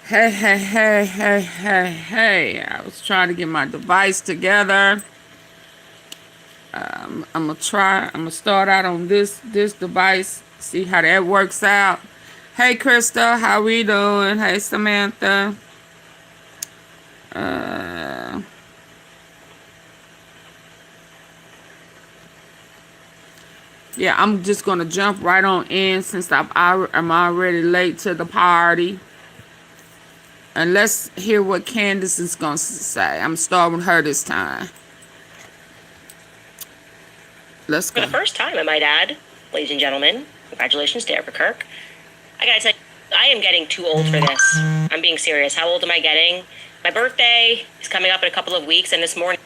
Hey, hey, hey, hey, hey, hey. I was trying to get my device together. I'm gonna start out on this device, see how that works out. Hey, Crystal, how we doing? Hey, Samantha. Uh, yeah, I'm just gonna jump right on in since I'm already late to the party. And let's hear what Candace is gonna say. I'm starting with her this time. Let's For go. the first time, I might add, ladies and gentlemen, congratulations to Erika Kirk. I gotta tell you, I am getting too old for this. I'm being serious. How old am I getting? My birthday is coming up in a couple of weeks, and this morning...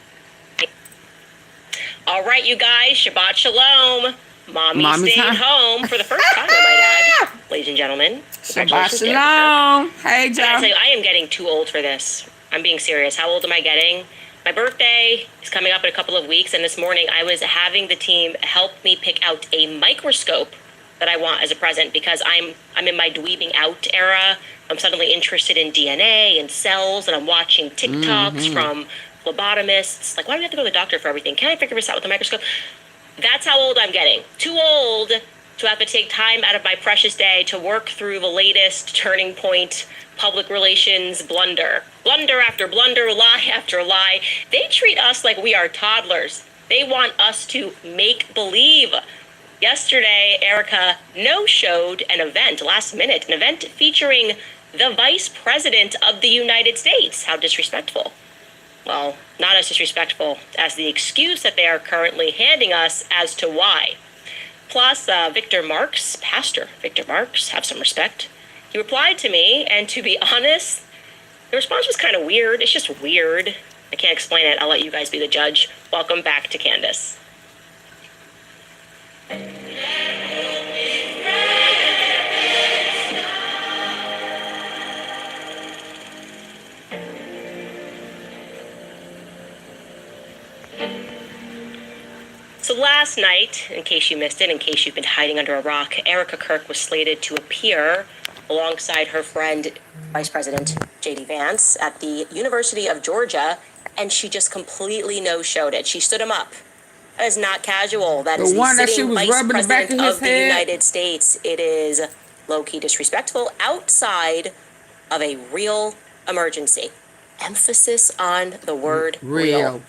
All right, you guys, Shabbat Shalom. Mommy's staying home for the first time, I might add, ladies and gentlemen. Shabbat Shalom. Hey, Joe. I gotta tell you, I am getting too old for this. I'm being serious. How old am I getting? My birthday is coming up in a couple of weeks, and this morning I was having the team help me pick out a microscope that I want as a present because I'm in my dweebing out era. I'm suddenly interested in DNA and cells, and I'm watching TikToks from phlebotomists. Like, why do we have to go to the doctor for everything? Can I figure this out with a microscope? That's how old I'm getting. Too old to have to take time out of my precious day to work through the latest turning point public relations blunder. Blunder after blunder, lie after lie. They treat us like we are toddlers. They want us to make believe. Yesterday, Erika no-showed an event, last minute, an event featuring the Vice President of the United States. How disrespectful. Well, not as disrespectful as the excuse that they are currently handing us as to why. Plus, Victor Marks, Pastor Victor Marks, have some respect. He replied to me, and to be honest, the response was kind of weird. It's just weird. I can't explain it. I'll let you guys be the judge. Welcome back to Candace. So last night, in case you missed it, in case you've been hiding under a rock, Erika Kirk was slated to appear alongside her friend, Vice President J.D. Vance, at the University of Georgia, and she just completely no-showed it. She stood him up. That is not casual. That is the sitting Vice President of the United States. It is low-key disrespectful outside of a real emergency. Emphasis on the word real.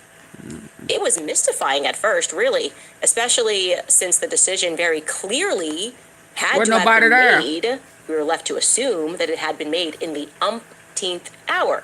It was mystifying at first, really, especially since the decision very clearly had to have been made. We were left to assume that it had been made in the umpteenth hour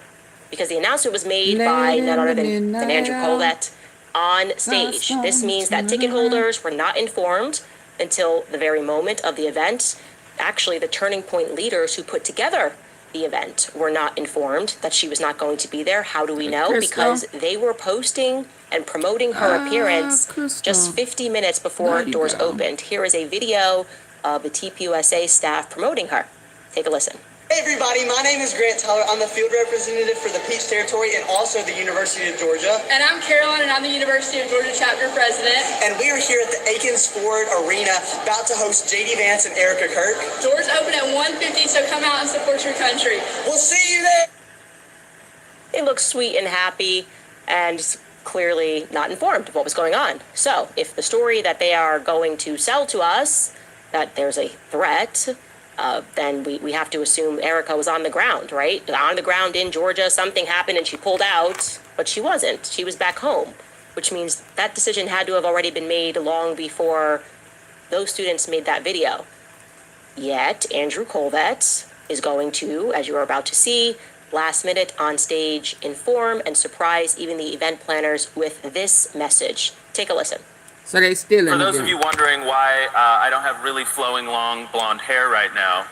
because the announcement was made by none other than Andrew Colvett on stage. This means that ticket holders were not informed until the very moment of the event. Actually, the Turning Point leaders who put together the event were not informed that she was not going to be there. How do we know? Because they were posting and promoting her appearance just 50 minutes before doors opened. Here is a video of the TPUSA staff promoting her. Take a listen. Hey everybody, my name is Grant Tyler. I'm the field representative for the Peach Territory and also the University of Georgia. And I'm Caroline, and I'm the University of Georgia chapter president. And we are here at the Aikens Ford Arena about to host J.D. Vance and Erika Kirk. Doors open at 1:50, so come out and support your country. We'll see you there. They look sweet and happy and clearly not informed of what was going on. So if the story that they are going to sell to us, that there's a threat, then we have to assume Erika was on the ground, right? On the ground in Georgia, something happened and she pulled out, but she wasn't. She was back home, which means that decision had to have already been made long before those students made that video. Yet, Andrew Colvett is going to, as you are about to see, last minute on stage, inform and surprise even the event planners with this message. Take a listen. So they still in For those of you wondering why I don't have really flowing, long, blonde hair right now.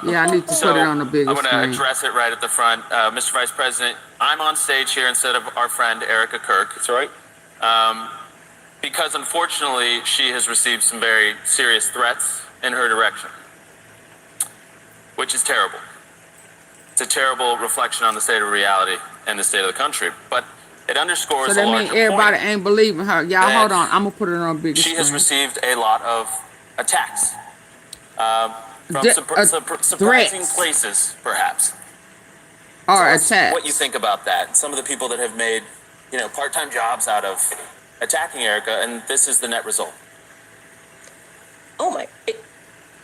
Yeah, I need to put it on the biggest I'm going to screen. address it right at the front. Mr. Vice President, I'm on stage here instead of our friend Erika Kirk. That's right. Because unfortunately, she has received some very serious threats in her direction, which is terrible. It's a terrible reflection on the state of reality and the state of the country. But it underscores So that means everybody ain't believing her. Y'all, hold on. I'm going to put it on big screen. She has received a lot of attacks. from surprising threats places, perhaps. or Tell us attacks. what you think about that. Some of the people that have made, part-time jobs out of attacking Erika, and this is the net result. Oh my!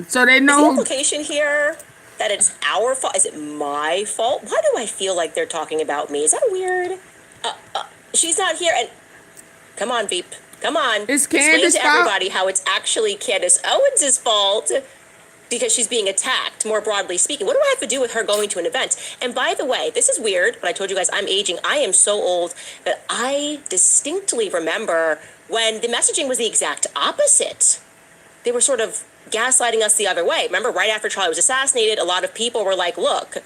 So they Is the know. implication here that it's our fault? Is it my fault? Why do I feel like they're talking about me? Is that weird? She's not here, and come on, Veep. Come on. It's Explain Candace's to fault? everybody how it's actually Candace Owens' fault because she's being attacked, more broadly speaking. What do I have to do with her going to an event? And by the way, this is weird, but I told you guys I'm aging. I am so old that I distinctly remember when the messaging was the exact opposite. They were sort of gaslighting us the other way. Remember, right after Charlie was assassinated, a lot of people were like, look,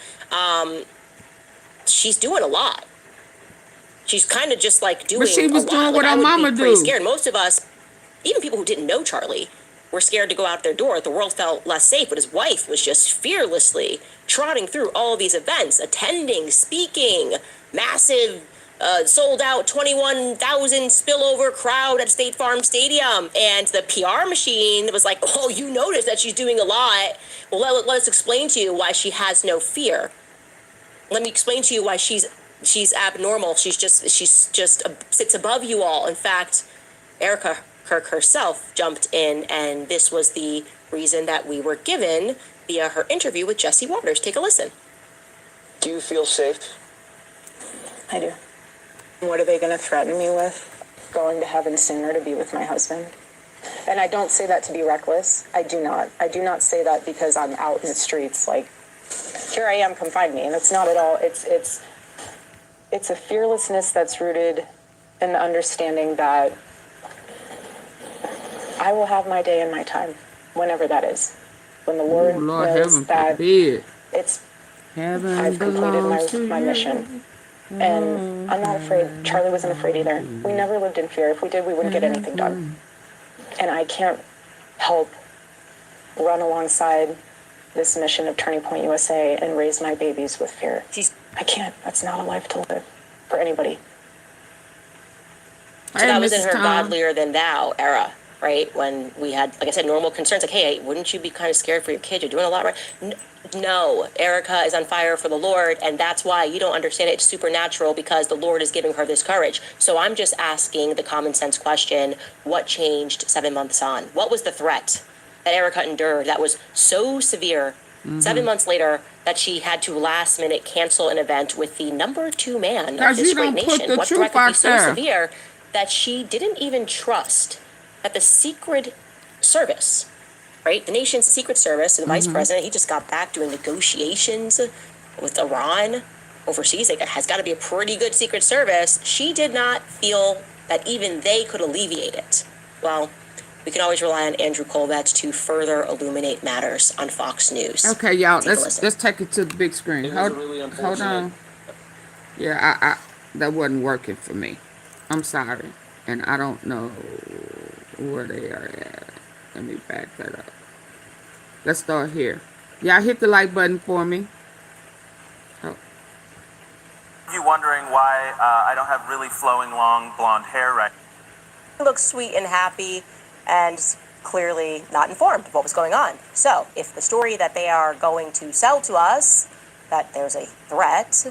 she's doing a lot. She's kind of just like doing But she was a lot. doing Like, what I her would mama be pretty do. scared. Most of us, even people who didn't know Charlie, were scared to go out their door. The world felt less safe, but his wife was just fearlessly trotting through all of these events, attending, speaking, massive, sold out 21,000 spillover crowd at State Farm Stadium. And the PR machine was like, oh, you notice that she's doing a lot. Well, let us explain to you why she has no fear. Let me explain to you why she's abnormal. She just sits above you all. In fact, Erika Kirk herself jumped in, and this was the reason that we were given via her interview with Jesse Waters. Take a listen. Do you feel safe? I do. What are they going to threaten me with? Going to heaven sooner to be with my husband? And I don't say that to be reckless. I do not. I do not say that because I'm out in the streets. Like, here I am, come find me. And it's not at all. It's a fearlessness that's rooted in the understanding that I will have my day and my time, whenever that is. When the Lord, Lord knows heaven that forbid. I've completed my mission. And I'm not afraid. Charlie wasn't afraid either. We never lived in fear. If we did, we wouldn't get anything done. And I can't help run alongside this mission of Turning Point USA and raise my babies with fear. I can't. That's not a life to live for anybody. So that was in her godlier than thou era, right? When we had, like I said, normal concerns, like, hey, wouldn't you be kind of scared for your kid? You're doing a lot, right? No, Erika is on fire for the Lord, and that's why you don't understand it. It's supernatural because the Lord is giving her this courage. So I'm just asking the common sense question, what changed 7 months on? What was the threat that Erika endured that was so severe 7 months later that she had to last minute cancel an event with the number 2 man of this great nation? What threat could be so severe that she didn't even trust that the Secret Service, right? The nation's Secret Service, the vice president, he just got back doing negotiations with Iran overseas. Like, it has got to be a pretty good Secret Service. She did not feel that even they could alleviate it. Well, we can always rely on Andrew Colbert to further illuminate matters on Fox News. Okay, y'all, Take a let's listen. take it to the big screen. It was really Hold unfortunate. on. Yeah, I that wasn't working for me. I'm sorry, and I don't know where they are at. Let me back that up. Let's start here. Y'all hit the like button for me. Oh. You wondering why I don't have really flowing long blonde hair right He looks sweet and happy and clearly not informed of what was going on. So if the story that they are going to sell to us, that there's a threat,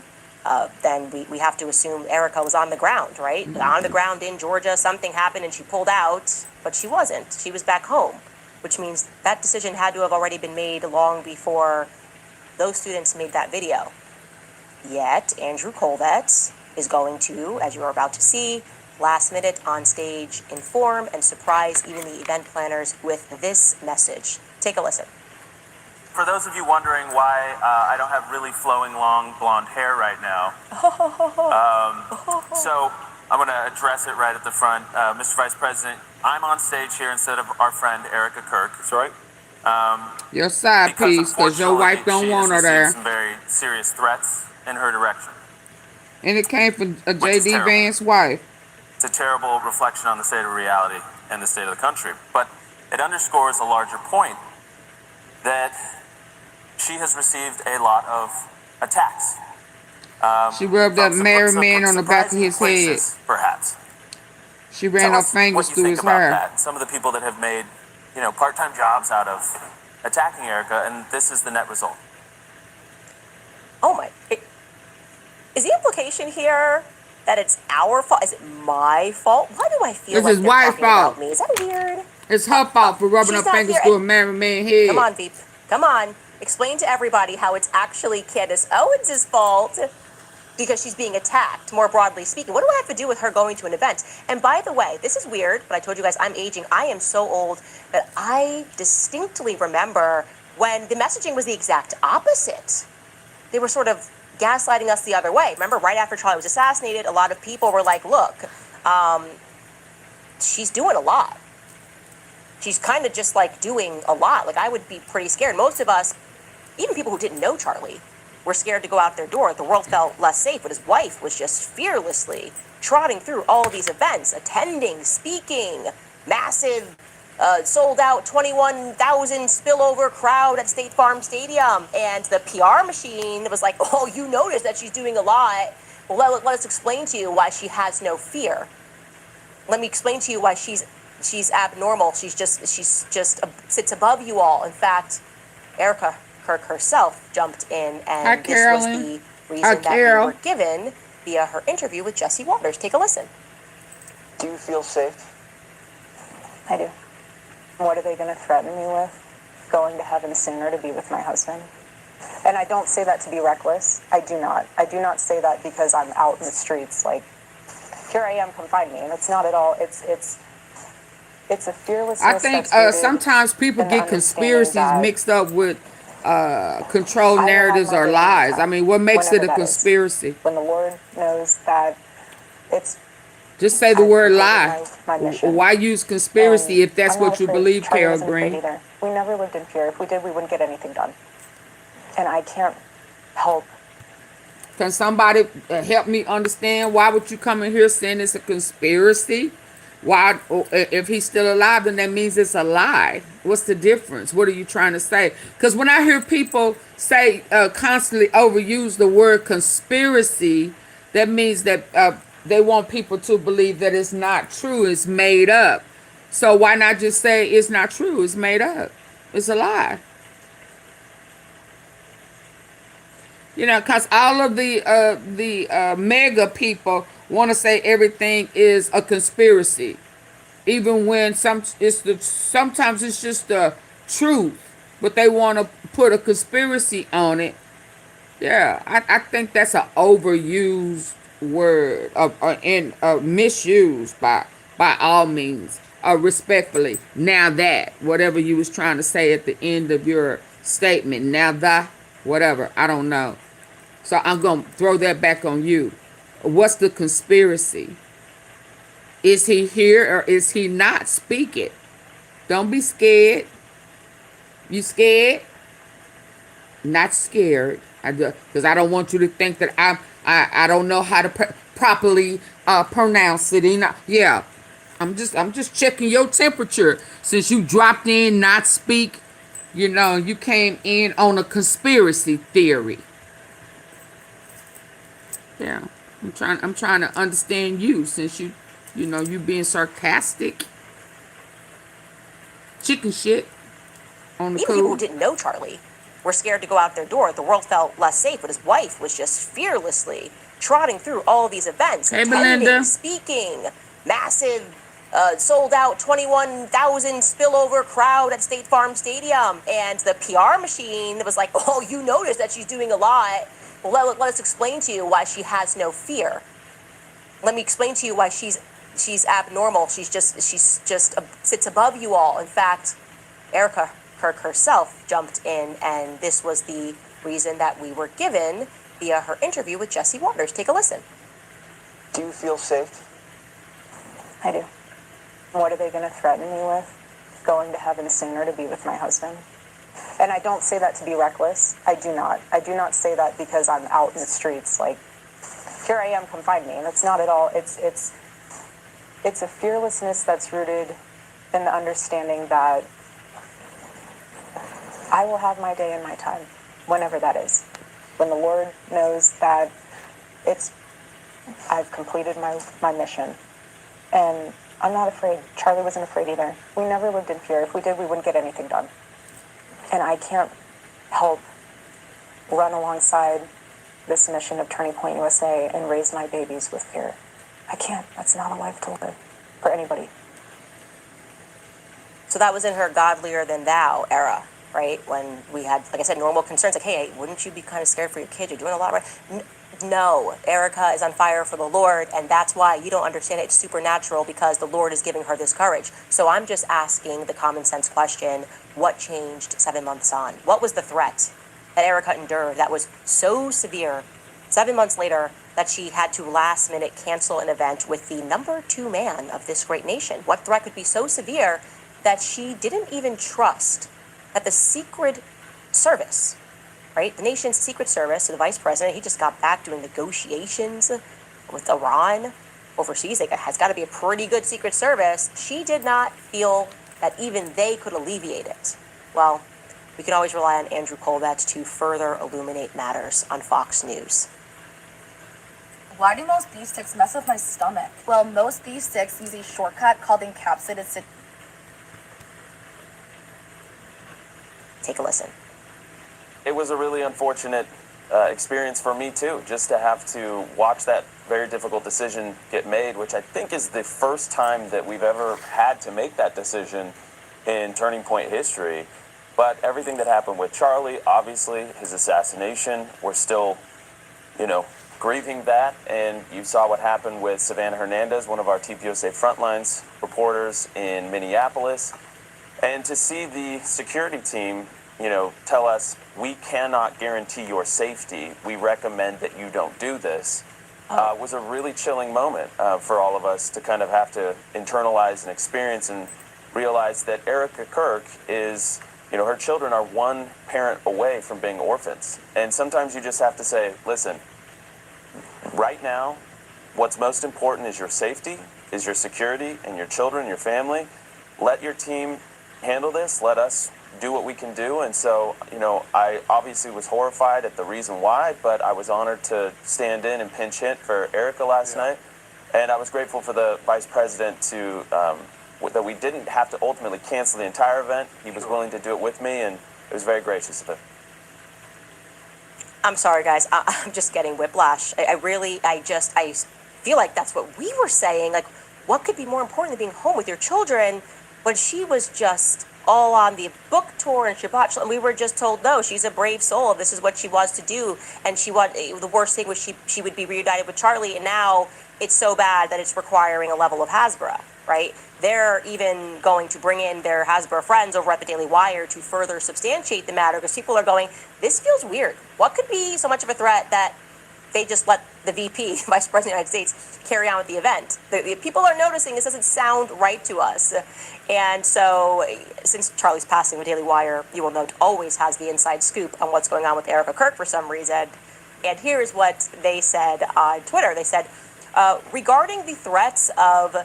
then we have to assume Erika was on the ground, right? On the ground in Georgia, something happened and she pulled out, but she wasn't. She was back home, which means that decision had to have already been made long before those students made that video. Yet Andrew Colbert is going to, as you are about to see, last minute on stage inform and surprise even the event planners with this message. Take a listen. For those of you wondering why I don't have really flowing long blonde hair right now, so I'm going to address it right at the front. Mr. Vice President, I'm on stage here instead of our friend Erika Kirk. That's right. Your side piece, because your wife don't want her there. Some very serious threats in her direction. And it came from a Which is JD terrible. Vance wife. It's a terrible reflection on the state of reality and the state of the country. But it underscores a larger point that she has received a lot of attacks. She rubbed that married man on the back of his head. Perhaps. She ran Tell her us fingers what you through think his about hair. that. Some of the people that have made, part-time jobs out of attacking Erika, and this is the net result. Oh my. Is the implication here that it's our fault? Is it my fault? Why do I feel It's like his they're wife's talking about fault. me? Is that weird? It's her fault for rubbing her She's not fingers here. through a married man's head. Come on, Veep. Come on. Explain to everybody how it's actually Candace Owens' fault because she's being attacked, more broadly speaking. What do I have to do with her going to an event? And by the way, this is weird, but I told you guys I'm aging. I am so old that I distinctly remember when the messaging was the exact opposite. They were sort of gaslighting us the other way. Remember, right after Charlie was assassinated, a lot of people were like, look, she's doing a lot. She's kind of just like doing a lot. Like, I would be pretty scared. Most of us, even people who didn't know Charlie, were scared to go out their door. The world felt less safe, but his wife was just fearlessly trotting through all these events, attending, speaking, massive, sold out 21,000 spillover crowd at State Farm Stadium. And the PR machine was like, oh, you notice that she's doing a lot. Well, let us explain to you why she has no fear. Let me explain to you why she's abnormal. She just sits above you all. In fact, Erika Kirk herself jumped in, and this was the reason that we were given via her interview with Jesse Waters. Take a listen. Do you feel safe? I do. What are they going to threaten me with? Going to heaven sooner to be with my husband? And I don't say that to be reckless. I do not. I do not say that because I'm out in the streets like, here I am, come find me. And it's not at all. It's a fearlessness. I think sometimes people get conspiracies mixed up with controlled narratives or lies. I mean, what makes it a conspiracy? When the Lord knows that it's... Just say the word lie. My mission. Why use conspiracy if that's what you believe, Carol Green? We never lived in fear. If we did, we wouldn't get anything done. And I can't help. Can somebody help me understand why would you come in here saying it's a conspiracy? Why, if he's still alive, then that means it's a lie. What's the difference? What are you trying to say? Because when I hear people say, constantly overuse the word conspiracy, that means that they want people to believe that it's not true, it's made up. So why not just say it's not true, it's made up, it's a lie? You know, because all of the mega people want to say everything is a conspiracy, even when sometimes it's just the truth, but they want to put a conspiracy on it. Yeah, I think that's an overused word, and misused by all means, respectfully. Now that, whatever you was trying to say at the end of your statement, now that, whatever, I don't know. So I'm going to throw that back on you. What's the conspiracy? Is he here or is he not? Speak it. Don't be scared. You scared? Not scared. Because I don't want you to think that I don't know how to properly pronounce it. Yeah. I'm just checking your temperature. Since you dropped in not speak, you know, you came in on a conspiracy theory. Yeah, I'm trying to understand you, since you know, you being sarcastic. Chicken shit on the Even people who didn't know Charlie were scared to go out their door. The world felt less safe, but his wife was just fearlessly trotting through all these events, Hey, attending, Belinda. speaking, massive, sold out 21,000 spillover crowd at State Farm Stadium. And the PR machine was like, oh, you notice that she's doing a lot. Well, let us explain to you why she has no fear. Let me explain to you why she's abnormal. She's just sits above you all. In fact, Erika Kirk herself jumped in, and this was the reason that we were given via her interview with Jesse Waters. Take a listen. Do you feel safe? I do. What are they going to threaten me with? Going to heaven sooner to be with my husband? And I don't say that to be reckless. I do not. I do not say that because I'm out in the streets like, here I am, come find me. And it's not at all. It's a fearlessness that's rooted in the understanding that I will have my day and my time, whenever that is. When the Lord knows that I've completed my mission. And I'm not afraid. Charlie wasn't afraid either. We never lived in fear. If we did, we wouldn't get anything done. And I can't help run alongside this mission of Turning Point USA and raise my babies with fear. I can't. That's not a life to live for anybody. So that was in her godlier than thou era, right? When we had, like I said, normal concerns, like, hey, wouldn't you be kind of scared for your kid? You're doing a lot right. No, Erika is on fire for the Lord, and that's why you don't understand it. It's supernatural because the Lord is giving her this courage. So I'm just asking the common sense question, what changed 7 months on? What was the threat that Erika endured that was so severe 7 months later that she had to last minute cancel an event with the number 2 man of this great nation? What threat could be so severe that she didn't even trust that the Secret Service, right, the nation's Secret Service, so the vice president, he just got back doing negotiations with Iran overseas. It has got to be a pretty good Secret Service. She did not feel that even they could alleviate it. Well, we can always rely on Andrew Colbert to further illuminate matters on Fox News. Why do most beef sticks mess with my stomach? Well, most beef sticks use a shortcut called encapsulated. Take a listen. It was a really unfortunate experience for me too, just to have to watch that very difficult decision get made, which I think is the first time that we've ever had to make that decision in Turning Point history. But everything that happened with Charlie, obviously his assassination, we're still, grieving that. And you saw what happened with Savannah Hernandez, one of our TPUSA Frontlines reporters in Minneapolis. And to see the security team, tell us, we cannot guarantee your safety, we recommend that you don't do this, was a really chilling moment for all of us to kind of have to internalize and experience and realize that Erika Kirk is, her children are one parent away from being orphans. And sometimes you just have to say, listen, right now, what's most important is your safety, is your security, and your children, your family. Let your team handle this. Let us do what we can do. And so, I obviously was horrified at the reason why, but I was honored to stand in and pinch hit for Erika last night. And I was grateful for the vice president to, that we didn't have to ultimately cancel the entire event. He was willing to do it with me, and it was very gracious of him. I'm sorry, guys. I'm just getting whiplash. I feel like that's what we were saying. Like, what could be more important than being home with your children when she was just all on the book tour and Shabbat, and we were just told, no, she's a brave soul. This is what she wants to do. And the worst thing was she would be reunited with Charlie, and now it's so bad that it's requiring a level of Hasbro, right? They're even going to bring in their Hasbro friends over at the Daily Wire to further substantiate the matter, because people are going, this feels weird. What could be so much of a threat that they just let the VP, Vice President of the United States, carry on with the event? The people are noticing this doesn't sound right to us. And so, since Charlie's passing, the Daily Wire, you will note, always has the inside scoop on what's going on with Erika Kirk for some reason. And here's what they said on Twitter. They said, regarding the threats to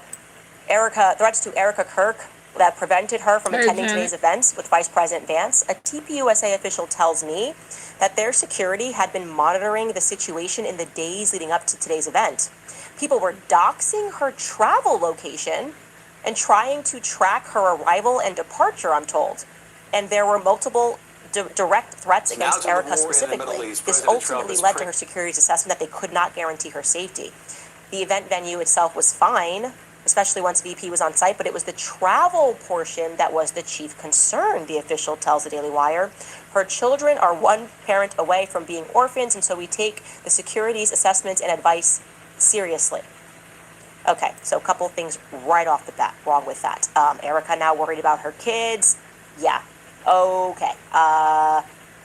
Erika Kirk that prevented her from attending today's events with Vice President Vance, a TPUSA official tells me that their security had been monitoring the situation in the days leading up to today's event. People were doxing her travel location and trying to track her arrival and departure, I'm told. And there were multiple direct threats against Erika specifically. This ultimately led to her security's assessment that they could not guarantee her safety. The event venue itself was fine, especially once VP was on site, but it was the travel portion that was the chief concern, the official tells the Daily Wire. Her children are one parent away from being orphans, and so we take the security's assessments and advice seriously. Okay, so a couple of things right off the bat wrong with that. Erika now worried about her kids. Yeah, okay.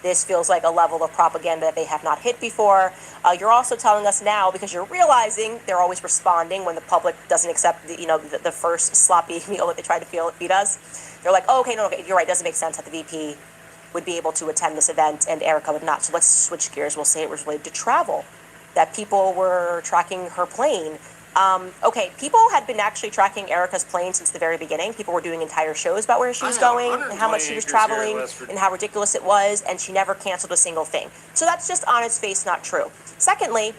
This feels like a level of propaganda that they have not hit before. You're also telling us now, because you're realizing they're always responding when the public doesn't accept the first sloppy meal that they try to feed us. They're like, oh, okay, you're right, it doesn't make sense that the VP would be able to attend this event and Erika would not. So let's switch gears. We'll say it was related to travel, that people were tracking her plane. Okay, people had been actually tracking Erika's plane since the very beginning. People were doing entire shows about where she was going and how much she was traveling and how ridiculous it was, and she never canceled a single thing. So that's just on its face not true. Secondly,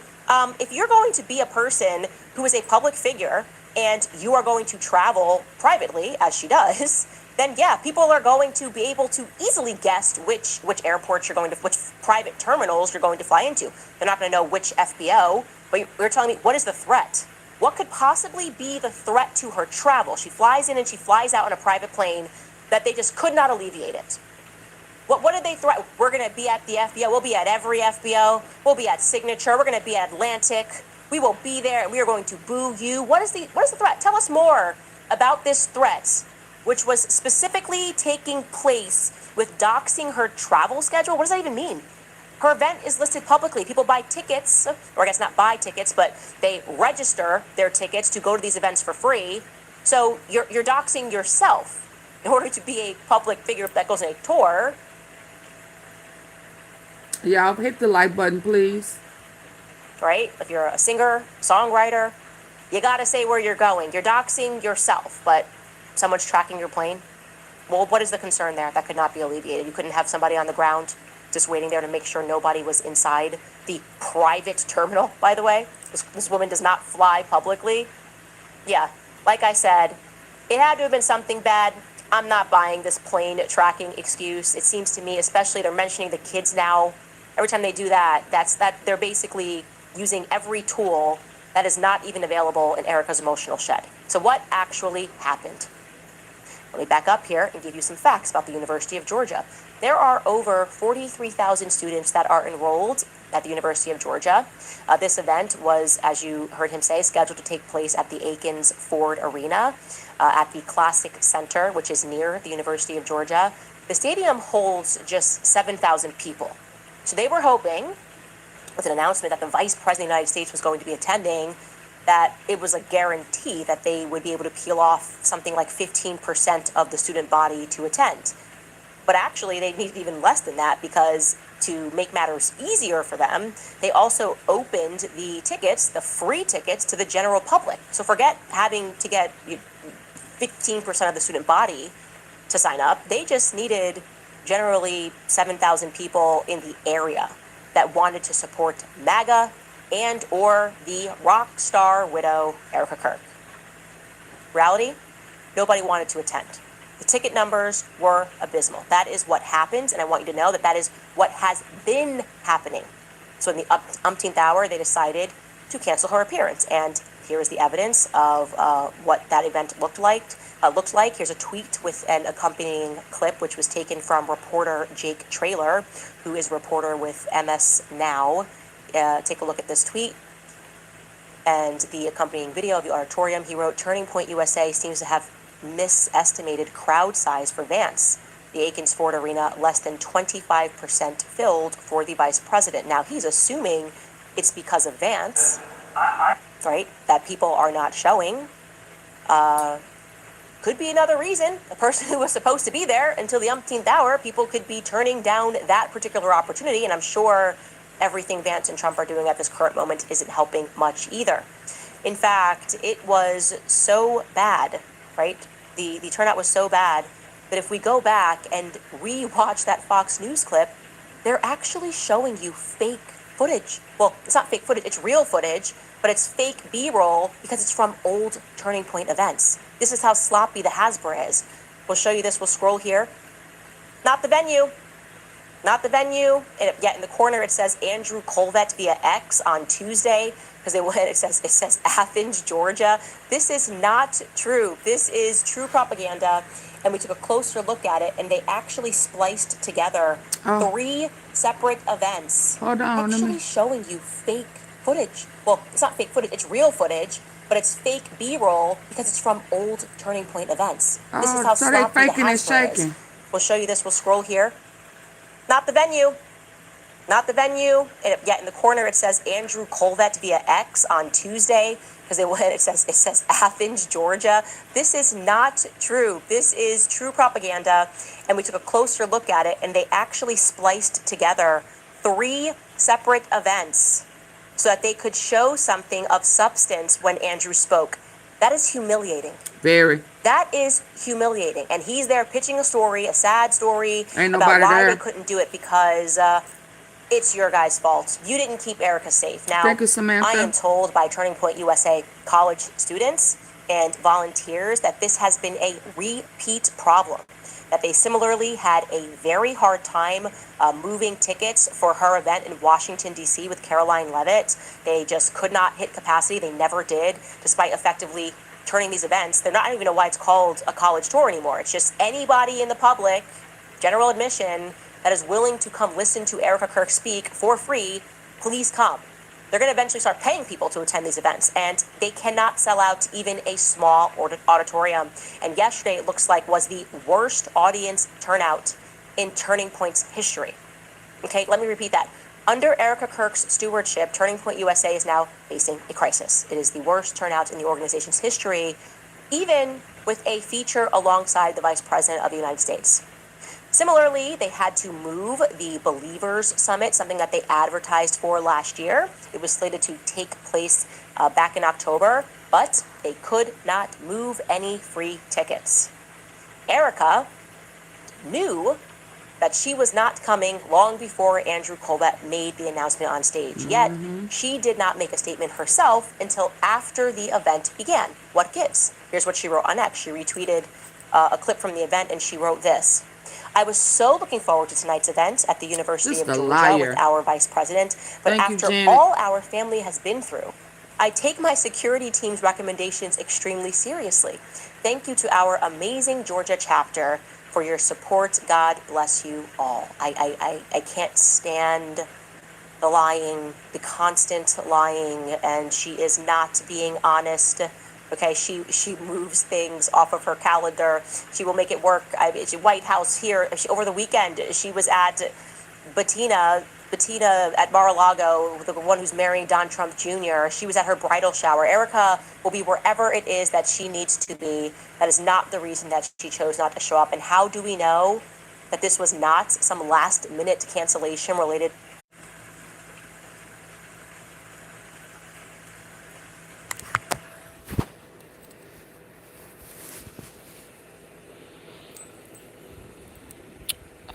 if you're going to be a person who is a public figure and you are going to travel privately, as she does, then yeah, people are going to be able to easily guess which airports you're going to, which private terminals you're going to fly into. They're not going to know which FBO, but you're telling me, what is the threat? What could possibly be the threat to her travel? She flies in and she flies out on a private plane that they just could not alleviate it. What did they threaten? We're going to be at the FBO. We'll be at every FBO. We'll be at Signature. We're going to be at Atlantic. We will be there and we are going to boo you. What is the threat? Tell us more about this threat, which was specifically taking place with doxing her travel schedule. What does that even mean? Her event is listed publicly. People buy tickets, or I guess not buy tickets, but they register their tickets to go to these events for free. So you're doxing yourself in order to be a public figure that goes on a tour. Y'all hit the like button, please. Right? If you're a singer, songwriter, you gotta say where you're going. You're doxing yourself, but someone's tracking your plane. Well, what is the concern there? That could not be alleviated. You couldn't have somebody on the ground just waiting there to make sure nobody was inside the private terminal, by the way. This woman does not fly publicly. Yeah, like I said, it had to have been something bad. I'm not buying this plane tracking excuse. It seems to me, especially they're mentioning the kids now. Every time they do that, they're basically using every tool that is not even available in Erika's emotional shed. So what actually happened? Let me back up here and give you some facts about the University of Georgia. There are over 43,000 students that are enrolled at the University of Georgia. This event was, as you heard him say, scheduled to take place at the Aikens Ford Arena at the Classic Center, which is near the University of Georgia. The stadium holds just 7,000 people. So they were hoping, with an announcement that the Vice President of the United States was going to be attending, that it was a guarantee that they would be able to peel off something like 15% of the student body to attend. But actually, they needed even less than that, because to make matters easier for them, they also opened the tickets, the free tickets, to the general public. So forget having to get 15% of the student body to sign up. They just needed generally 7,000 people in the area that wanted to support MAGA and or the rock star widow, Erika Kirk. Reality? Nobody wanted to attend. The ticket numbers were abysmal. That is what happened, and I want you to know that that is what has been happening. So in the umpteenth hour, they decided to cancel her appearance, and here is the evidence of what that event looked like. Here's a tweet with an accompanying clip, which was taken from reporter Jake Traylor, who is a reporter with MS Now. Take a look at this tweet and the accompanying video of the auditorium. He wrote, "Turning Point USA seems to have misestimated crowd size for Vance. The Aikens Ford Arena less than 25% filled for the vice president." Now he's assuming it's because of Vance, right? That people are not showing. Could be another reason. The person who was supposed to be there until the umpteenth hour, people could be turning down that particular opportunity, and I'm sure everything Vance and Trump are doing at this current moment isn't helping much either. In fact, it was so bad, right? The turnout was so bad that if we go back and re-watch that Fox News clip, they're actually showing you fake footage. Well, it's not fake footage, it's real footage, but it's fake B-roll because it's from old Turning Point events. This is how sloppy the Hasbro is. We'll show you this, we'll scroll here. Not the venue. Not the venue. And yet in the corner it says Andrew Colvett via X on Tuesday, because it says Athens, Georgia. This is not true. This is true propaganda. And we took a closer look at it, and they actually spliced together 3 separate events. Hold on, actually showing you fake footage. Well, it's not fake footage, it's real footage, but it's fake B-roll because it's from old Turning Point events. This is how so they sloppy the faking and Hasbro is. shaking. We'll show you this, we'll scroll here. Not the venue. Not the venue. And yet in the corner it says Andrew Colvett via X on Tuesday, because it says Athens, Georgia. This is not true. This is true propaganda. And we took a closer look at it, and they actually spliced together 3 separate events so that they could show something of substance when Andrew spoke. That is humiliating. Very. That is humiliating. And he's there pitching a story, a sad story, Ain't about nobody why there. they couldn't do it, because it's your guys' fault. You didn't keep Erika safe. Now, Thank you, Samantha. I am told by Turning Point USA college students and volunteers that this has been a repeat problem, that they similarly had a very hard time moving tickets for her event in Washington, D.C. with Caroline Leavitt. They just could not hit capacity. They never did, despite effectively turning these events. They're not, I don't even know why it's called a college tour anymore. It's just anybody in the public, general admission, that is willing to come listen to Erika Kirk speak for free, please come. They're going to eventually start paying people to attend these events, and they cannot sell out even a small auditorium. And yesterday, it looks like, was the worst audience turnout in Turning Point's history. Okay, let me repeat that. Under Erika Kirk's stewardship, Turning Point USA is now facing a crisis. It is the worst turnout in the organization's history, even with a feature alongside the Vice President of the United States. Similarly, they had to move the Believers Summit, something that they advertised for last year. It was slated to take place back in October, but they could not move any free tickets. Erika knew that she was not coming long before Andrew Colbert made the announcement on stage. Yet, she did not make a statement herself until after the event began. What gives? Here's what she wrote on X. She retweeted a clip from the event, and she wrote this. I was so looking forward to tonight's event at the University of Georgia with our Vice President, but after all our family has been through, I take my security team's recommendations extremely seriously. Thank you to our amazing Georgia chapter for your support. God bless you all. I can't stand the lying, the constant lying, and she is not being honest. Okay, she moves things off of her calendar. She will make it work. White House here over the weekend. She was at Bettina at Mar-a-Lago, the one who's marrying Don Trump Jr. She was at her bridal shower. Erika will be wherever it is that she needs to be. That is not the reason that she chose not to show up. And how do we know that this was not some last-minute cancellation related?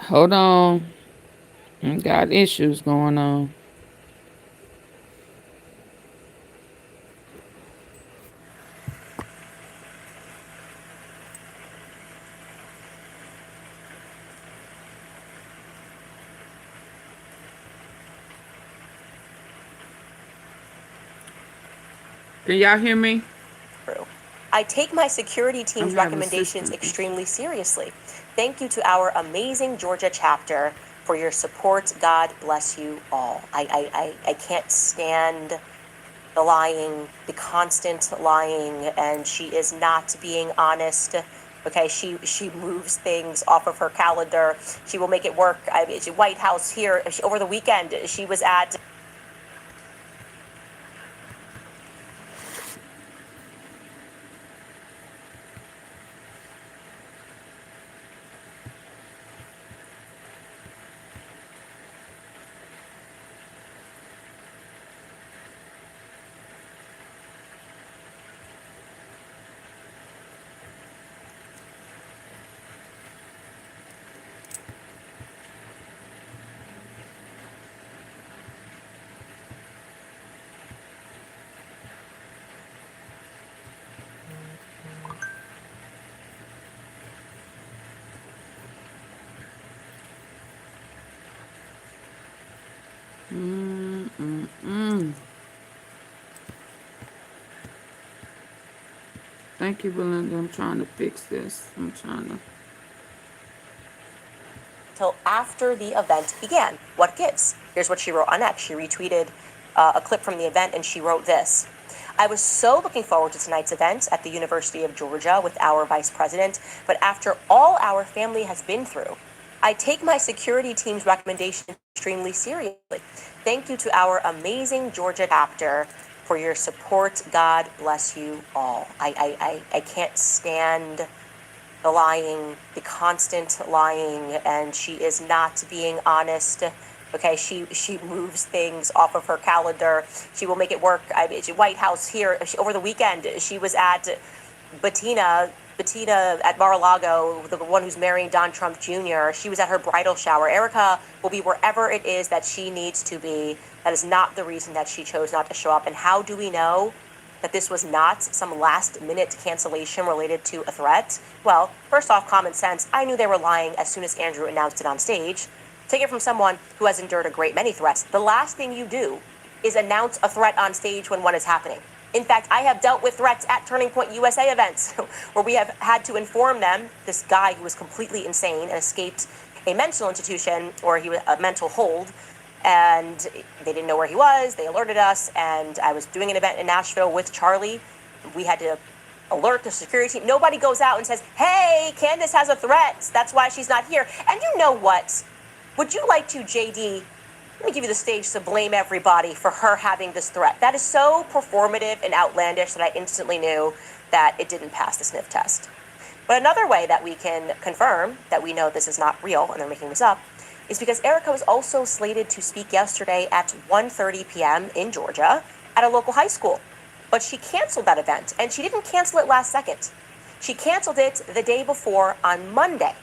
Hold on. Got issues going on. Can y'all hear me? I take my security team's recommendations extremely seriously. Thank you to our amazing Georgia chapter for your support. God bless you all. I can't stand the lying, the constant lying, and she is not being honest. Okay, she moves things off of her calendar. She will make it work. White House here over the weekend. She was at Thank you, Belinda. I'm trying to fix this. till after the event began. What gives? Here's what she wrote on X. She retweeted a clip from the event, and she wrote this. I was so looking forward to tonight's event at the University of Georgia with our Vice President, but after all our family has been through, I take my security team's recommendation extremely seriously. Thank you to our amazing Georgia chapter for your support. God bless you all. I can't stand the lying, the constant lying, and she is not being honest. Okay, she moves things off of her calendar. She will make it work. White House here over the weekend. She was at Bettina at Mar-a-Lago, the one who's marrying Don Trump Jr. She was at her bridal shower. Erika will be wherever it is that she needs to be. That is not the reason that she chose not to show up. And how do we know that this was not some last-minute cancellation related to a threat? Well, first off, common sense. I knew they were lying as soon as Andrew announced it on stage. Take it from someone who has endured a great many threats. The last thing you do is announce a threat on stage when one is happening. In fact, I have dealt with threats at Turning Point USA events where we have had to inform them, this guy who was completely insane and escaped a mental institution or he was a mental hold, and they didn't know where he was. They alerted us, and I was doing an event in Nashville with Charlie. We had to alert the security team. Nobody goes out and says, hey, Candace has a threat. That's why she's not here. And you know what? Would you like to, JD, let me give you the stage to blame everybody for her having this threat. That is so performative and outlandish that I instantly knew that it didn't pass the sniff test. But another way that we can confirm that we know this is not real and they're making this up is because Erika was also slated to speak yesterday at 1:30 p.m. in Georgia at a local high school. But she canceled that event, and she didn't cancel it last second. She canceled it the day before on Monday,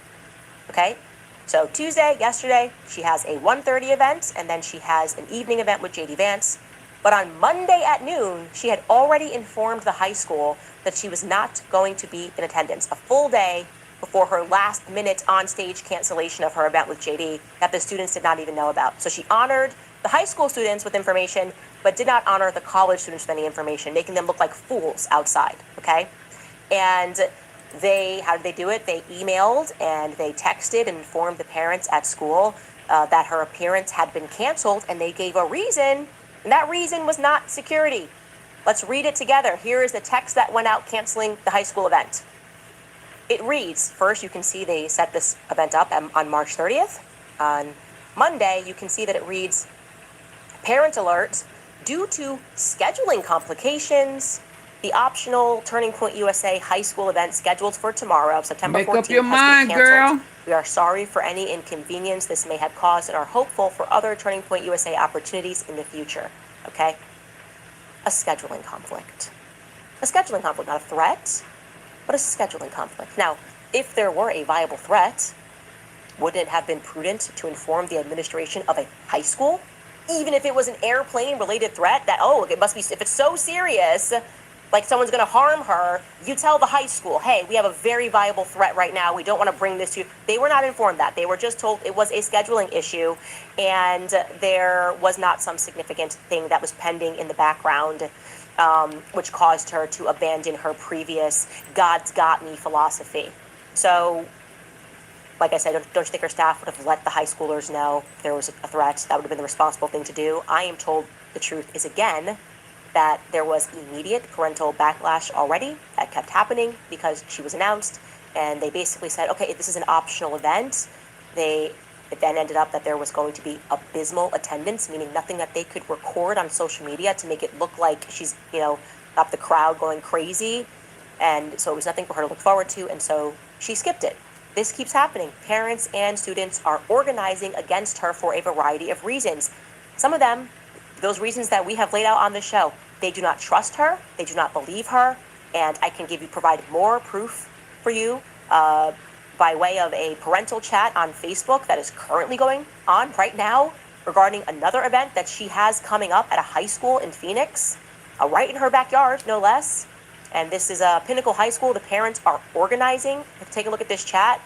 okay? So Tuesday, yesterday, she has a 1:30 event, and then she has an evening event with JD Vance. But on Monday at noon, she had already informed the high school that she was not going to be in attendance, a full day before her last-minute on-stage cancellation of her event with JD that the students did not even know about. So she honored the high school students with information, but did not honor the college students with any information, making them look like fools outside, okay? And how did they do it? They emailed and they texted and informed the parents at school that her appearance had been canceled, and they gave a reason, and that reason was not security. Let's read it together. Here is the text that went out canceling the high school event. It reads, first you can see they set this event up on March 30th. On Monday, you can see that it reads, parent alert, due to scheduling complications, the optional Turning Point USA high school event scheduled for tomorrow, September 14th, Make up your has mind, been canceled. girl. We are sorry for any inconvenience this may have caused and are hopeful for other Turning Point USA opportunities in the future. Okay? A scheduling conflict. A scheduling conflict, not a threat, but a scheduling conflict. Now, if there were a viable threat, wouldn't it have been prudent to inform the administration of a high school? Even if it was an airplane-related threat, that, oh, it must be, if it's so serious, like someone's going to harm her, you tell the high school, hey, we have a very viable threat right now. We don't want to bring this to you. They were not informed that. They were just told it was a scheduling issue, and there was not some significant thing that was pending in the background, which caused her to abandon her previous God's got me philosophy. So, like I said, don't you think her staff would have let the high schoolers know if there was a threat? That would have been the responsible thing to do. I am told the truth is, again, that there was immediate parental backlash already that kept happening because she was announced, and they basically said, okay, this is an optional event. It then ended up that there was going to be abysmal attendance, meaning nothing that they could record on social media to make it look like she's, got the crowd going crazy. And so it was nothing for her to look forward to, and so she skipped it. This keeps happening. Parents and students are organizing against her for a variety of reasons. Some of them, those reasons that we have laid out on the show, they do not trust her, they do not believe her, and I can provide more proof for you by way of a parental chat on Facebook that is currently going on right now regarding another event that she has coming up at a high school in Phoenix, right in her backyard, no less. And this is a Pinnacle High School. The parents are organizing. Take a look at this chat.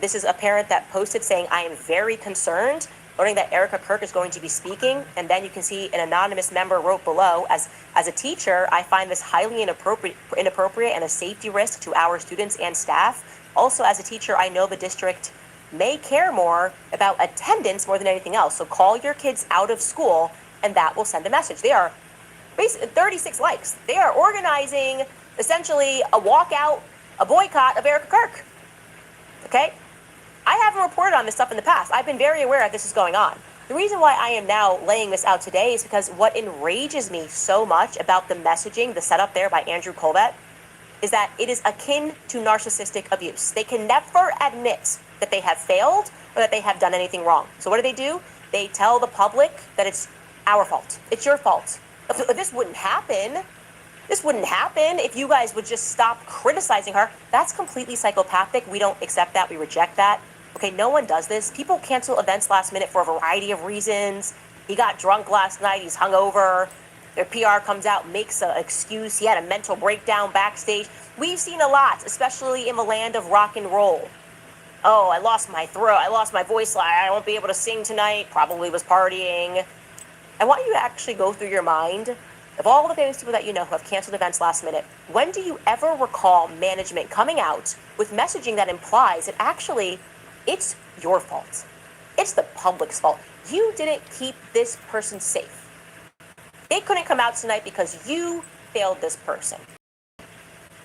This is a parent that posted saying, I am very concerned, learning that Erika Kirk is going to be speaking. And then you can see an anonymous member wrote below, as a teacher, I find this highly inappropriate and a safety risk to our students and staff. Also, as a teacher, I know the district may care more about attendance more than anything else. So call your kids out of school, and that will send a message. They are basically 36 likes. They are organizing essentially a walkout, a boycott of Erika Kirk. Okay? I haven't reported on this stuff in the past. I've been very aware that this is going on. The reason why I am now laying this out today is because what enrages me so much about the messaging, the setup there by Andrew Colbert, is that it is akin to narcissistic abuse. They can never admit that they have failed or that they have done anything wrong. So what do? They tell the public that it's our fault. It's your fault. This wouldn't happen. This wouldn't happen if you guys would just stop criticizing her. That's completely psychopathic. We don't accept that. We reject that. Okay, no one does this. People cancel events last minute for a variety of reasons. He got drunk last night. He's hungover. Their PR comes out, makes an excuse. He had a mental breakdown backstage. We've seen a lot, especially in the land of rock and roll. Oh, I lost my throat. I lost my voice. I won't be able to sing tonight. Probably was partying. I want you to actually go through your mind of all the famous people that you know who have canceled events last minute. When do you ever recall management coming out with messaging that implies that actually it's your fault? It's the public's fault. You didn't keep this person safe. They couldn't come out tonight because you failed this person.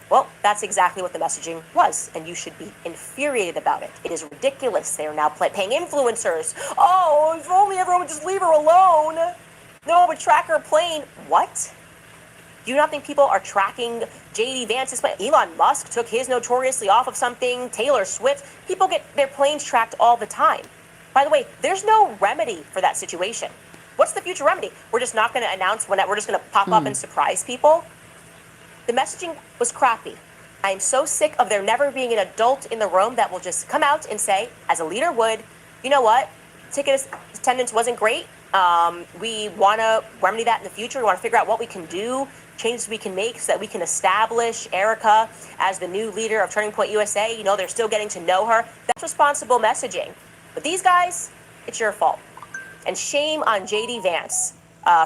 Well, that's exactly what the messaging was, and you should be infuriated about it. It is ridiculous. They are now paying influencers. Oh, if only everyone would just leave her alone. No one would track her plane. What? Do you not think people are tracking JD Vance's plane? Elon Musk took his notoriously off of something. Taylor Swift. People get their planes tracked all the time. By the way, there's no remedy for that situation. What's the future remedy? We're just not going to announce when we're just going to pop up and surprise people? The messaging was crappy. I am so sick of there never being an adult in the room that will just come out and say, as a leader would, you know what? Ticket attendance wasn't great. We want to remedy that in the future. We want to figure out what we can do, changes we can make so that we can establish Erika as the new leader of Turning Point USA. You know, they're still getting to know her. That's responsible messaging. But these guys, it's your fault. And shame on JD Vance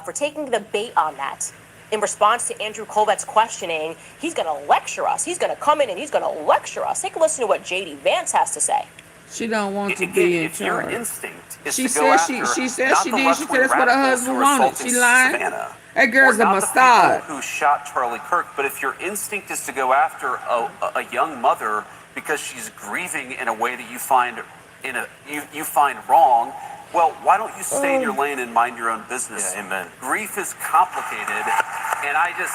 for taking the bait on that. In response to Andrew Colbett's questioning, he's going to lecture us. He's going to come in and he's going to lecture us. Take a listen to what JD Vance has to say. She don't want to be in If your charge. instinct is She to go said after she said not she the did. She said that's what her radicals husband who are wanted. assaulting She lied. Savannah, That girl's or a not the mustard. people who shot Charlie Kirk, but if your instinct is to go after a young mother because she's grieving in a way that you find you find wrong, well, why don't you stay in your lane and mind your own business? Yeah, amen. Grief is complicated, and I just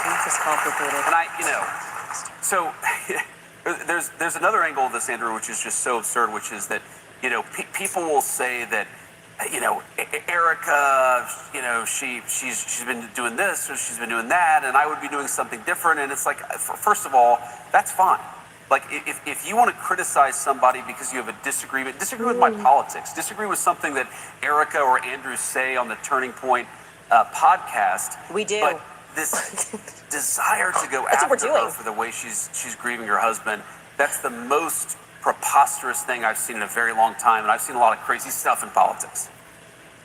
Grief is complicated. and I, you know, so there's another angle of this, Andrew, which is just so absurd, which is that, you know, people will say that, you know, Erika, you know, she's been doing this or she's been doing that, and I would be doing something different. And it's like, first of all, that's fine. Like, if you want to criticize somebody because you have a disagreement, disagree with my politics, disagree with something that Erika or Andrew say on the Turning Point podcast. We do. But this desire to go That's what we're after doing. her for the way she's grieving her husband, that's the most preposterous thing I've seen in a very long time, and I've seen a lot of crazy stuff in politics.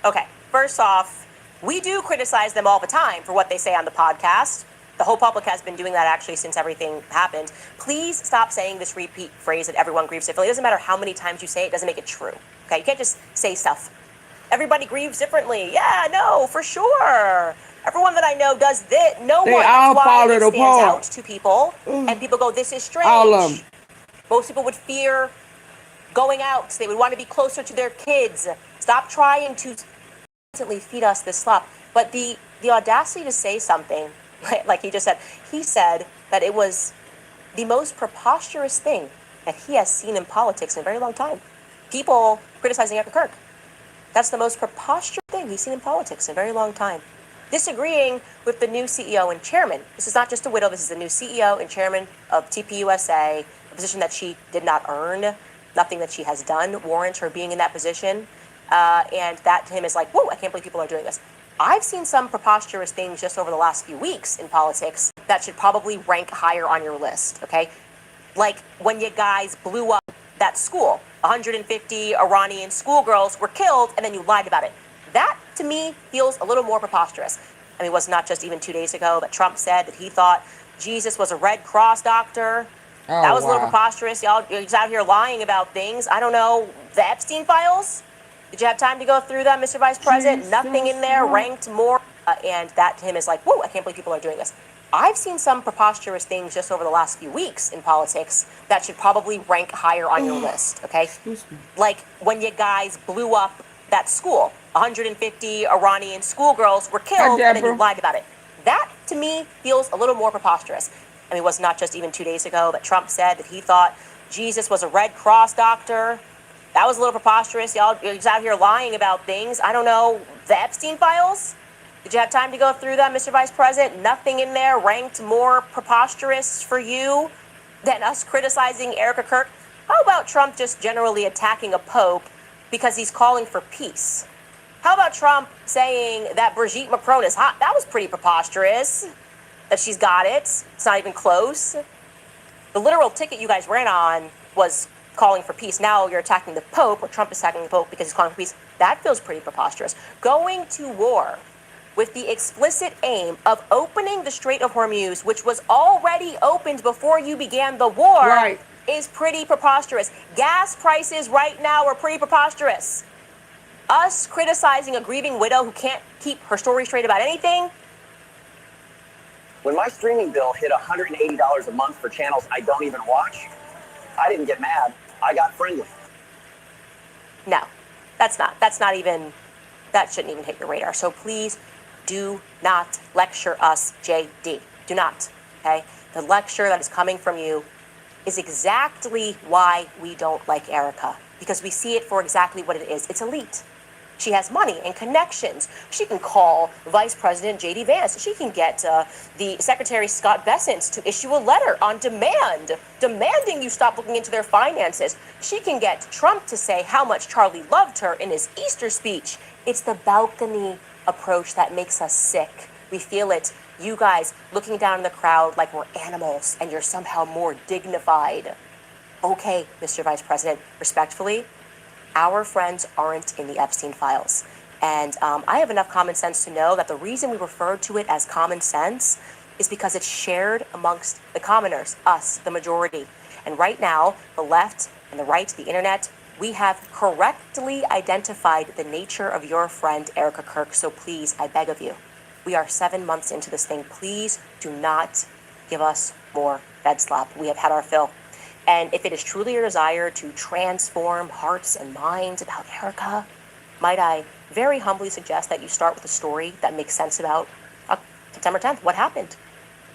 Okay, first off, we do criticize them all the time for what they say on the podcast. The whole public has been doing that actually since everything happened. Please stop saying this repeat phrase that everyone grieves differently. It doesn't matter how many times you say it, doesn't make it true. Okay, you can't just say stuff. Everybody grieves differently. Yeah, no, for sure. Everyone that I know does this. No They one. all That's why fall it it stands apart. out to people, and people go, "This is strange." All of them. Most people would fear going out. They would want to be closer to their kids. Stop trying to constantly feed us this slop. But the audacity to say something, like he just said, he said that it was the most preposterous thing that he has seen in politics in a very long time. People criticizing Erika Kirk. That's the most preposterous thing he's seen in politics in a very long time. Disagreeing with the new CEO and chairman. This is not just a widow, this is the new CEO and chairman of TPUSA, a position that she did not earn. Nothing that she has done warrants her being in that position. And that to him is like, whoa, I can't believe people are doing this. I've seen some preposterous things just over the last few weeks in politics that should probably rank higher on your list, okay? Like when you guys blew up that school, 150 Iranian schoolgirls were killed, and then you lied about it. That, to me, feels a little more preposterous. I mean, it was not just even 2 days ago that Trump said that he thought Jesus was a Red Cross doctor. Oh, That was a little wow. preposterous. Y'all just out here lying about things. I don't know, the Epstein files? Did you have time to go through them, Mr. Vice President? Jesus Nothing in there Christ. ranked more. And that to him is like, whoa, I can't believe people are doing this. I've seen some preposterous things just over the last few weeks in politics that should probably rank higher on your list, okay? Excuse me. Like when you guys blew up that school, 150 Iranian schoolgirls were killed, and then you Deborah. lied about it. That, to me, feels a little more preposterous. I mean, it was not just even 2 days ago that Trump said that he thought Jesus was a Red Cross doctor. That was a little preposterous. Y'all just out here lying about things. I don't know, the Epstein files? Did you have time to go through them, Mr. Vice President? Nothing in there ranked more preposterous for you than us criticizing Erika Kirk? How about Trump just generally attacking a pope because he's calling for peace? How about Trump saying that Brigitte Macron is hot? That was pretty preposterous. That she's got it. It's not even close. The literal ticket you guys ran on was calling for peace. Now you're attacking the Pope, or Trump is attacking the Pope because he's calling for peace. That feels pretty preposterous. Going to war with the explicit aim of opening the Strait of Hormuz, which was already opened before you began the war, Right. is pretty preposterous. Gas prices right now are pretty preposterous. Us criticizing a grieving widow who can't keep her story straight about anything. When my streaming bill hit $180 a month for channels I don't even watch, I didn't get mad. I got friendly. No, that shouldn't even hit your radar. So please do not lecture us, JD. Do not, okay? The lecture that is coming from you is exactly why we don't like Erika, because we see it for exactly what it is. It's elite. She has money and connections. She can call Vice President J.D. Vance. She can get the Secretary Scott Bessent to issue a letter on demand, demanding you stop looking into their finances. She can get Trump to say how much Charlie loved her in his Easter speech. It's the balcony approach that makes us sick. We feel it. You guys looking down in the crowd like we're animals and you're somehow more dignified. Okay, Mr. Vice President, respectfully, our friends aren't in the Epstein files. And I have enough common sense to know that the reason we refer to it as common sense is because it's shared amongst the commoners, us, the majority. And right now, the left and the right, the internet, we have correctly identified the nature of your friend, Erika Kirk. So please, I beg of you, we are 7 months into this thing. Please do not give us more bed slap. We have had our fill. And if it is truly your desire to transform hearts and minds about Erika, might I very humbly suggest that you start with a story that makes sense about September 10th, what happened?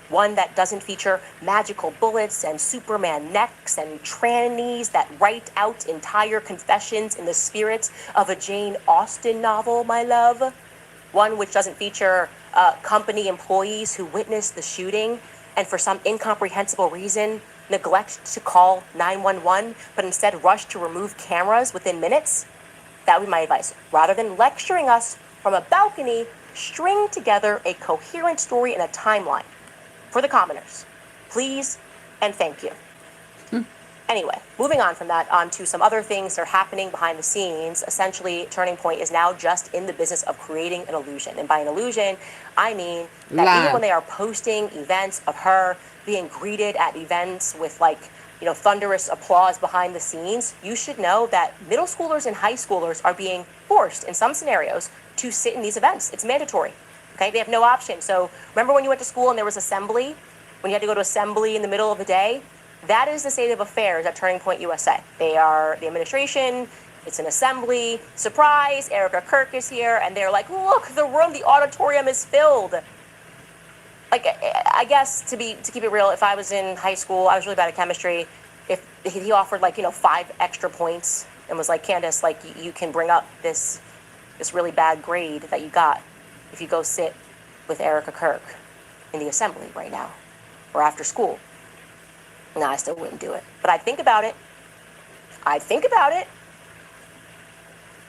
One that doesn't feature magical bullets and Superman necks and trannies that write out entire confessions in the spirit of a Jane Austen novel, my love. One which doesn't feature company employees who witnessed the shooting and for some incomprehensible reason neglect to call 911, but instead rush to remove cameras within minutes. That would be my advice. Rather than lecturing us from a balcony, string together a coherent story and a timeline for the commoners. Please and thank you. Anyway, moving on from that, on to some other things that are happening behind the scenes. Essentially, Turning Point is now just in the business of creating an illusion. And by an illusion, I mean that even when they are posting events of her being greeted at events with thunderous applause behind the scenes, you should know that middle schoolers and high schoolers are being forced in some scenarios to sit in these events. It's mandatory. Okay, they have no option. So remember when you went to school and there was assembly? When you had to go to assembly in the middle of the day? That is the state of affairs at Turning Point USA. They are the administration, it's an assembly, surprise, Erika Kirk is here, and they're like, look, the auditorium is filled. Like, I guess to keep it real, if I was in high school, I was really bad at chemistry, if he offered 5 extra points and was like, Candace, you can bring up this really bad grade that you got if you go sit with Erika Kirk in the assembly right now or after school. No, I still wouldn't do it. But I'd think about it. I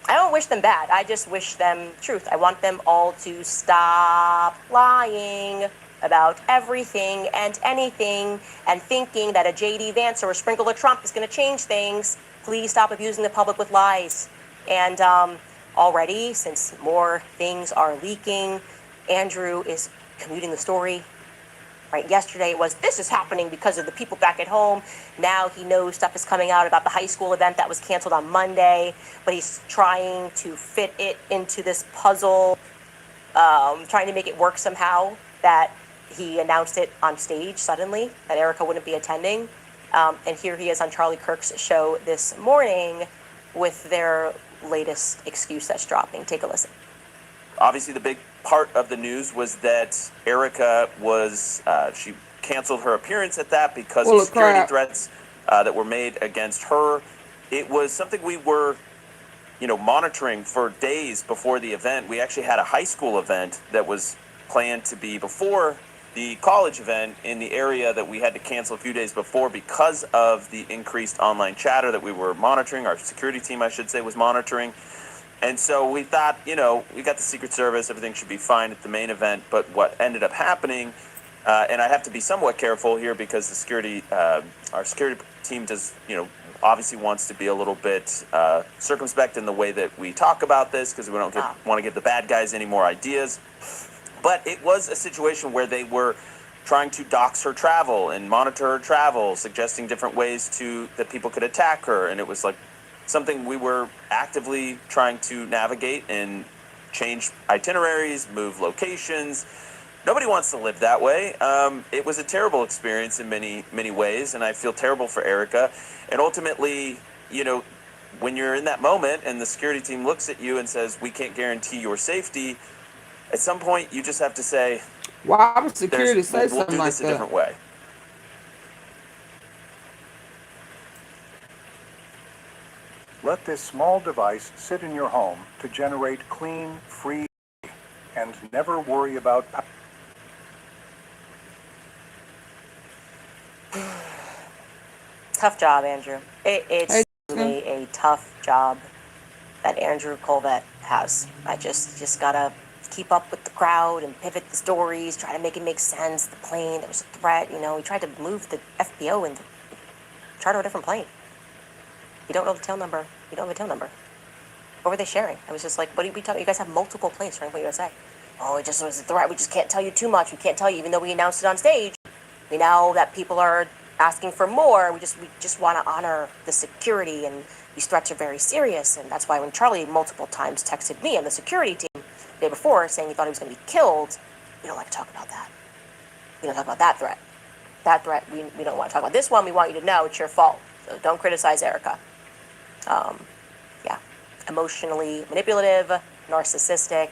don't wish them bad. I just wish them truth. I want them all to stop lying about everything and anything and thinking that a J.D. Vance or a sprinkle of Trump is going to change things. Please stop abusing the public with lies. And already, since more things are leaking, Andrew is commuting the story. Right, yesterday it was, this is happening because of the people back at home. Now he knows stuff is coming out about the high school event that was canceled on Monday, but he's trying to fit it into this puzzle, trying to make it work somehow, that he announced it on stage suddenly, that Erika wouldn't be attending. And here he is on Charlie Kirk's show this morning with their latest excuse that's dropping. Take a listen. Obviously, the big part of the news was that Erika was, she canceled her appearance at that because of security threats that were made against her. It was something we were, monitoring for days before the event. We actually had a high school event that was planned to be before the college event in the area that we had to cancel a few days before because of the increased online chatter that we were monitoring. Our security team, I should say, was monitoring. And so we thought, we got the Secret Service, everything should be fine at the main event. But what ended up happening, and I have to be somewhat careful here because our security team does, obviously wants to be a little bit circumspect in the way that we talk about this because we don't want to give the bad guys any more ideas. But it was a situation where they were trying to dox her travel and monitor her travel, suggesting different ways that people could attack her. And it was like something we were actively trying to navigate and change itineraries, move locations. Nobody wants to live that way. It was a terrible experience in many, many ways, and I feel terrible for Erika. And ultimately, when you're in that moment and the security team looks at you and says, we can't guarantee your safety, at some point you just have to say, why would security say we'll something do like this a that? different way. Let this small device sit in your home to generate clean, free, and never worry about. Tough job, Andrew. It's really a tough job that Andrew Colvett has. I just gotta keep up with the crowd and pivot the stories, try to make it make sense. The plane, there was a threat, he tried to move the FBO and charter a different plane. You don't know the tail number. You don't have a tail number. What were they sharing? I was just like, what are we talking? You guys have multiple planes trying to USA. Oh, it just was a threat. We just can't tell you too much. We can't tell you, even though we announced it on stage. We know that people are asking for more. We just want to honor the security, and these threats are very serious. And that's why when Charlie multiple times texted me and the security team the day before saying he thought he was going to be killed, we don't like to talk about that. We don't talk about that threat. That threat, we don't want to talk about. This one, we want you to know it's your fault. So don't criticize Erika. Emotionally manipulative, narcissistic.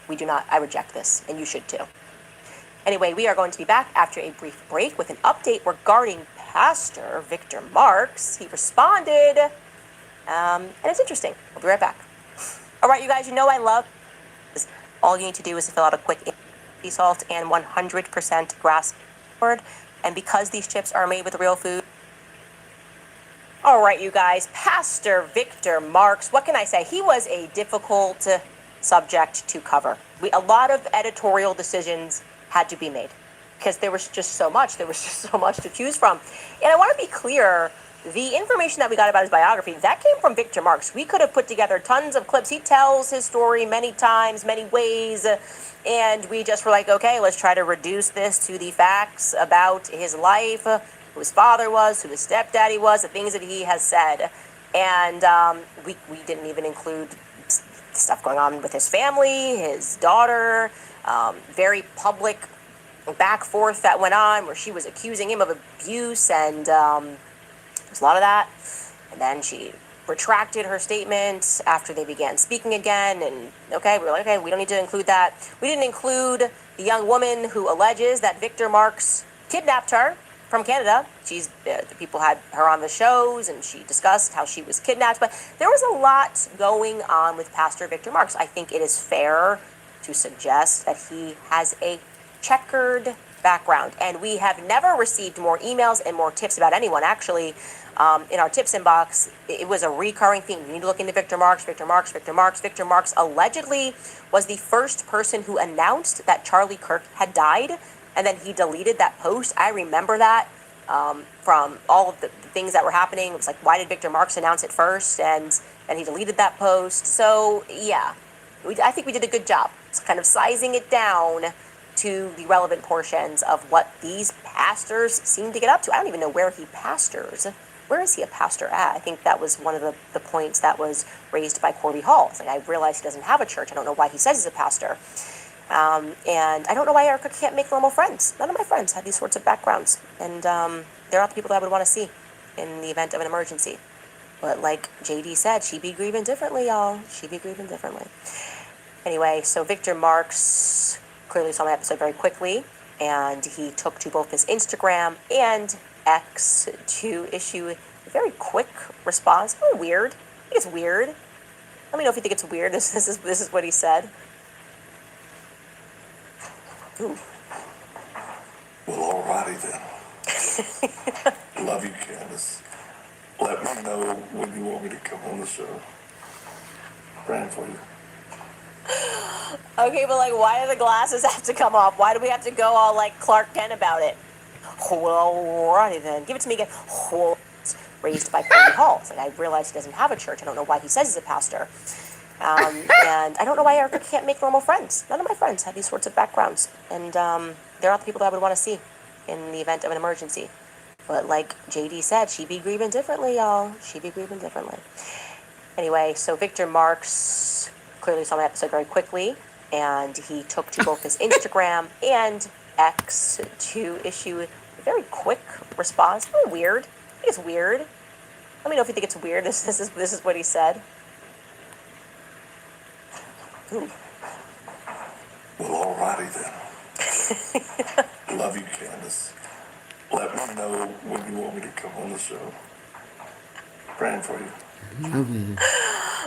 I reject this, and you should too. Anyway, we are going to be back after a brief break with an update regarding Pastor Victor Marks. He responded, and it's interesting. We'll be right back. All right, you guys, I love this. All you need to do is to fill out a quick sea salt and 100% grass fed. And because these chips are made with real food, all right, you guys, Pastor Victor Marks, what can I say? He was a difficult subject to cover. A lot of editorial decisions had to be made because there was just so much. There was just so much to choose from. And I want to be clear, the information that we got about his biography, that came from Victor Marks. We could have put together tons of clips. He tells his story many times, many ways, and we just were like, okay, let's try to reduce this to the facts about his life, who his father was, who his stepdaddy was, the things that he has said. And we didn't even include stuff going on with his family, his daughter, very public back forth that went on where she was accusing him of abuse, and there's a lot of that. And then she retracted her statement after they began speaking again, and we were like, okay, we don't need to include that. We didn't include the young woman who alleges that Victor Marks kidnapped her from Canada. The people had her on the shows, and she discussed how she was kidnapped. But there was a lot going on with Pastor Victor Marks. I think it is fair to suggest that he has a checkered background, and we have never received more emails and more tips about anyone. Actually, in our tips inbox, it was a recurring theme. You need to look into Victor Marks, Victor Marks, Victor Marks. Victor Marks allegedly was the first person who announced that Charlie Kirk had died, and then he deleted that post. I remember that from all of the things that were happening. It was like, why did Victor Marks announce it first? And he deleted that post. So, yeah, I think we did a good job. It's kind of sizing it down to the relevant portions of what these pastors seem to get up to. I don't even know where he pastors. Where is he a pastor at? I think that was one of the points that was raised by Corby Hall. It's like, I realize he doesn't have a church. I don't know why he says he's a pastor. And I don't know why Erika can't make normal friends. None of my friends have these sorts of backgrounds. And they're not the people that I would want to see in the event of an emergency. But like JD said, she be grieving differently, y'all. She be grieving differently. Anyway, so Victor Marks clearly saw my episode very quickly, and he took to both his Instagram and X to issue a very quick response. Oh, weird. I think it's weird. Let me know if you think it's weird. This is what he said. Ooh. Well, alrighty then. Love you, Candace. Let me know when you want me to come on the show. Praying for you. Okay, but like, why do the glasses have to come off? Why do we have to go all like Clark Kent about it? Well, alrighty then. Give it to me again. Well, raised by Corey Hall. It's like, I realize he doesn't have a church. I don't know why he says he's a pastor. And I don't know why Erika can't make normal friends. None of my friends have these sorts of backgrounds. And they're not the people that I would want to see in the event of an emergency. But like JD said, she be grieving differently, y'all. She be grieving differently. Anyway, so Victor Marks clearly saw my episode very quickly, and he took to both his Instagram and X to issue a very quick response. Very weird. I think it's weird. Let me know if you think it's weird. This is what he said. Ooh. Well, alrighty then. Love you, Candace. Let me know when you want me to come on the show. Praying for you.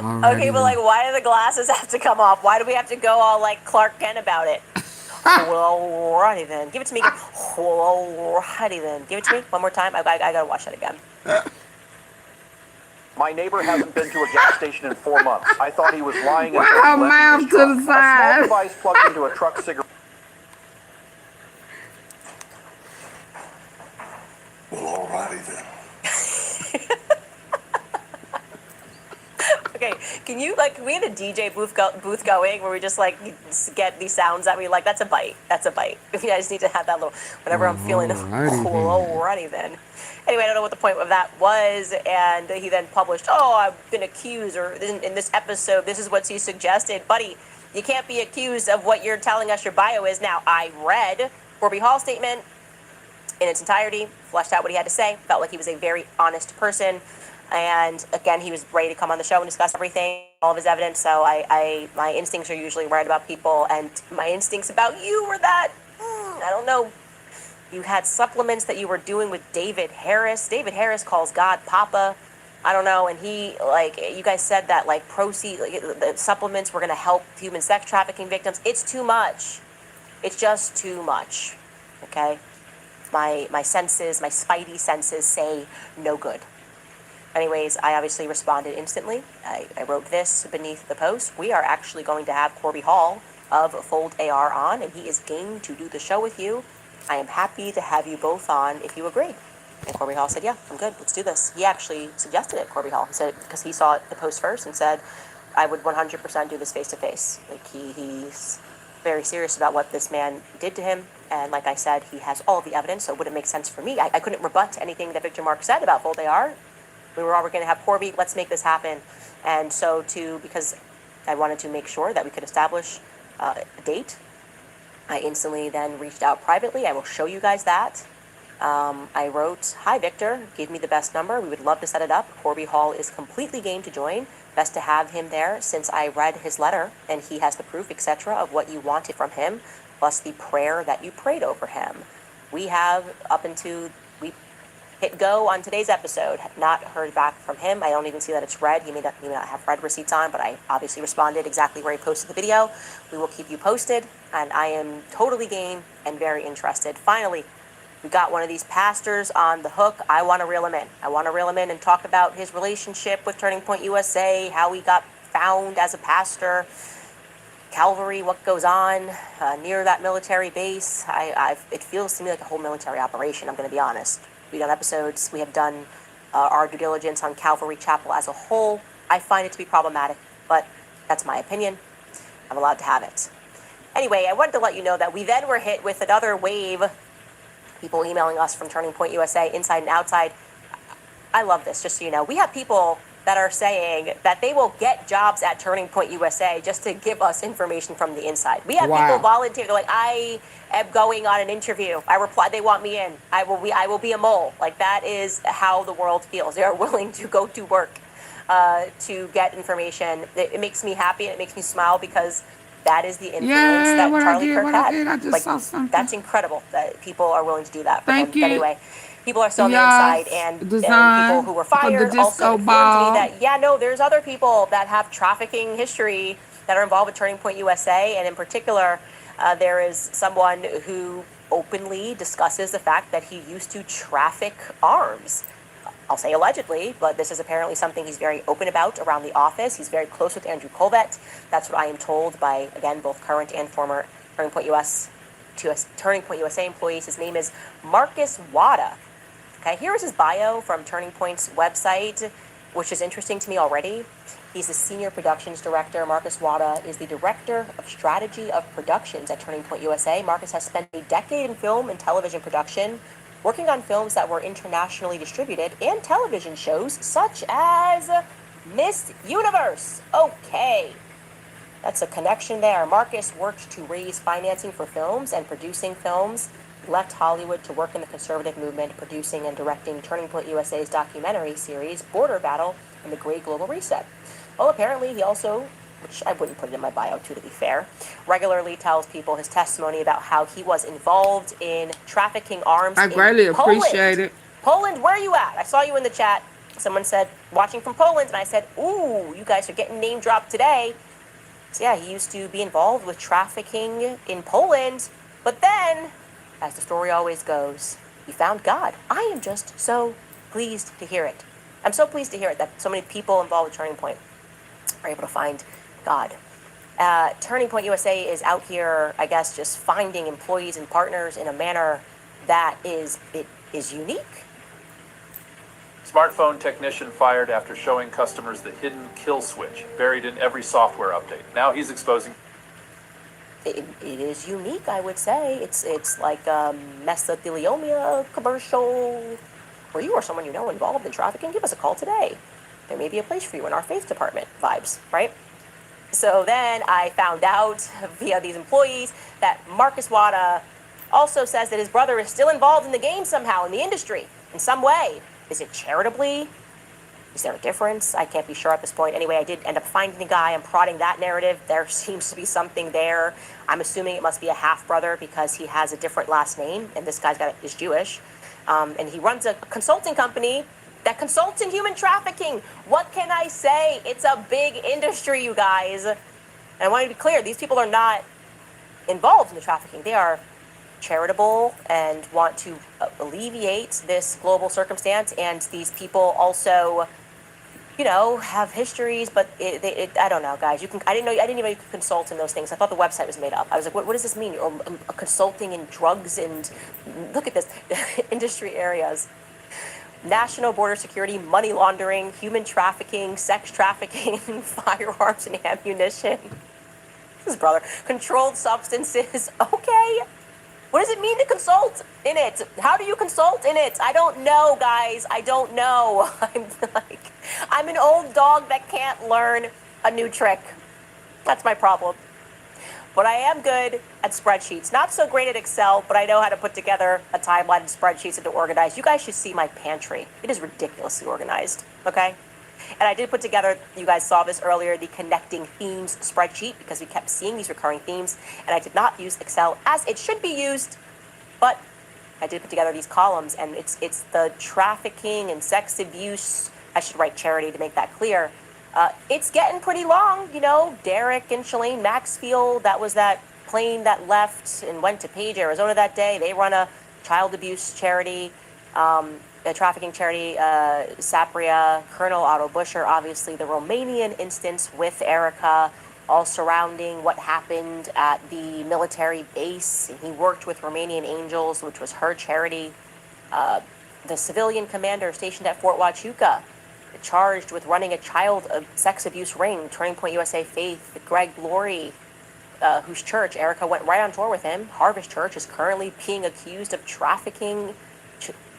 Okay, but like, why do the glasses have to come off? Why do we have to go all like Clark Kent about it? Well, alrighty then. Give it to me again. Well, alrighty then. Give it to me one more time. I gotta watch that again. My neighbor hasn't been to a gas station in 4 months. I thought he was lying. With her mouth to the side. A small device plugged into a truck cigarette. Well, alrighty then. Okay, can we have a DJ booth going where we just like get these sounds that we like? That's a bite. That's a bite. I just need to have that little, whenever I'm feeling alrighty then. Anyway, I don't know what the point of that was, and he then published, oh, I've been accused, or in this episode, this is what he suggested. Buddy, you can't be accused of what you're telling us your bio is. Now, I read Corby Hall's statement in its entirety, fleshed out what he had to say, felt like he was a very honest person. And again, he was ready to come on the show and discuss everything, all of his evidence. So my instincts are usually right about people, and my instincts about you were that, I don't know, you had supplements that you were doing with David Harris. David Harris calls God Papa. I don't know, and he, like, you guys said that, like, the supplements were going to help human sex trafficking victims. It's too much. It's just too much, okay? My senses, my spidey senses say no good. Anyways, I obviously responded instantly. I wrote this beneath the post. We are actually going to have Corby Hall of Fold AR on, and he is game to do the show with you. I am happy to have you both on if you agree. And Corby Hall said, yeah, I'm good. Let's do this. He actually suggested it, Corby Hall. He said, because he saw the post first and said, I would 100% do this face-to-face. Like, he's very serious about what this man did to him. And like I said, he has all of the evidence, so it wouldn't make sense for me. I couldn't rebut anything that Victor Mark said about Fold AR. We were already going to have Corby. Let's make this happen. And so because I wanted to make sure that we could establish a date, I instantly then reached out privately. I will show you guys that. I wrote, hi, Victor, give me the best number. We would love to set it up. Corby Hall is completely game to join. Best to have him there since I read his letter and he has the proof, etc., of what you wanted from him, plus the prayer that you prayed over him. We have, up until we hit go on today's episode, have not heard back from him. I don't even see that it's read. He may not have read receipts on, but I obviously responded exactly where he posted the video. We will keep you posted, and I am totally game and very interested. Finally, we got one of these pastors on the hook. I want to reel him in. I want to reel him in and talk about his relationship with Turning Point USA, how he got found as a pastor, Calvary, what goes on near that military base. It feels to me like a whole military operation, I'm going to be honest. We've done episodes, we have done our due diligence on Calvary Chapel as a whole. I find it to be problematic, but that's my opinion. I'm allowed to have it. Anyway, I wanted to let you know that we then were hit with another wave, people emailing us from Turning Point USA, inside and outside. I love this, just so you know. We have people that are saying that they will get jobs at Turning Point USA just to give us information from the inside. We have people volunteer. They're like, I am going on an interview. I reply, they want me in. I will be a mole. Like, that is how the world feels. They are willing to go to work to get information. It makes me happy and it makes me smile because that is the influence that Charlie Kirk had. I just saw something. That's incredible that people are willing to do that for Thank him. you. Anyway, people are still on the inside, and people who were fired also confirmed to me that, there's other people that have trafficking history that are involved with Turning Point USA, and in particular, there is someone who openly discusses the fact that he used to traffic arms. I'll say allegedly, but this is apparently something he's very open about around the office. He's very close with Andrew Colbert. That's what I am told by, again, both current and former Turning Point USA employees. His name is Marcus Wada. Okay, here is his bio from Turning Point's website, which is interesting to me already. He's the Senior Productions Director. Marcus Wada is the Director of Strategy of Productions at Turning Point USA. Marcus has spent a decade in film and television production, working on films that were internationally distributed and television shows such as Miss Universe. Okay, that's a connection there. Marcus worked to raise financing for films and producing films. He left Hollywood to work in the conservative movement, producing and directing Turning Point USA's documentary series, Border Battle and the Great Global Reset. Well, apparently he also, which I wouldn't put it in my bio too, to be fair, regularly tells people his testimony about how he was involved in trafficking arms I greatly appreciate it. Poland, where are you at? I saw you in the chat. Someone said, watching from Poland, and I said, ooh, you guys are getting name dropped today. So yeah, he used to be involved with trafficking in Poland, but then, as the story always goes, he found God. I am just so pleased to hear it. I'm so pleased to hear it that so many people involved with Turning Point are able to find God. Turning Point USA is out here, I guess, just finding employees and partners in a manner that is unique. Smartphone technician fired after showing customers the hidden kill switch buried in every software update. Now he's exposing. It is unique, I would say. It's like a mesothelioma commercial. For you or someone you know involved in trafficking, give us a call today. There may be a place for you in our faith department vibes, right? So then I found out via these employees that Marcus Wada also says that his brother is still involved in the game somehow, in the industry, in some way. Is it charitably? Is there a difference? I can't be sure at this point. Anyway, I did end up finding the guy. I'm prodding that narrative. There seems to be something there. I'm assuming it must be a half-brother because he has a different last name, and this guy's is Jewish. And he runs a consulting company that consults in human trafficking. What can I say? It's a big industry, you guys. And I want to be clear, these people are not involved in the trafficking. They are charitable and want to alleviate this global circumstance. And these people also, you know, have histories, but I don't know, guys. I didn't know you could consult in those things. I thought the website was made up. I was like, what does this mean? Or consulting in drugs and look at this, industry areas. National border security, money laundering, human trafficking, sex trafficking, firearms and ammunition. This is brother. Controlled substances. Okay. What does it mean to consult in it? How do you consult in it? I don't know, guys. I don't know. I'm an old dog that can't learn a new trick. That's my problem. But I am good at spreadsheets. Not so great at Excel, but I know how to put together a timeline and spreadsheets and to organize. You guys should see my pantry. It is ridiculously organized, okay? And I did put together, you guys saw this earlier, the connecting themes spreadsheet because we kept seeing these recurring themes. And I did not use Excel as it should be used, but I did put together these columns, and it's the trafficking and sex abuse. I should write charity to make that clear. It's getting pretty long, you know. Derek and Shalane Maxfield, that was that plane that left and went to Page, Arizona that day. They run a child abuse charity, a trafficking charity, Sapria, Colonel Otto Busher, obviously the Romanian instance with Erika, all surrounding what happened at the military base. He worked with Romanian Angels, which was her charity. The civilian commander stationed at Fort Huachuca, charged with running a child sex abuse ring, Turning Point USA Faith, Greg Glory, whose church, Erika went right on tour with him. Harvest Church is currently being accused of trafficking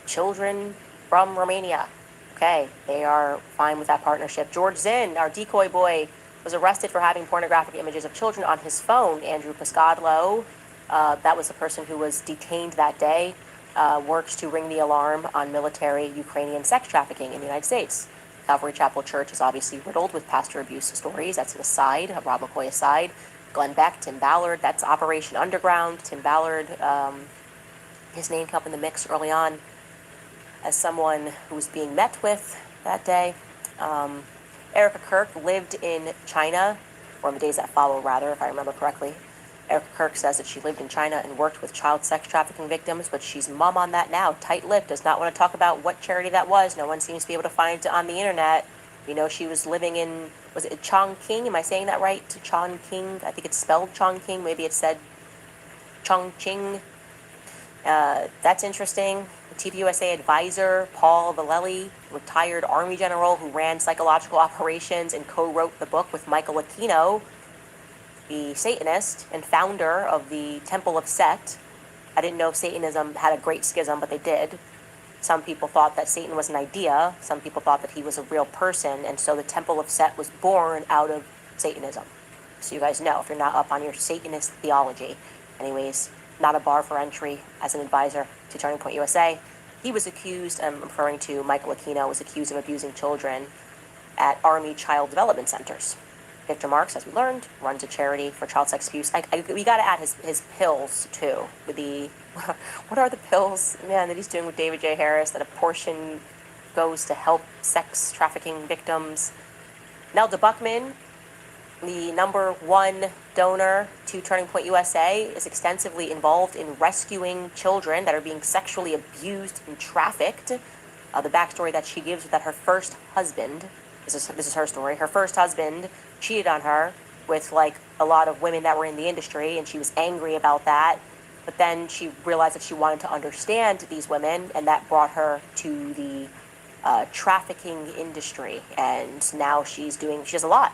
children from Romania. Okay, they are fine with that partnership. George Zinn, our decoy boy, was arrested for having pornographic images of children on his phone. Andrew Piscadlo, that was the person who was detained that day, works to ring the alarm on military Ukrainian sex trafficking in the United States. Calvary Chapel Church is obviously riddled with pastor abuse stories. That's an aside, a Rob McCoy aside. Glenn Beck, Tim Ballard, that's Operation Underground. Tim Ballard, his name came up in the mix early on as someone who was being met with that day. Erika Kirk lived in China, or in the days that follow, rather, if I remember correctly. Erika Kirk says that she lived in China and worked with child sex trafficking victims, but she's mum on that now, tight-lipped, does not want to talk about what charity that was. No one seems to be able to find it on the internet. We know she was living in, was it Chongqing? Am I saying that right? Chongqing? I think it's spelled Chongqing. Maybe it said Chongqing. That's interesting. TPUSA advisor Paul Vallely, retired Army general who ran psychological operations and co-wrote the book with Michael Aquino, the Satanist and founder of the Temple of Set. I didn't know Satanism had a great schism, but they did. Some people thought that Satan was an idea. Some people thought that he was a real person. And so the Temple of Set was born out of Satanism. So you guys know if you're not up on your Satanist theology. Anyways, not a bar for entry as an advisor to Turning Point USA. He was accused, I'm referring to Michael Aquino, was accused of abusing children at Army Child Development Centers. Victor Marks, as we learned, runs a charity for child sex abuse. We got to add his pills, too. With the, what are the pills, man, that he's doing with David J. Harris, that a portion goes to help sex trafficking victims. Nelda Buckman, the #1 donor to Turning Point USA, is extensively involved in rescuing children that are being sexually abused and trafficked. The backstory that she gives is that her first husband, this is her story, her first husband cheated on her with like a lot of women that were in the industry, and she was angry about that. But then she realized that she wanted to understand these women, and that brought her to the trafficking industry. And now she does a lot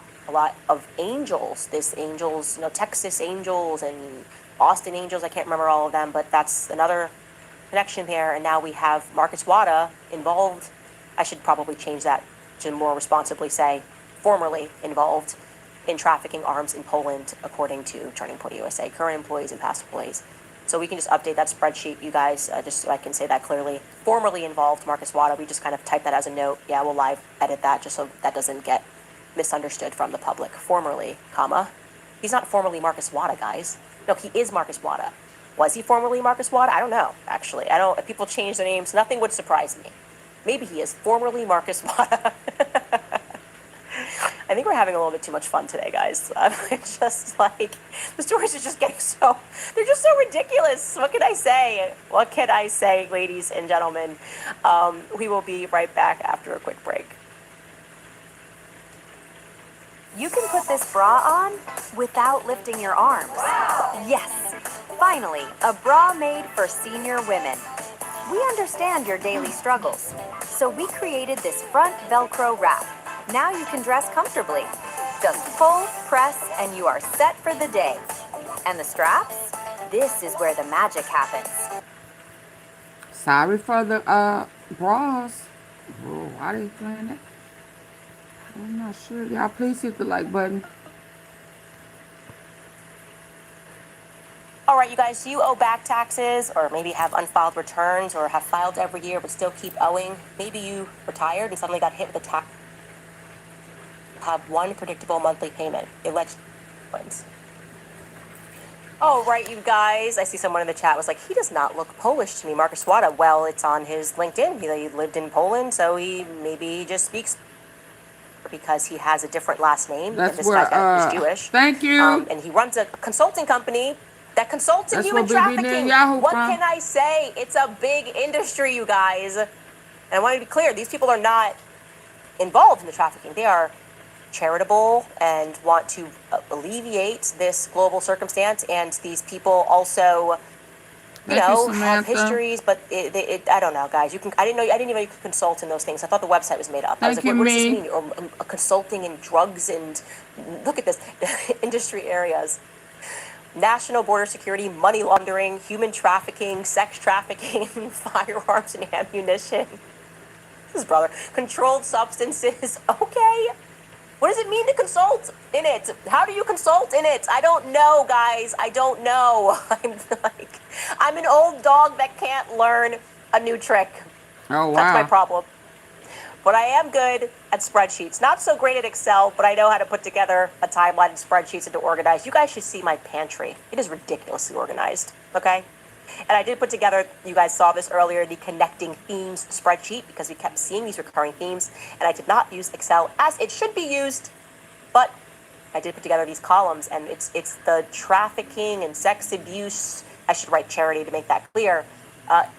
of angels. This angels, Texas angels and Austin angels. I can't remember all of them, but that's another connection there. And now we have Marcus Wada involved. I should probably change that to more responsibly say formerly involved in trafficking arms in Poland, according to Turning Point USA, current employees and past employees. So we can just update that spreadsheet, you guys, just so I can say that clearly. Formerly involved, Marcus Wada, we just kind of type that as a note. Yeah, we'll live edit that just so that doesn't get misunderstood from the public. Formerly, comma. He's not formerly Marcus Wada, guys. No, he is Marcus Wada. Was he formerly Marcus Wada? I don't know, actually. If people change their names, nothing would surprise me. Maybe he is formerly Marcus Wada. I think we're having a little bit too much fun today, guys. It's just like, the stories are just getting they're just so ridiculous. What can I say? What can I say, ladies and gentlemen? We will be right back after a quick break. You can put this bra on without lifting your arms. Yes, finally, a bra made for senior women. We understand your daily struggles, so we created this front Velcro wrap. Now you can dress comfortably. Just pull, press, and you are set for the day. And the straps? This is where the magic happens. Sorry for the bras. Oh, why are they playing that? I'm not sure. Y'all please hit the like button. All right, you guys, do you owe back taxes or maybe have unfiled returns or have filed every year but still keep owing? Maybe you retired and suddenly got hit with a tax. Have one predictable monthly payment. Oh, right, you guys. I see someone in the chat was like, he does not look Polish to me, Marcus Wada. Well, it's on his LinkedIn. He lived in Poland, so he just speaks because he has a different last name. That's this where, guy's Jewish. Thank you. And he runs a consulting company that consults in That's human what BB trafficking. Netanyahu What from. can I say? It's a big industry, you guys. And I want to be clear, these people are not involved in the trafficking. They are charitable and want to alleviate this global circumstance. And these people also, have histories, but I don't know, guys. I didn't even know you could consult in those things. I thought the website was made up. I was like, what does this mean? Or consulting in drugs and look at this industry areas. National border security, money laundering, human trafficking, sex trafficking, firearms and ammunition. This is brother. Controlled substances. Okay. What does it mean to consult in it? How do you consult in it? I don't know, guys. I don't know. I'm an old dog that can't learn a new trick. Oh, wow. That's my problem. But I am good at spreadsheets. Not so great at Excel, but I know how to put together a timeline and spreadsheets and to organize. You guys should see my pantry. It is ridiculously organized, okay? And I did put together, you guys saw this earlier, the connecting themes spreadsheet because we kept seeing these recurring themes. And I did not use Excel as it should be used, but I did put together these columns, and it's the trafficking and sex abuse. I should write charity to make that clear.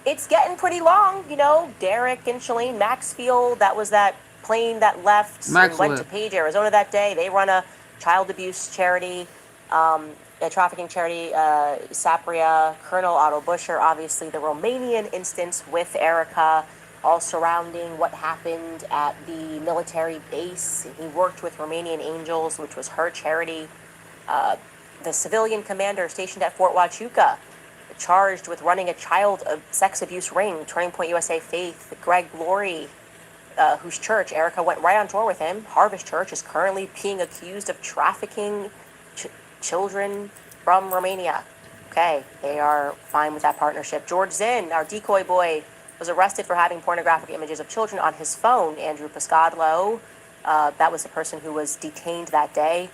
It's getting pretty long, you know. Derek and Shalane Maxfield, that was that plane that left and went to Page, Arizona that day. They run a child abuse charity, a trafficking charity. Sapria, Colonel Otto Buscher, obviously the Romanian instance with Erika, all surrounding what happened at the military base. He worked with Romanian Angels, which was her charity. The civilian commander stationed at Fort Huachuca, charged with running a child sex abuse ring, Turning Point USA Faith, Greg Glory, whose church, Erika went right on tour with him, Harvest Church, is currently being accused of trafficking children from Romania. Okay, they are fine with that partnership. George Zinn, our decoy boy, was arrested for having pornographic images of children on his phone. Andrew Piscadlo, that was the person who was detained that day,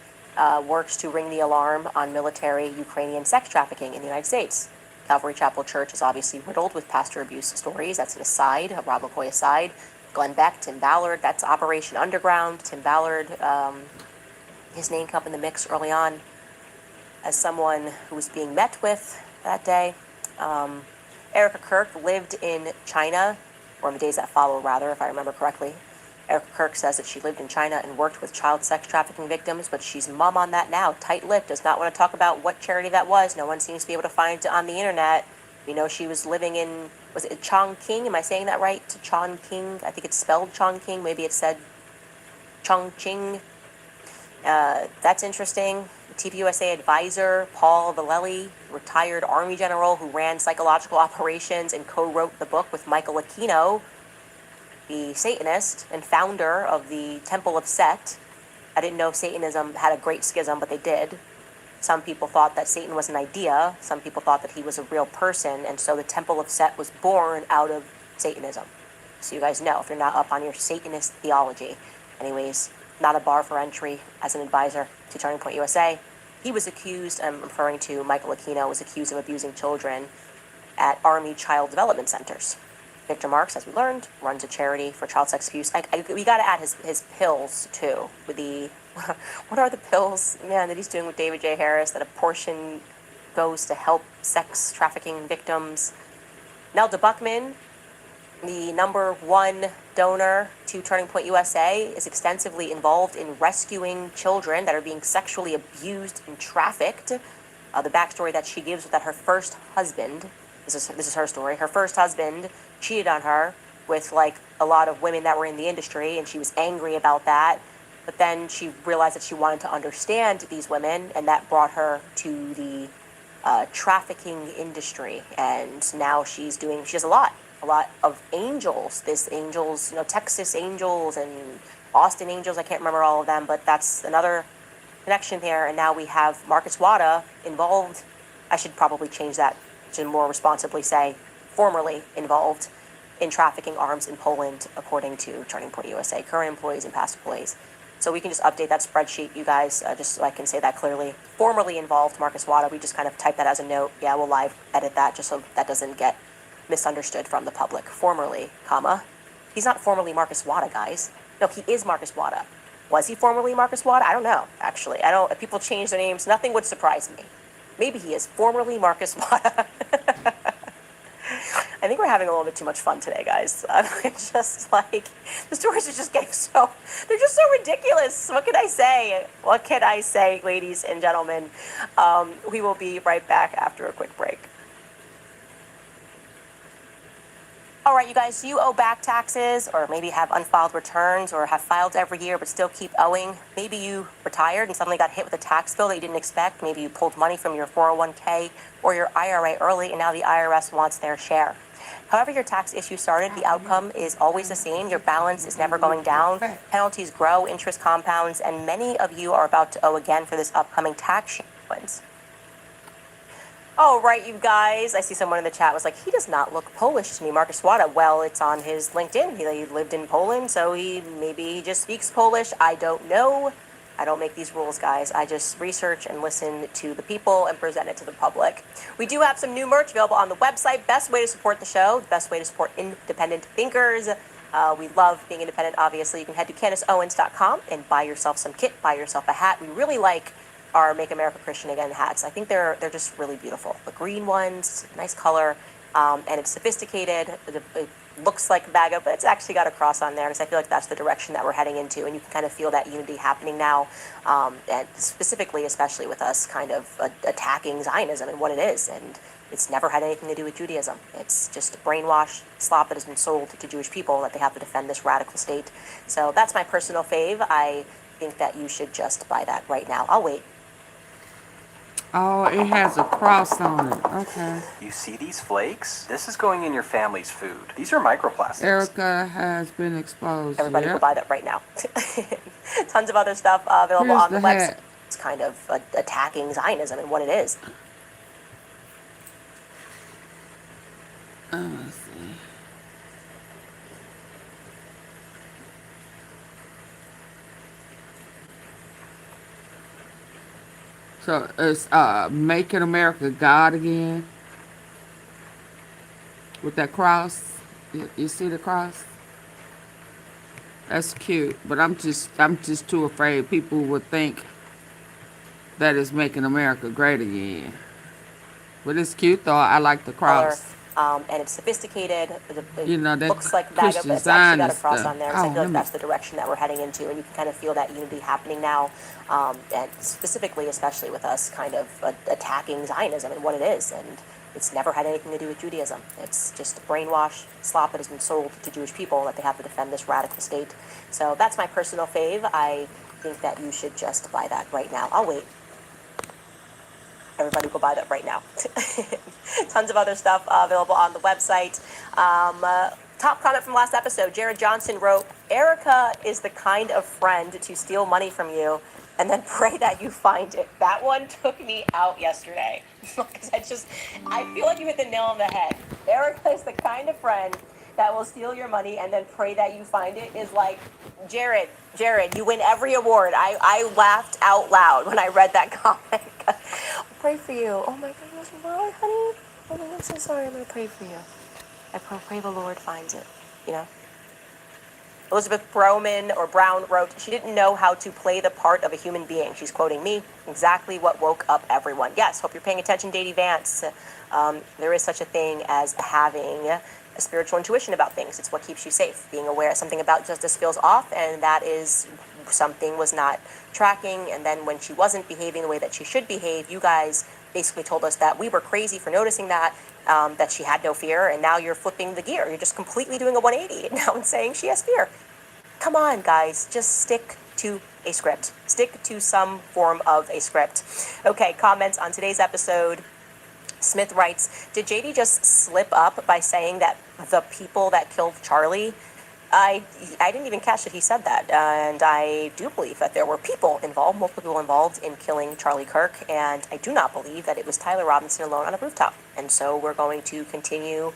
works to ring the alarm on military Ukrainian sex trafficking in the United States. Calvary Chapel Church is obviously riddled with pastor abuse stories. That's an aside, a Rob McCoy aside. Glenn Beck, Tim Ballard, that's Operation Underground. Tim Ballard, his name came up in the mix early on as someone who was being met with that day. Erika Kirk lived in China, or in the days that follow, rather, if I remember correctly. Erika Kirk says that she lived in China and worked with child sex trafficking victims, but she's mum on that now. Tight-lipped, does not want to talk about what charity that was. No one seems to be able to find it on the internet. We know she was living in, was it Chongqing? Am I saying that right? To Chongqing? I think it's spelled Chongqing. Maybe it said Chongqing. That's interesting. TPUSA advisor Paul Vallely, retired Army general who ran psychological operations and co-wrote the book with Michael Aquino, the Satanist and founder of the Temple of Set. I didn't know Satanism had a great schism, but they did. Some people thought that Satan was an idea. Some people thought that he was a real person, and so the Temple of Set was born out of Satanism. So you guys know, if you're not up on your Satanist theology. Anyways, not a bar for entry as an advisor to Turning Point USA. He was accused, I'm referring to Michael Aquino, was accused of abusing children at Army Child Development Centers. Victor Marks, as we learned, runs a charity for child sex abuse. We got to add his pills, too, with the, what are the pills, man, that he's doing with David J. Harris, that a portion goes to help sex trafficking victims. Nelda Buckman, the #1 donor to Turning Point USA, is extensively involved in rescuing children that are being sexually abused and trafficked. The backstory that she gives was that her first husband, this is her story, her first husband cheated on her with like a lot of women that were in the industry, and she was angry about that. But then she realized that she wanted to understand these women, and that brought her to the trafficking industry. And now she does a lot of angels. This angels, you know, Texas Angels and Austin Angels. I can't remember all of them, but that's another connection there. And now we have Marcus Wada involved. I should probably change that to more responsibly say formerly involved in trafficking arms in Poland, according to Turning Point USA, current employees and past employees. So we can just update that spreadsheet, you guys, just so I can say that clearly. Formerly involved, Marcus Wada, we just kind of type that as a note. Yeah, we'll live edit that just so that doesn't get misunderstood from the public. Formerly, comma. He's not formerly Marcus Wada, guys. No, he is Marcus Wada. Was he formerly Marcus Wada? I don't know, actually. If people change their names, nothing would surprise me. Maybe he is formerly Marcus Wada. I think we're having a little bit too much fun today, guys. It's just like, the stories are just getting they're just so ridiculous. What can I say? What can I say, ladies and gentlemen? We will be right back after a quick break. All right, you guys, do you owe back taxes or maybe have unfiled returns or have filed every year but still keep owing? Maybe you retired and suddenly got hit with a tax bill that you didn't expect. Maybe you pulled money from your 401k or your IRA early and now the IRS wants their share. However your tax issue started, the outcome is always the same. Your balance is never going down. Penalties grow, interest compounds, and many of you are about to owe again for this upcoming tax sequence. Oh, right, you guys. I see someone in the chat was like, he does not look Polish to me, Marcus Wada. Well, it's on his LinkedIn. He lived in Poland, so maybe he just speaks Polish. I don't know. I don't make these rules, guys. I just research and listen to the people and present it to the public. We do have some new merch available on the website. Best way to support the show, the best way to support independent thinkers. We love being independent, obviously. You can head to CandaceOwens.com and buy yourself some kit, buy yourself a hat. We really like our Make America Christian Again hats. I think they're just really beautiful. The green ones, nice color, and it's sophisticated. It looks like MAGA, but it's actually got a cross on there, because I feel like that's the direction that we're heading into, and you can kind of feel that unity happening now, and specifically, especially with us kind of attacking Zionism and what it is, and it's never had anything to do with Judaism. It's just a brainwash slop that has been sold to Jewish people that they have to defend this radical state. So that's my personal fave. I think that you should just buy that right now. I'll wait. Oh, it has a cross on it. Okay. You see these flakes? This is going in your family's food. These are microplastics. Erika has been exposed. Everybody Yep. go buy that right now. Tons of other stuff available Here's on the the website. hat. It's kind of attacking Zionism and what it is. Let's see. So it's Making America God Again with that cross. You see the cross? That's cute, but I'm just too afraid people would think that it's Making America Great Again. But it's cute though. I like the cross. And it's sophisticated. It You know, that looks like MAGA, Christian but it's actually got a Zionist cross stuff. on there. So I Oh, feel let like me- that's the direction that we're heading into, and you can kind of feel that unity happening now, and specifically, especially with us kind of attacking Zionism and what it is, and it's never had anything to do with Judaism. It's just a brainwash slop that has been sold to Jewish people that they have to defend this radical state. So that's my personal fave. I think that you should just buy that right now. I'll wait. Everybody go buy that right now. Tons of other stuff available on the website. Top comment from last episode, Jared Johnson wrote, Erika is the kind of friend to steal money from you and then pray that you find it. That one took me out yesterday. Because I feel like you hit the nail on the head. Erika is the kind of friend that will steal your money and then pray that you find it. Is like, Jared, you win every award. I laughed out loud when I read that comment. Pray for you. Oh my goodness, why, honey? Oh, I'm so sorry. I'm going to pray for you. I pray the Lord finds it, you know? Elizabeth Brown wrote, she didn't know how to play the part of a human being. She's quoting me, exactly what woke up everyone. Yes, hope you're paying attention, JD Vance. There is such a thing as having a spiritual intuition about things. It's what keeps you safe. Being aware something about Justice feels off, and that is something was not tracking, and then when she wasn't behaving the way that she should behave, you guys basically told us that we were crazy for noticing that, that she had no fear, and now you're flipping the gear. You're just completely doing a 180 now and saying she has fear. Come on, guys, just stick to a script. Stick to some form of a script. Okay, comments on today's episode. Smith writes, did JD just slip up by saying that the people that killed Charlie? I didn't even catch that he said that, and I do believe that there were people involved, multiple people involved in killing Charlie Kirk, and I do not believe that it was Tyler Robinson alone on a rooftop. And so we're going to continue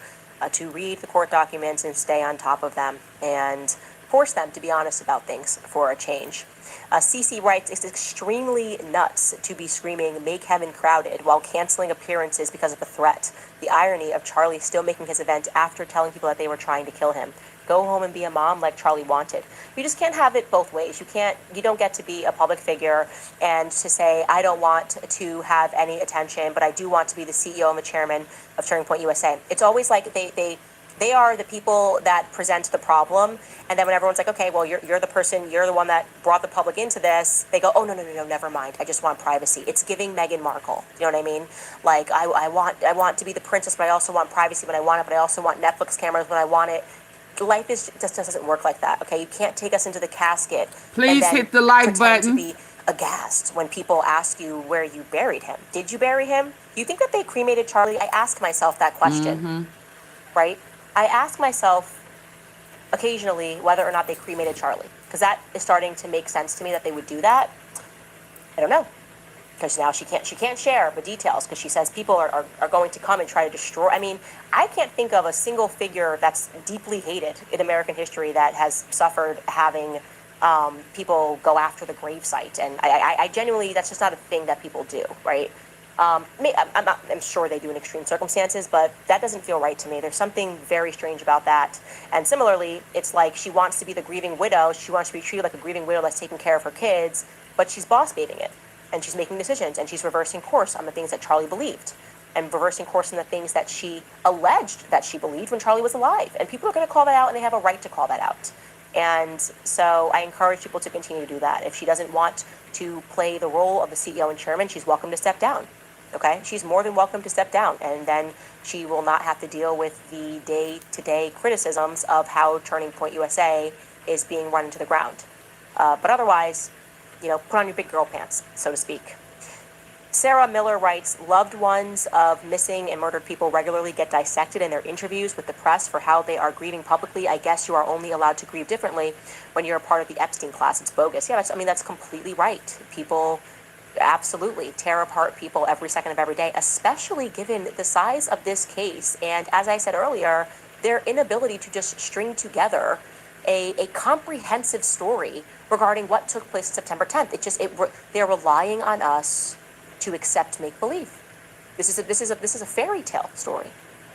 to read the court documents and stay on top of them and force them to be honest about things for a change. Cece writes, it's extremely nuts to be screaming, make heaven crowded, while canceling appearances because of a threat. The irony of Charlie still making his event after telling people that they were trying to kill him. Go home and be a mom like Charlie wanted. You just can't have it both ways. You don't get to be a public figure and to say, I don't want to have any attention, but I do want to be the CEO and the chairman of Turning Point USA. It's always like they are the people that present the problem, and then when everyone's like, okay, well, you're the person, you're the one that brought the public into this, they go, oh, no, never mind, I just want privacy. It's giving Meghan Markle, you know what I mean? Like, I want to be the princess, but I also want privacy when I want it, but I also want Netflix cameras when I want it. Life just doesn't work like that, okay? You can't take us into the casket. Please and then hit the like pretend button. to be aghast when people ask you where you buried him. Did you bury him? Do you think that they cremated Charlie? I ask myself that question, right? I ask myself occasionally whether or not they cremated Charlie, because that is starting to make sense to me that they would do that. I don't know, because now she can't share the details, because she says people are going to come and try to destroy. I mean, I can't think of a single figure that's deeply hated in American history that has suffered having people go after the gravesite, and I genuinely, that's just not a thing that people do, right? I'm sure they do in extreme circumstances, but that doesn't feel right to me. There's something very strange about that. And similarly, it's like she wants to be the grieving widow. She wants to be treated like a grieving widow that's taking care of her kids, but she's boss babying it. And she's making decisions, and she's reversing course on the things that Charlie believed, and reversing course on the things that she alleged that she believed when Charlie was alive. And people are going to call that out, and they have a right to call that out. And so I encourage people to continue to do that. If she doesn't want to play the role of the CEO and chairman, she's welcome to step down. Okay? She's more than welcome to step down. And then she will not have to deal with the day-to-day criticisms of how Turning Point USA is being run into the ground. But otherwise, put on your big girl pants, so to speak. Sarah Miller writes, loved ones of missing and murdered people regularly get dissected in their interviews with the press for how they are grieving publicly. I guess you are only allowed to grieve differently when you're a part of the Epstein class. It's bogus. Yeah, that's completely right. People absolutely tear apart people every second of every day, especially given the size of this case. And as I said earlier, their inability to just string together a comprehensive story regarding what took place September 10th. They're relying on us to accept make-believe. This is a fairy tale story.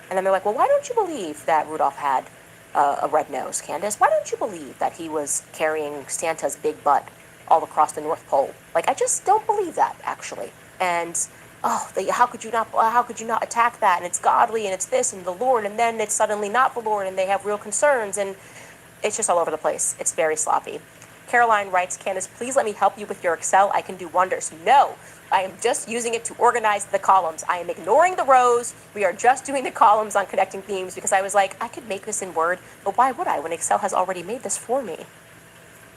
And then they're like, well, why don't you believe that Rudolph had a red nose, Candace? Why don't you believe that he was carrying Santa's big butt all across the North Pole? Like, I just don't believe that, actually. And how could you not attack that? And it's godly, and it's this, and the Lord, and then it's suddenly not the Lord, and they have real concerns, and it's just all over the place. It's very sloppy. Caroline writes, Candace, please let me help you with your Excel. I can do wonders. No, I am just using it to organize the columns. I am ignoring the rows. We are just doing the columns on connecting themes because I was like, I could make this in Word, but why would I when Excel has already made this for me?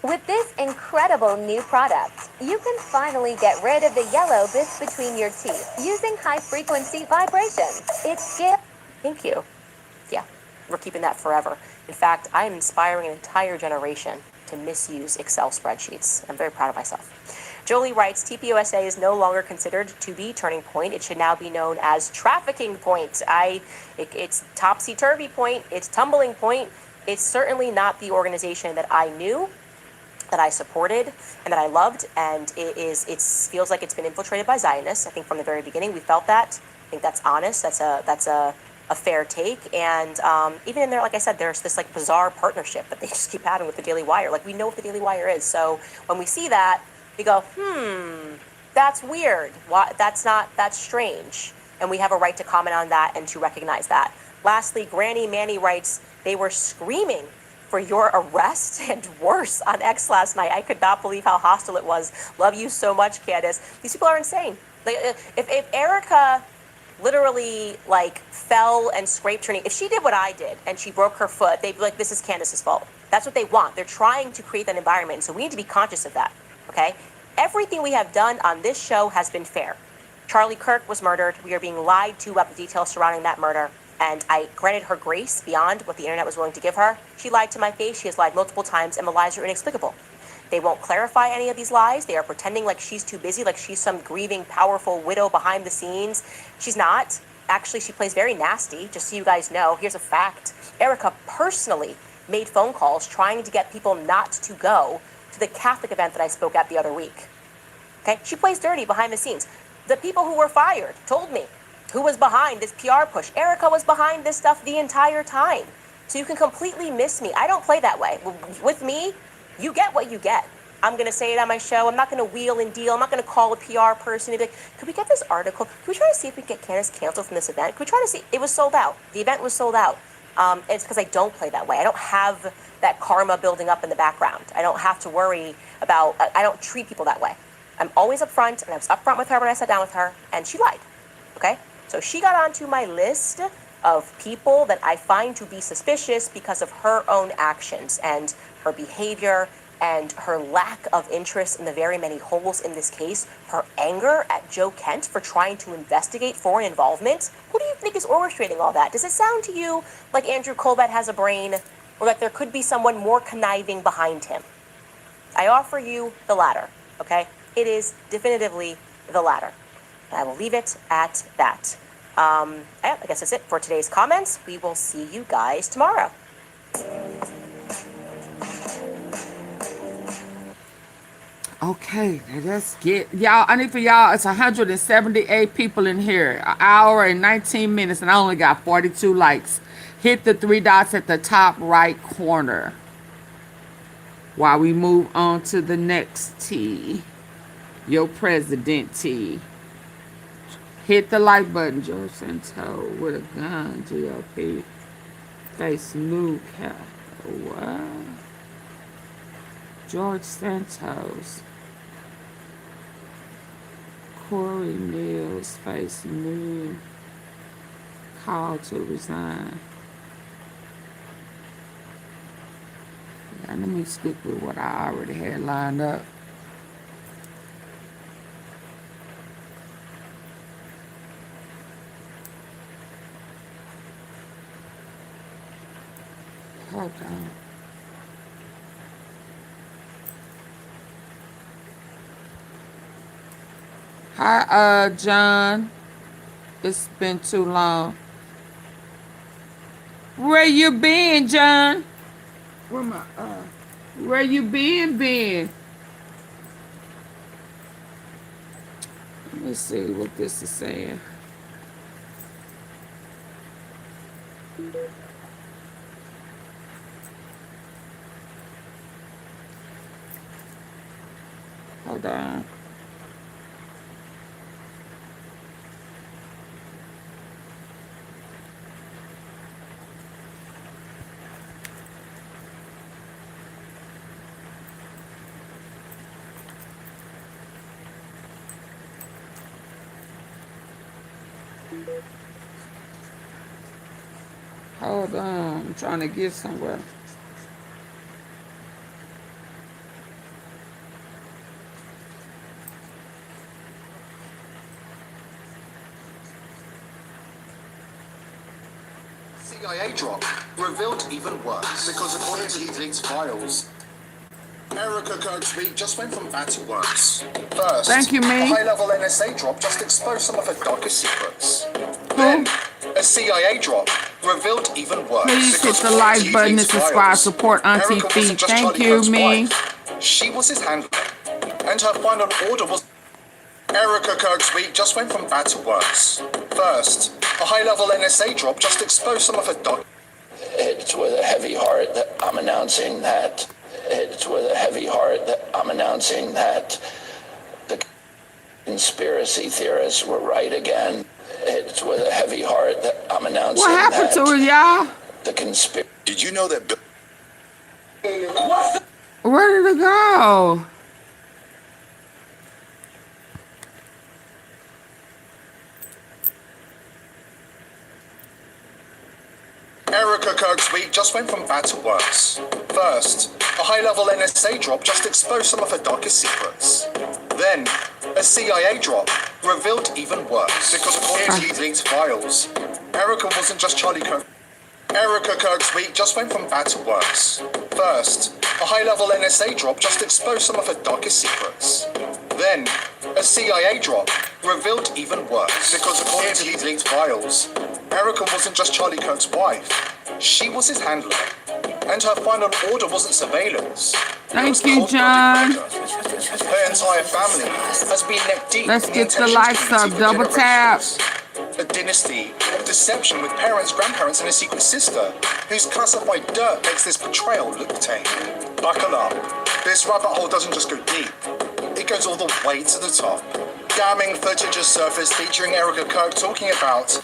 With this incredible new product, you can finally get rid of the yellow bits between your teeth using high-frequency vibrations. Thank you. Yeah, we're keeping that forever. In fact, I am inspiring an entire generation to misuse Excel spreadsheets. I'm very proud of myself. Jolie writes, TPUSA is no longer considered to be Turning Point. It should now be known as Trafficking Point. It's topsy-turvy point. It's tumbling point. It's certainly not the organization that I knew, that I supported, and that I loved. And it feels like it's been infiltrated by Zionists. I think from the very beginning we felt that. I think that's honest. That's a fair take. And even in there, like I said, there's this like bizarre partnership that they just keep having with the Daily Wire. Like, we know what the Daily Wire is. So when we see that, we go, that's weird. That's strange. And we have a right to comment on that and to recognize that. Lastly, Granny Manny writes, they were screaming for your arrest and worse on X last night. I could not believe how hostile it was. Love you so much, Candace. These people are insane. Like, if Erika literally like fell and scraped her knee, if she did what I did and she broke her foot, they'd be like, this is Candace's fault. That's what they want. They're trying to create that environment. So we need to be conscious of that. Okay? Everything we have done on this show has been fair. Charlie Kirk was murdered. We are being lied to about the details surrounding that murder. And I granted her grace beyond what the internet was willing to give her. She lied to my face. She has lied multiple times, and the lies are inexplicable. They won't clarify any of these lies. They are pretending like she's too busy, like she's some grieving, powerful widow behind the scenes. She's not. Actually, she plays very nasty, just so you guys know. Here's a fact. Erika personally made phone calls trying to get people not to go to the Catholic event that I spoke at the other week. Okay? She plays dirty behind the scenes. The people who were fired told me who was behind this PR push. Erika was behind this stuff the entire time. So you can completely miss me. I don't play that way. With me, you get what you get. I'm going to say it on my show. I'm not going to wheel and deal. I'm not going to call a PR person and be like, could we get this article? Could we try to see if we can get Candace canceled from this event? Could we try to see? It was sold out. The event was sold out. It's because I don't play that way. I don't have that karma building up in the background. I don't have to worry about, I don't treat people that way. I'm always upfront, and I was upfront with her when I sat down with her, and she lied. Okay? So she got onto my list of people that I find to be suspicious because of her own actions and her behavior and her lack of interest in the very many holes in this case, her anger at Joe Kent for trying to investigate foreign involvement. Who do you think is orchestrating all that? Does it sound to you like Andrew Colbert has a brain, or that there could be someone more conniving behind him? I offer you the latter, okay? It is definitively the latter. And I will leave it at that. I guess that's it for today's comments. We will see you guys tomorrow. Okay, now let's get y'all. I need for y'all. It's 178 people in here. An hour and 19 minutes, and I only got 42 likes. Hit the three dots at the top right corner while we move on to the next T. Your president T. Hit the like button. George Santo with a gun. GOP. Face new cap. What? George Santos. Corey Mills face new call to resign. Yeah, let me stick with what I already had lined up. Hold on. Hi, John. It's been too long. Where you been, John? Where you been? Let me see what this is saying. Hold on. Hold on, I'm trying to get somewhere. CIA drop revealed even worse because according to these leaked files, Erika Kirk's week just went from bad to worse. First, thank you, me. A high-level NSA drop just exposed some of her darkest secrets. Then, a CIA drop revealed even worse. Please hit the like button and subscribe. Support Auntie Fee. Thank you, me. She was his handler, and her final order was. Erika Kirk's week just went from bad to worse. First, a high-level NSA drop just exposed some of her dark. It's with a heavy heart that I'm announcing that. It's with a heavy heart that I'm announcing that the conspiracy theorists were right again. It's with a heavy heart that I'm announcing what happened that to it, y'all? the conspiracy. Did you know that? Where did it go? Erika Kirk's week just went from bad to worse. First, a high-level NSA drop just exposed some of her darkest secrets. Then, a CIA drop revealed even worse because according to these leaked files, Erika wasn't just Charlie Kirk. Erika Kirk's week just went from bad to worse. First, a high-level NSA drop just exposed some of her darkest secrets. Then, a CIA drop revealed even worse because according to these leaked files, Erika wasn't just Charlie Kirk's wife. She was his handler. And her final order wasn't surveillance. Thank you, John. Her entire family has been neck deep. Let's get the likes up. Double tap. A dynasty of deception with parents, grandparents, and a secret sister whose classified dirt makes this portrayal look tame. Buckle up. This rabbit hole doesn't just go deep. It goes all the way to the top. Damning footage has surfaced featuring Erika Kirk talking about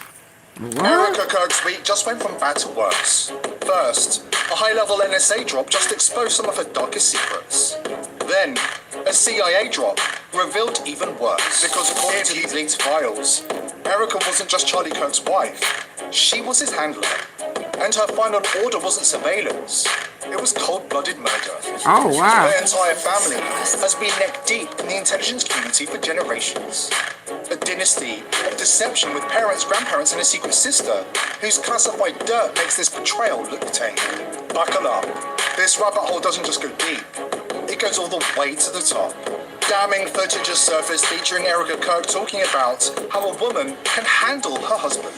Erika Kirk's week just went from bad to worse. First, a high-level NSA drop just exposed some of her darkest secrets. Then, a CIA drop revealed even worse because according to these leaked files, Erika wasn't just Charlie Kirk's wife. She was his handler. And her final order wasn't surveillance. It was cold-blooded murder. Oh, wow. Her entire family has been neck deep in the intelligence community for generations. A dynasty of deception with parents, grandparents, and a secret sister whose classified dirt makes this portrayal look tame. Buckle up. This rabbit hole doesn't just go deep. It goes all the way to the top. Damning footage has surfaced featuring Erika Kirk talking about how a woman can handle her husband.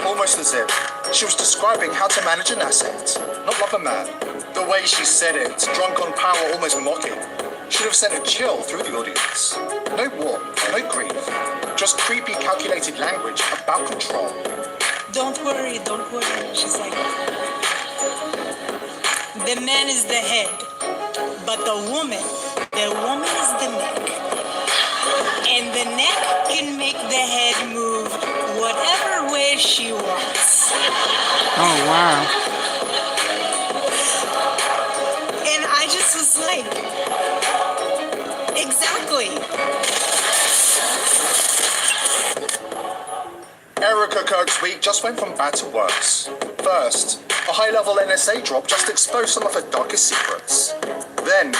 Almost as if she was describing how to manage an asset, not love a man. The way she said it, drunk on power, almost mocking. should have sent a chill through the audience. No warmth, no grief, just creepy calculated language about control. Don't worry, she's like. The man is the head, but the woman is the neck. And the neck can make the head move whatever way she wants. Oh, wow. And I just was like, exactly. Erika Kirk's week just went from bad to worse. First, a high-level NSA drop just exposed some of her darkest secrets. Then,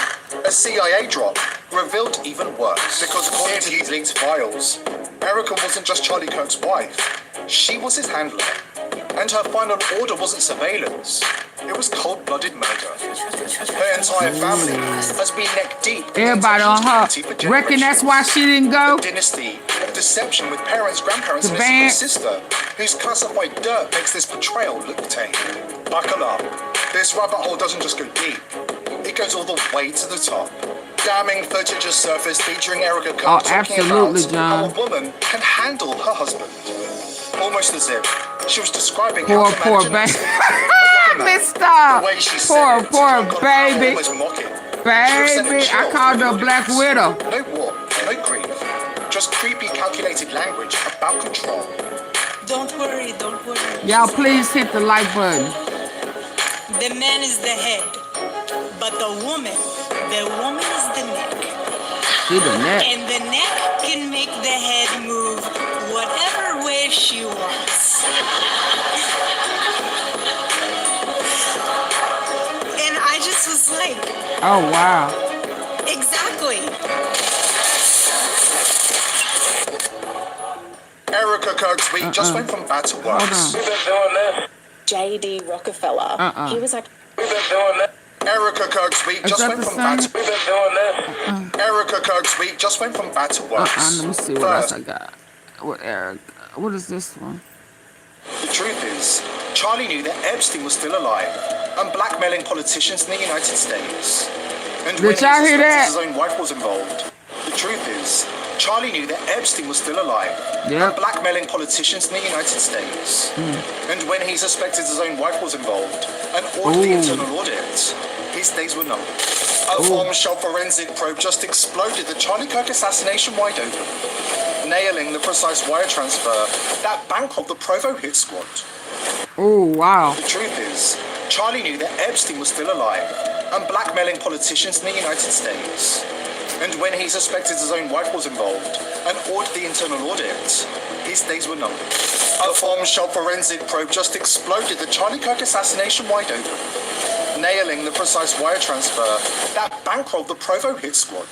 a CIA drop revealed even worse, because according to these leaked files, Erika wasn't just Charlie Kirk's wife, she was his handler. And her final order wasn't surveillance, it was cold-blooded murder. Her entire family has been neck deep. Everybody on her. Reckon that's why she didn't go? The dynasty of deception with parents, grandparents, and a Vance. sister whose classified dirt makes this portrayal look tame. Buckle up. This rabbit hole doesn't just go deep, it goes all the way to the top. Damning footage has surfaced featuring Erika Kirk talking absolutely, about how a John. woman can handle her husband. Almost as if she was describing Poor, how to poor manage baby. Missed up. the way she Poor, said it, poor Kirk baby. almost mocking. Baby, I called her a Black Widow. No warmth, no grief, just creepy calculated language about control. Don't worry. Y'all please hit the like button. The man is the head, but the woman is the neck. See the neck. And the neck can make the head move whatever way she wants. And I just was like, Oh, wow. exactly. Erika Kirk's week just went from bad to worse. We've been doing this. J.D. Rockefeller. He was like, we've been doing this. Erika Kirk's week just went from bad to we've been doing this. Erika Kirk's week just went from bad to worse. Let me see what else I got. What Eric? What is this one? The truth is, Charlie knew that Epstein was still alive and blackmailing politicians in the United States. And when Did y'all hear that? his own wife was involved. The truth is, Charlie knew that Epstein was still alive and blackmailing politicians in the United States. And when he suspected his own wife was involved and ordered the internal audit, his days were numbered. A bombshell forensic probe just exploded the Charlie Kirk assassination wide open, nailing the precise wire transfer that bankrolled the Provo hit squad. Oh, wow. The truth is, Charlie knew that Epstein was still alive and blackmailing politicians in the United States. And when he suspected his own wife was involved and ordered the internal audit, his days were numbered. A bombshell forensic probe just exploded the Charlie Kirk assassination wide open, nailing the precise wire transfer that bankrolled the Provo hit squad.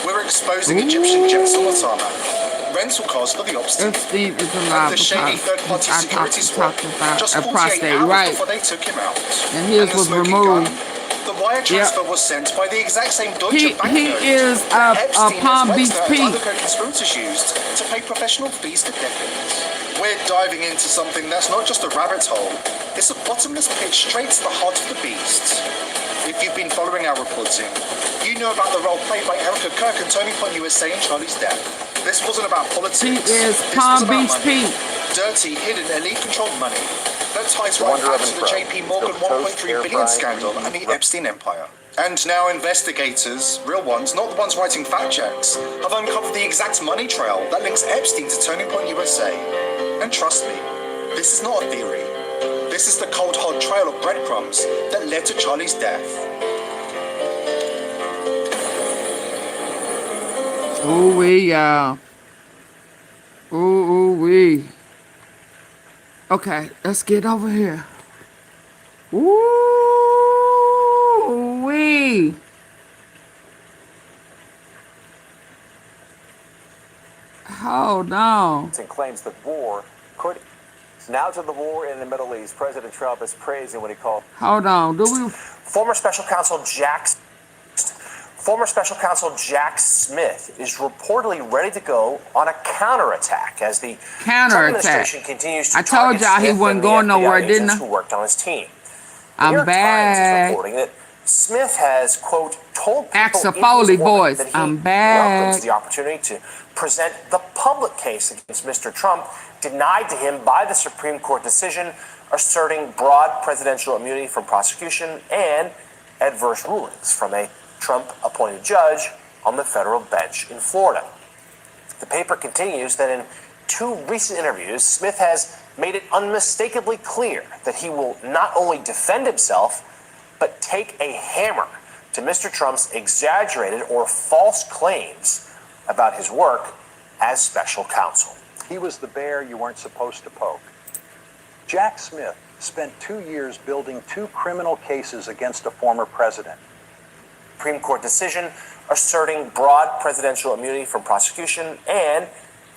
We're exposing Egyptian jets on the tarmac, rental cars for the ops team, Epstein is and alive the shady third-party I security squad about just a 48 prostate, hours right? before they took him out. And his the was smoking removed. gun, the wire transfer was sent by the exact same Deutsche Bank He note is that a Epstein, Palm his Beach Wexner, Pete. and other co-conspirators used to pay professional fees for decades. We're diving into something that's not just a rabbit hole, it's a bottomless pit straight to the heart of the beast. If you've been following our reporting, you know about the role played by Erika Kirk and Turning Point USA in Charlie's death. This wasn't about politics. He is This Palm was about Beach money. Pete. Dirty, hidden, elite-controlled money that ties right back to the JP Morgan 1.3 billion scandal and the Epstein empire. And now investigators, real ones, not the ones writing fact checks, have uncovered the exact money trail that links Epstein to Turning Point USA. And trust me, this is not a theory. This is the cold hard trail of breadcrumbs that led to Charlie's death. Ooh wee, y'all. Ooh wee. Okay, let's get over here. Ooh wee. Hold on. And claims that war could. Now to the war in the Middle East. President Trump is praising what he called. Hold on. Do we? Former Special Counsel Jack Smith is reportedly ready to go on a counterattack as the Trump administration continues to I told y'all he Smith wasn't and the going FBI nowhere, didn't agents I? who worked on his team. The New I'm York Times is back. reporting that Smith has, quote, told people Axe a in his Foley orbit voice. that he I'm welcomes back. the opportunity to present the public case against Mr. Trump, denied to him by the Supreme Court decision asserting broad presidential immunity from prosecution and adverse rulings from a Trump-appointed judge on the federal bench in Florida. The paper continues that in 2 recent interviews, Smith has made it unmistakably clear that he will not only defend himself, but take a hammer to Mr. Trump's exaggerated or false claims about his work as special counsel. He was the bear you weren't supposed to poke. Jack Smith spent 2 years building 2 criminal cases against a former president. Supreme Court decision asserting broad presidential immunity from prosecution and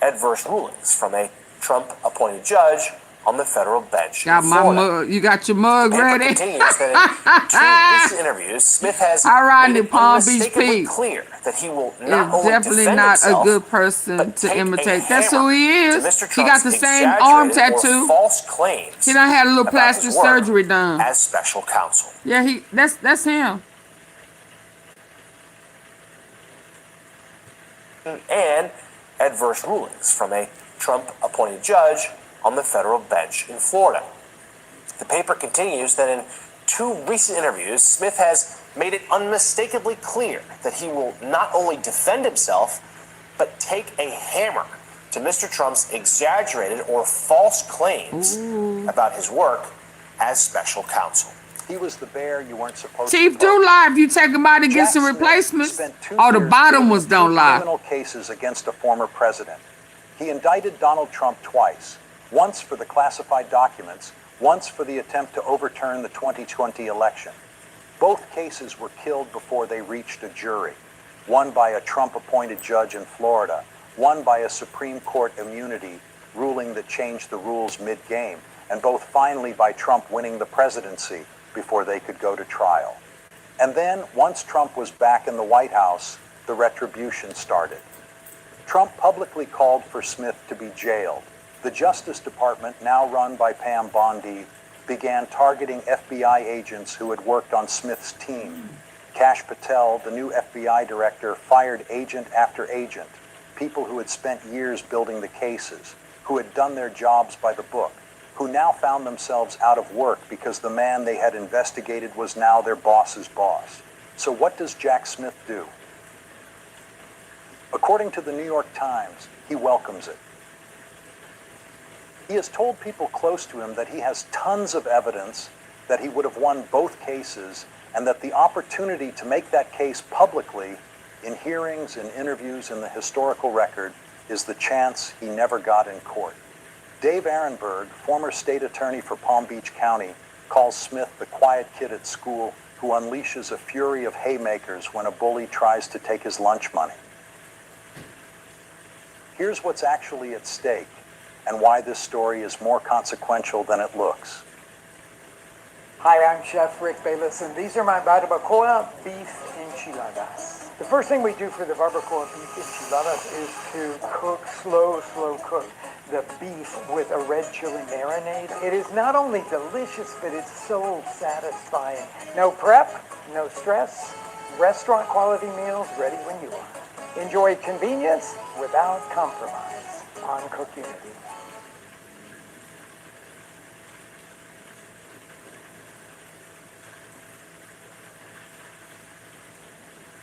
adverse rulings from a Trump-appointed judge on the federal bench Got in my Florida. mug. You got your mug The paper ready? continues that in 2 recent interviews, Smith has All right, made it Palm Beach unmistakably Pete. clear that he will not Is only definitely defend not himself, a good person to take a imitate. That's who hammer he to is. Mr. He got Trump's the same arm exaggerated or tattoo. false claims He done had a little about plastic his work surgery done. as special counsel. Yeah, that's him. And adverse rulings from a Trump-appointed judge on the federal bench in Florida. The paper continues that in 2 recent interviews, Smith has made it unmistakably clear that he will not only defend himself, but take a hammer to Mr. Trump's exaggerated or false claims about his work as special counsel. He was the bear you weren't supposed Chief to do poke. lie if you take him out and get Jack some Smith replacements. spent 2 Oh, the years bottom building ones don't 2 lie. criminal cases against a former president. He indicted Donald Trump twice, once for the classified documents, once for the attempt to overturn the 2020 election. Both cases were killed before they reached a jury, one by a Trump-appointed judge in Florida, one by a Supreme Court immunity ruling that changed the rules mid-game, and both finally by Trump winning the presidency before they could go to trial. And then, once Trump was back in the White House, the retribution started. Trump publicly called for Smith to be jailed. The Justice Department, now run by Pam Bondi, began targeting FBI agents who had worked on Smith's team. Kash Patel, the new FBI director, fired agent after agent, people who had spent years building the cases, who had done their jobs by the book, who now found themselves out of work because the man they had investigated was now their boss's boss. So what does Jack Smith do? According to the New York Times, he welcomes it. He has told people close to him that he has tons of evidence that he would have won both cases and that the opportunity to make that case publicly in hearings and interviews in the historical record is the chance he never got in court. Dave Arenberg, former state attorney for Palm Beach County, calls Smith the quiet kid at school who unleashes a fury of haymakers when a bully tries to take his lunch money. Here's what's actually at stake and why this story is more consequential than it looks. Hi, I'm Chef Rick Bayless, and these are my barbacoa beef enchiladas. The first thing we do for the barbacoa beef enchiladas is to cook, slow cook the beef with a red chili marinade. It is not only delicious, but it's so satisfying. No prep, no stress, restaurant quality meals ready when you are. Enjoy convenience without compromise on Cookunity.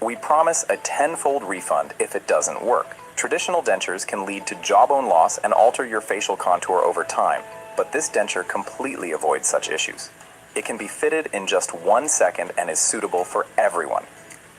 We promise a tenfold refund if it doesn't work. Traditional dentures can lead to jawbone loss and alter your facial contour over time, but this denture completely avoids such issues. It can be fitted in just 1 second and is suitable for everyone.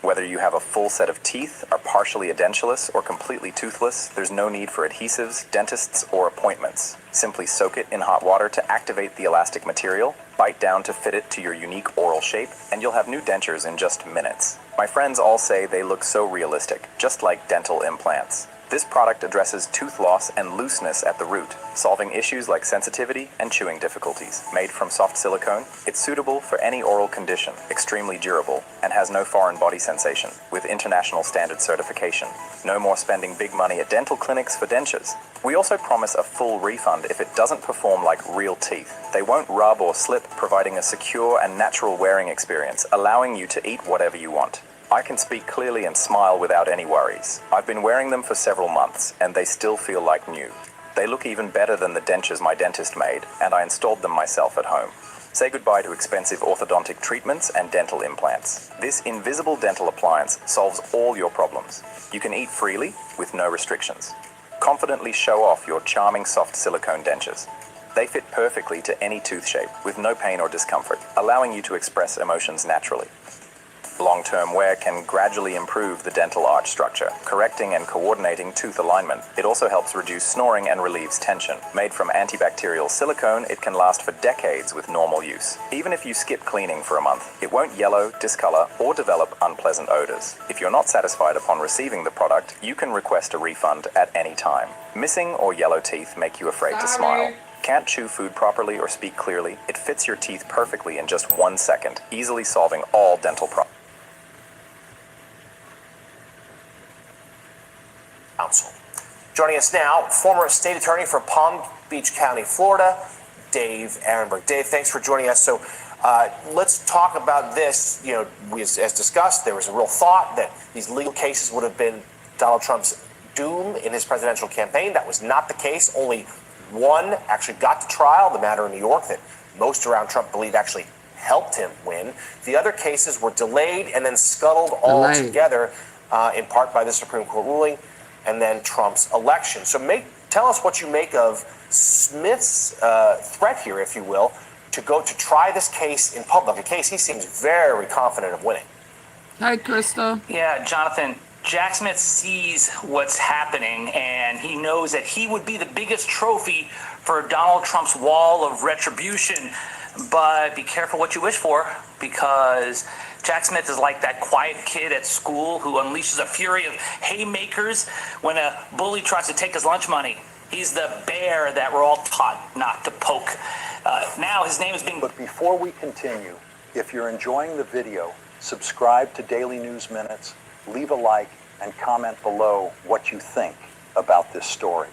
Whether you have a full set of teeth, are partially edentulous, or completely toothless, there's no need for adhesives, dentists, or appointments. Simply soak it in hot water to activate the elastic material, bite down to fit it to your unique oral shape, and you'll have new dentures in just minutes. My friends all say they look so realistic, just like dental implants. This product addresses tooth loss and looseness at the root, solving issues like sensitivity and chewing difficulties. Made from soft silicone, it's suitable for any oral condition, extremely durable, and has no foreign body sensation, with international standard certification. No more spending big money at dental clinics for dentures. We also promise a full refund if it doesn't perform like real teeth. They won't rub or slip, providing a secure and natural wearing experience, allowing you to eat whatever you want. I can speak clearly and smile without any worries. I've been wearing them for several months, and they still feel like new. They look even better than the dentures my dentist made, and I installed them myself at home. Say goodbye to expensive orthodontic treatments and dental implants. This invisible dental appliance solves all your problems. You can eat freely with no restrictions. Confidently show off your charming soft silicone dentures. They fit perfectly to any tooth shape with no pain or discomfort, allowing you to express emotions naturally. Long-term wear can gradually improve the dental arch structure, correcting and coordinating tooth alignment. It also helps reduce snoring and relieves tension. Made from antibacterial silicone, it can last for decades with normal use. Even if you skip cleaning for a month, it won't yellow, discolor, or develop unpleasant odors. If you're not satisfied upon receiving the product, you can request a refund at any time. Missing or yellow teeth make you afraid to smile. Can't chew food properly or speak clearly? It fits your teeth perfectly in just 1 second, easily solving all dental problems. Council. Joining us now, former state attorney for Palm Beach County, Florida, Dave Ehrenberg. Dave, thanks for joining us. So let's talk about this. You know, as discussed, there was a real thought that these legal cases would have been Donald Trump's doom in his presidential campaign. That was not the case. Only one actually got to trial, the matter in New York that most around Trump believe actually helped him win. The other cases were delayed and then scuttled all together, in part by the Supreme Court ruling and then Trump's election. So tell us what you make of Smith's threat here, if you will, to go to try this case in public, a case he seems very confident of winning. Hi, Crystal. Yeah, Jonathan, Jack Smith sees what's happening, and he knows that he would be the biggest trophy for Donald Trump's wall of retribution. But be careful what you wish for, because Jack Smith is like that quiet kid at school who unleashes a fury of haymakers when a bully tries to take his lunch money. He's the bear that we're all taught not to poke. Now his name is being... But before we continue, if you're enjoying the video, subscribe to Daily News Minutes, leave a like, and comment below what you think about this story.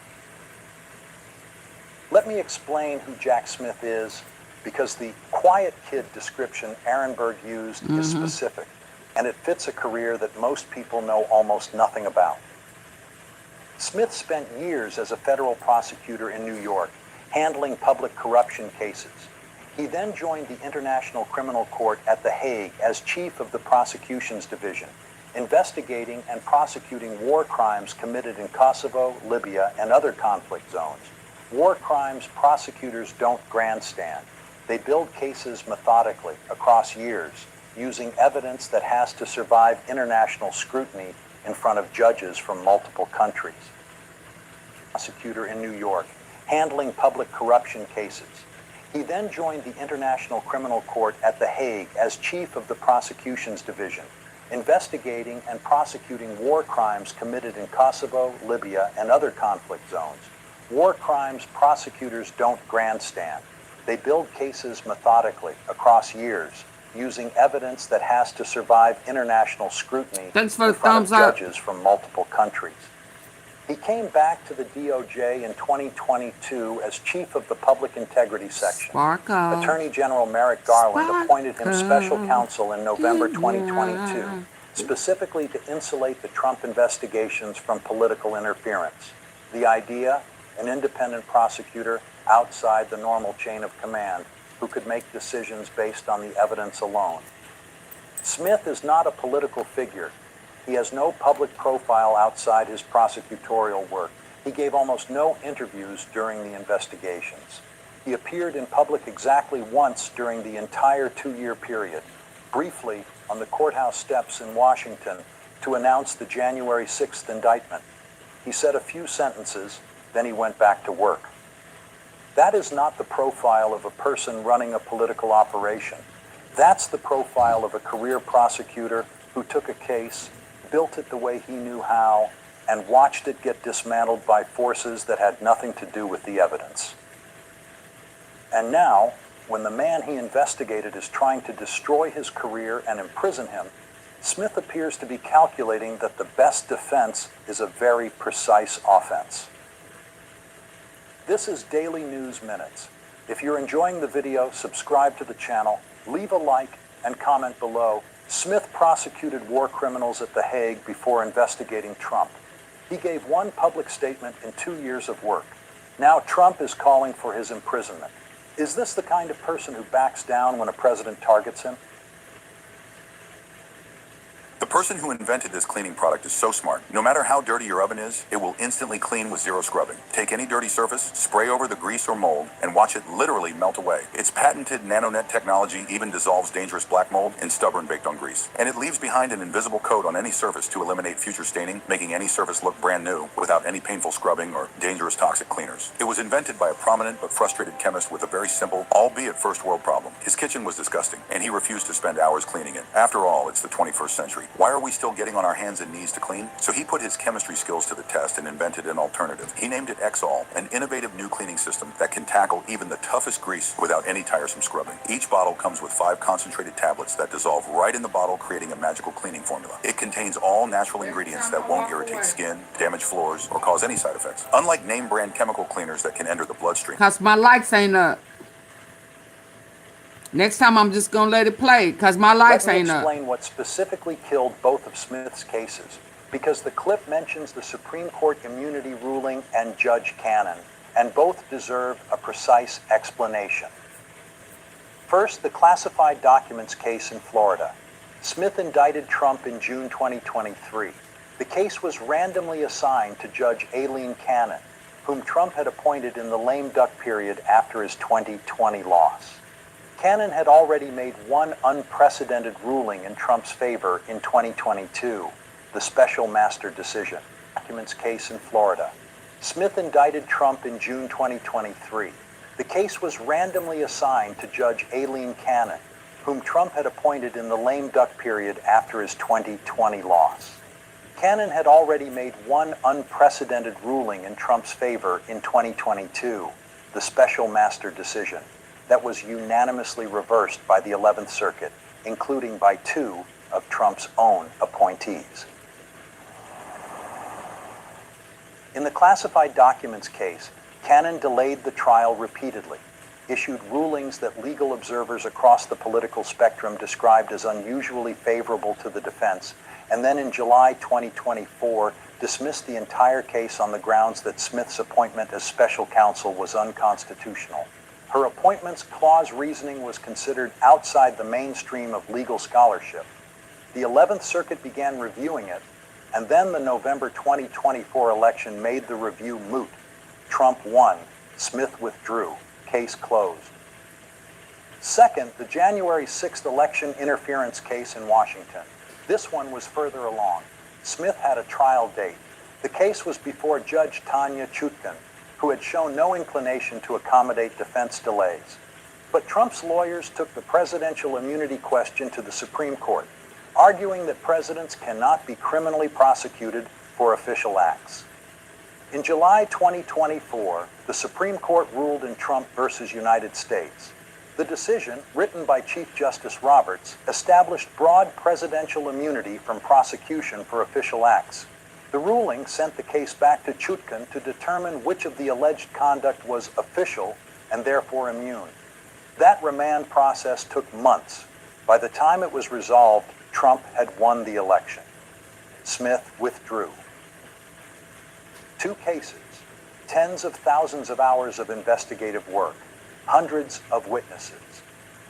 Let me explain who Jack Smith is, because the quiet kid description Ehrenberg used is specific, and it fits a career that most people know almost nothing about. Smith spent years as a federal prosecutor in New York, handling public corruption cases. He then joined the International Criminal Court at The Hague as chief of the prosecutions division, investigating and prosecuting war crimes committed in Kosovo, Libya, and other conflict zones. War crimes prosecutors don't grandstand. They build cases methodically across years, using evidence that has to survive international scrutiny in front of judges from multiple countries. Prosecutor in New York, handling public corruption cases. He then joined the International Criminal Court at The Hague as chief of the prosecutions division, investigating and prosecuting war crimes committed in Kosovo, Libya, and other conflict zones. War crimes prosecutors don't grandstand. They build cases methodically across years, using evidence that has to survive international scrutiny in front of judges from multiple countries. He came back to the DOJ in 2022 as chief of the Public Integrity Section. Attorney General Merrick Garland appointed him special counsel in November 2022, specifically to insulate the Trump investigations from political interference. The idea, an independent prosecutor outside the normal chain of command who could make decisions based on the evidence alone. Smith is not a political figure. He has no public profile outside his prosecutorial work. He gave almost no interviews during the investigations. He appeared in public exactly once during the entire 2-year period, briefly on the courthouse steps in Washington to announce the January 6th indictment. He said a few sentences, then he went back to work. That is not the profile of a person running a political operation. That's the profile of a career prosecutor who took a case, built it the way he knew how, and watched it get dismantled by forces that had nothing to do with the evidence. And now, when the man he investigated is trying to destroy his career and imprison him, Smith appears to be calculating that the best defense is a very precise offense. This is Daily News Minutes. If you're enjoying the video, subscribe to the channel, leave a like, and comment below. Smith prosecuted war criminals at The Hague before investigating Trump. He gave one public statement in 2 years of work. Now Trump is calling for his imprisonment. Is this the kind of person who backs down when a president targets him? The person who invented this cleaning product is so smart. No matter how dirty your oven is, it will instantly clean with zero scrubbing. Take any dirty surface, spray over the grease or mold, and watch it literally melt away. Its patented nanonet technology even dissolves dangerous black mold in stubborn baked-on grease. And it leaves behind an invisible coat on any surface to eliminate future staining, making any surface look brand new without any painful scrubbing or dangerous toxic cleaners. It was invented by a prominent but frustrated chemist with a very simple, albeit first-world problem. His kitchen was disgusting, and he refused to spend hours cleaning it. After all, it's the 21st century. Why are we still getting on our hands and knees to clean? So he put his chemistry skills to the test and invented an alternative. He named it Xol, an innovative new cleaning system that can tackle even the toughest grease without any tiresome scrubbing. Each bottle comes with 5 concentrated tablets that dissolve right in the bottle, creating a magical cleaning formula. It contains all natural ingredients that won't irritate skin, damage floors, or cause any side effects. Unlike name brand chemical cleaners that can enter the bloodstream. Cause my lights ain't up. Next time I'm just gonna let it play, because my lights ain't up. Let me explain what specifically killed both of Smith's cases, because the clip mentions the Supreme Court immunity ruling and Judge Cannon, and both deserve a precise explanation. First, the classified documents case in Florida. Smith indicted Trump in June 2023. The case was randomly assigned to Judge Aileen Cannon, whom Trump had appointed in the lame duck period after his 2020 loss. Cannon had already made one unprecedented ruling in Trump's favor in 2022, the special master decision. Documents case in Florida. Smith indicted Trump in June 2023. The case was randomly assigned to Judge Aileen Cannon, whom Trump had appointed in the lame duck period after his 2020 loss. Cannon had already made one unprecedented ruling in Trump's favor in 2022, the special master decision, that was unanimously reversed by the 11th Circuit, including by 2 of Trump's own appointees. In the classified documents case, Cannon delayed the trial repeatedly, issued rulings that legal observers across the political spectrum described as unusually favorable to the defense, and then in July 2024 dismissed the entire case on the grounds that Smith's appointment as special counsel was unconstitutional. Her appointments clause reasoning was considered outside the mainstream of legal scholarship. The 11th Circuit began reviewing it, and then the November 2024 election made the review moot. Trump won, Smith withdrew, case closed. Second, the January 6th election interference case in Washington. This one was further along. Smith had a trial date. The case was before Judge Tanya Chutkan, who had shown no inclination to accommodate defense delays. But Trump's lawyers took the presidential immunity question to the Supreme Court, arguing that presidents cannot be criminally prosecuted for official acts. In July 2024, the Supreme Court ruled in Trump versus United States. The decision, written by Chief Justice Roberts, established broad presidential immunity from prosecution for official acts. The ruling sent the case back to Chutkan to determine which of the alleged conduct was official and therefore immune. That remand process took months. By the time it was resolved, Trump had won the election. Smith withdrew. 2 cases, tens of thousands of hours of investigative work, hundreds of witnesses,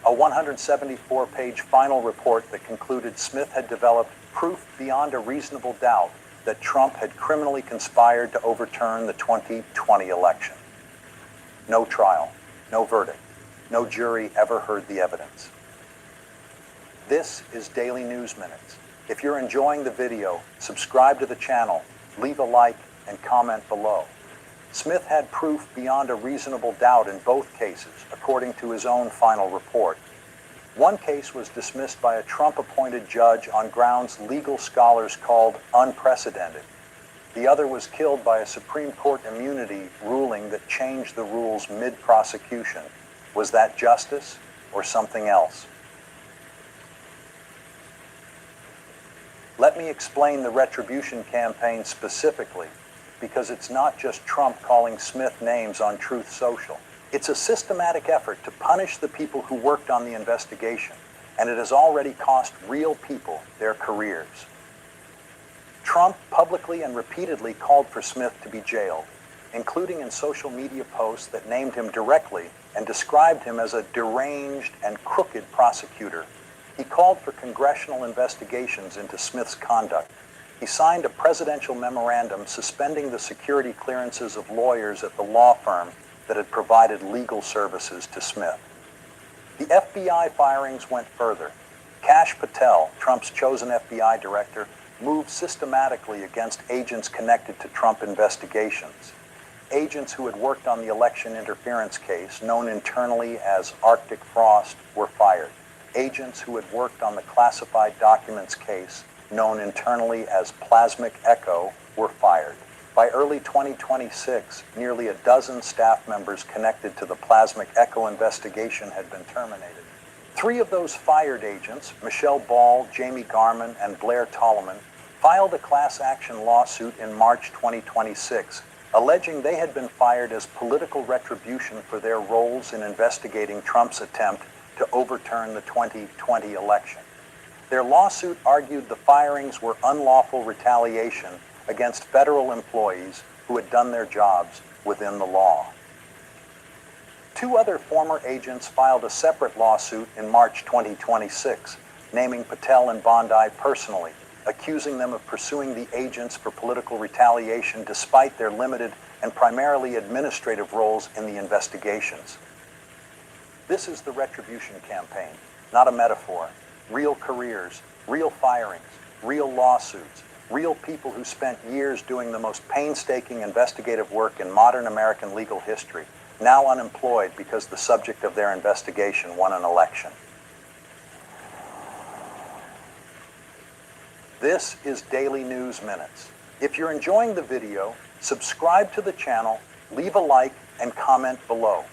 a 174-page final report that concluded Smith had developed proof beyond a reasonable doubt that Trump had criminally conspired to overturn the 2020 election. No trial, no verdict, no jury ever heard the evidence. This is Daily News Minutes. If you're enjoying the video, subscribe to the channel, leave a like, and comment below. Smith had proof beyond a reasonable doubt in both cases, according to his own final report. One case was dismissed by a Trump-appointed judge on grounds legal scholars called unprecedented. The other was killed by a Supreme Court immunity ruling that changed the rules mid-prosecution. Was that justice or something else? Let me explain the retribution campaign specifically, because it's not just Trump calling Smith names on Truth Social. It's a systematic effort to punish the people who worked on the investigation, and it has already cost real people their careers. Trump publicly and repeatedly called for Smith to be jailed, including in social media posts that named him directly and described him as a deranged and crooked prosecutor. He called for congressional investigations into Smith's conduct. He signed a presidential memorandum suspending the security clearances of lawyers at the law firm that had provided legal services to Smith. The FBI firings went further. Kash Patel, Trump's chosen FBI director, moved systematically against agents connected to Trump investigations. Agents who had worked on the election interference case, known internally as Arctic Frost, were fired. Agents who had worked on the classified documents case, known internally as Plasmic Echo, were fired. By early 2026, nearly a dozen staff members connected to the Plasmic Echo investigation had been terminated. 3 of those fired agents, Michelle Ball, Jamie Garman, and Blair Tolleman, filed a class action lawsuit in March 2026, alleging they had been fired as political retribution for their roles in investigating Trump's attempt to overturn the 2020 election. Their lawsuit argued the firings were unlawful retaliation against federal employees who had done their jobs within the law. 2 other former agents filed a separate lawsuit in March 2026, naming Patel and Bondi personally, accusing them of pursuing the agents for political retaliation despite their limited and primarily administrative roles in the investigations. This is the retribution campaign, not a metaphor. Real careers, real firings, real lawsuits, real people who spent years doing the most painstaking investigative work in modern American legal history, now unemployed because the subject of their investigation won an election. This is Daily News Minutes. If you're enjoying the video, subscribe to the channel, leave a like, and comment below.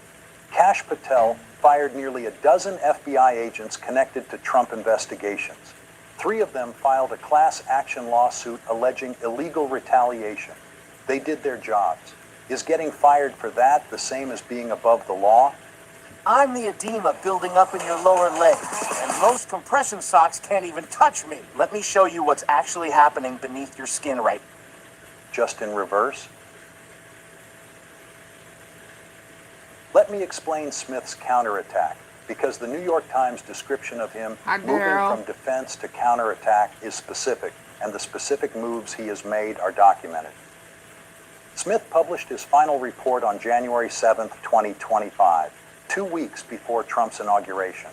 Kash Patel fired nearly a dozen FBI agents connected to Trump investigations. 3 of them filed a class action lawsuit alleging illegal retaliation. They did their jobs. Is getting fired for that the same as being above the law? I'm the edema building up in your lower legs, and most compression socks can't even touch me. Let me show you what's actually happening beneath your skin right now. Just in reverse? Let me explain Smith's counterattack, because the New York Times description of him moving from defense to counterattack is specific, and the specific moves he has made are documented. Smith published his final report on January 7, 2025, 2 weeks before Trump's inauguration.